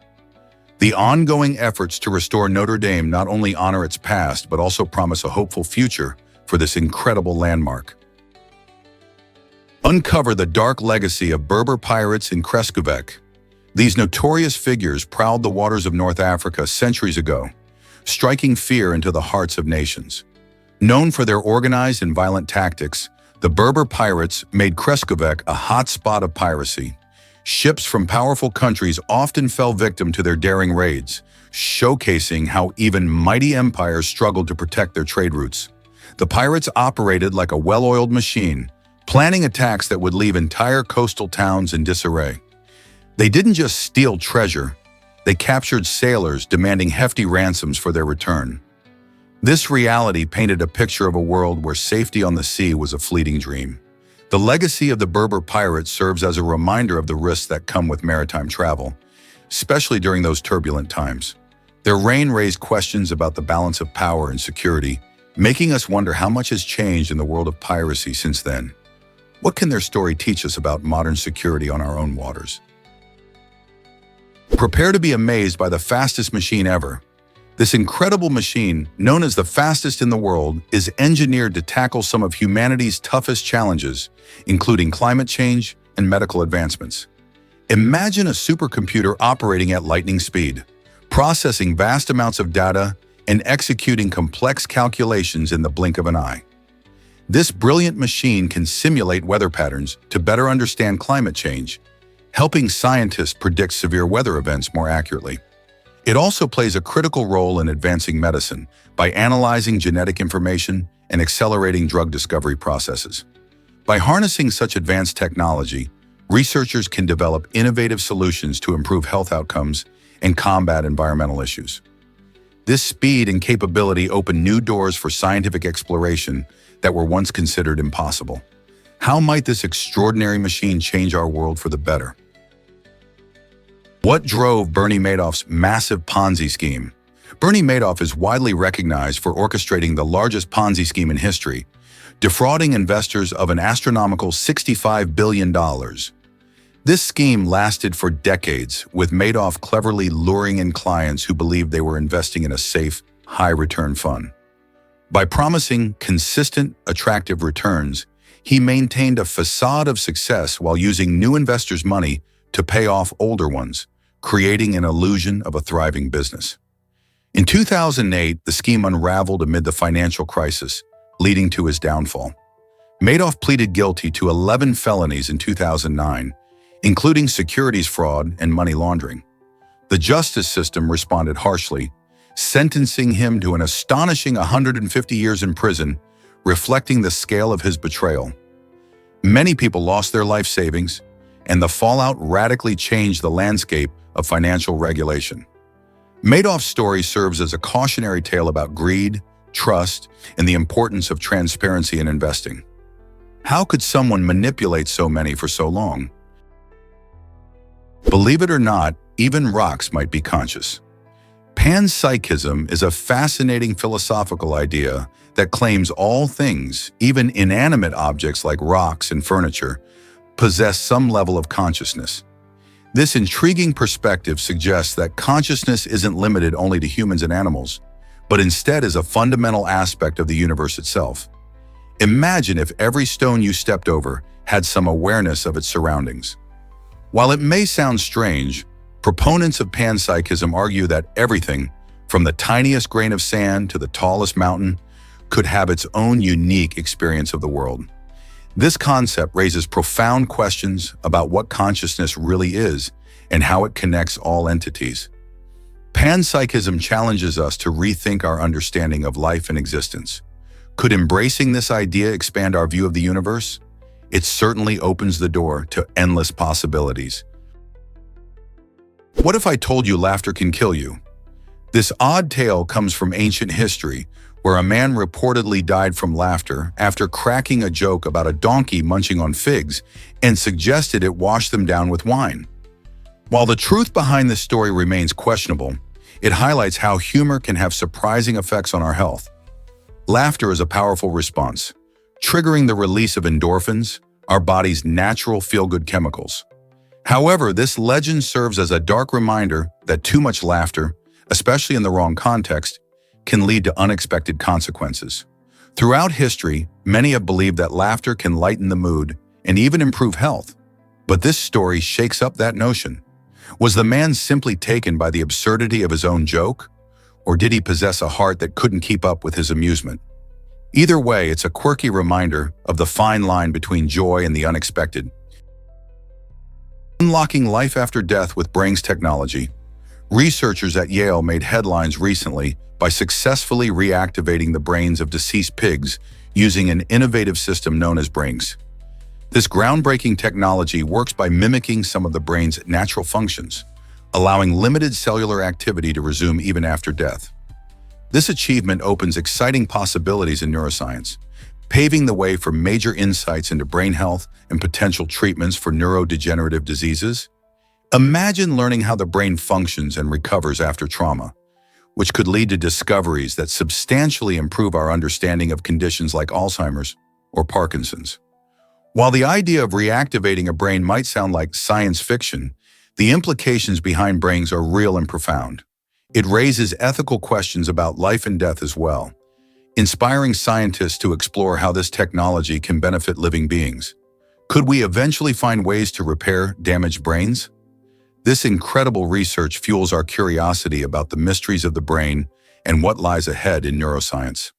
Speaker 1: The ongoing efforts to restore Notre Dame not only honor its past, but also promise a hopeful future for this incredible landmark. Uncover the dark legacy of Berber pirates in Kreskovec. These notorious figures prowled the waters of North Africa centuries ago, striking fear into the hearts of nations. Known for their organized and violent tactics, the Berber pirates made Kreskovec a hotspot of piracy. Ships from powerful countries often fell victim to their daring raids, showcasing how even mighty empires struggled to protect their trade routes. The pirates operated like a well-oiled machine, planning attacks that would leave entire coastal towns in disarray. They didn't just steal treasure, they captured sailors, demanding hefty ransoms for their return. This reality painted a picture of a world where safety on the sea was a fleeting dream. The legacy of the Berber pirates serves as a reminder of the risks that come with maritime travel, especially during those turbulent times. Their reign raised questions about the balance of power and security, making us wonder how much has changed in the world of piracy since then. What can their story teach us about modern security on our own waters? Prepare to be amazed by the fastest machine ever. This incredible machine, known as the fastest in the world, is engineered to tackle some of humanity's toughest challenges, including climate change and medical advancements. Imagine a supercomputer operating at lightning speed, processing vast amounts of data and executing complex calculations in the blink of an eye. This brilliant machine can simulate weather patterns to better understand climate change, helping scientists predict severe weather events more accurately. It also plays a critical role in advancing medicine by analyzing genetic information and accelerating drug discovery processes. By harnessing such advanced technology, researchers can develop innovative solutions to improve health outcomes and combat environmental issues. This speed and capability open new doors for scientific exploration that were once considered impossible. How might this extraordinary machine change our world for the better? What drove Bernie Madoff's massive Ponzi scheme? Bernie Madoff is widely recognized for orchestrating the largest Ponzi scheme in history, defrauding investors of an astronomical $65 billion. This scheme lasted for decades, with Madoff cleverly luring in clients who believed they were investing in a safe, high-return fund. By promising consistent, attractive returns, he maintained a facade of success while using new investors' money to pay off older ones, creating an illusion of a thriving business. In 2008, the scheme unraveled amid the financial crisis, leading to his downfall. Madoff pleaded guilty to 11 felonies in 2009, including securities fraud and money laundering. The justice system responded harshly, sentencing him to an astonishing 150 years in prison, reflecting the scale of his betrayal. Many people lost their life savings, and the fallout radically changed the landscape of financial regulation. Madoff's story serves as a cautionary tale about greed, trust, and the importance of transparency in investing. How could someone manipulate so many for so long? Believe it or not, even rocks might be conscious. Panpsychism is a fascinating philosophical idea that claims all things, even inanimate objects like rocks and furniture, possess some level of consciousness. This intriguing perspective suggests that consciousness isn't limited only to humans and animals, but instead is a fundamental aspect of the universe itself. Imagine if every stone you stepped over had some awareness of its surroundings. While it may sound strange, proponents of panpsychism argue that everything, from the tiniest grain of sand to the tallest mountain, could have its own unique experience of the world. This concept raises profound questions about what consciousness really is and how it connects all entities. Panpsychism challenges us to rethink our understanding of life and existence. Could embracing this idea expand our view of the universe? It certainly opens the door to endless possibilities. What if I told you laughter can kill you? This odd tale comes from ancient history, where a man reportedly died from laughter after cracking a joke about a donkey munching on figs and suggested it wash them down with wine. While the truth behind this story remains questionable, it highlights how humor can have surprising effects on our health. Laughter is a powerful response, triggering the release of endorphins, our body's natural feel-good chemicals. However, this legend serves as a dark reminder that too much laughter, especially in the wrong context, can lead to unexpected consequences. Throughout history, many have believed that laughter can lighten the mood and even improve health. But this story shakes up that notion. Was the man simply taken by the absurdity of his own joke? Or did he possess a heart that couldn't keep up with his amusement? Either way, it's a quirky reminder of the fine line between joy and the unexpected. Unlocking life after death with brains technology. Researchers at Yale made headlines recently by successfully reactivating the brains of deceased pigs using an innovative system known as brains. This groundbreaking technology works by mimicking some of the brain's natural functions, allowing limited cellular activity to resume even after death. This achievement opens exciting possibilities in neuroscience, paving the way for major insights into brain health and potential treatments for neurodegenerative diseases. Imagine learning how the brain functions and recovers after trauma, which could lead to discoveries that substantially improve our understanding of conditions like Alzheimer's or Parkinson's. While the idea of reactivating a brain might sound like science fiction, the implications behind brains are real and profound. It raises ethical questions about life and death as well, inspiring scientists to explore how this technology can benefit living beings. Could we eventually find ways to repair damaged brains? This incredible research fuels our curiosity about the mysteries of the brain and what lies ahead in neuroscience.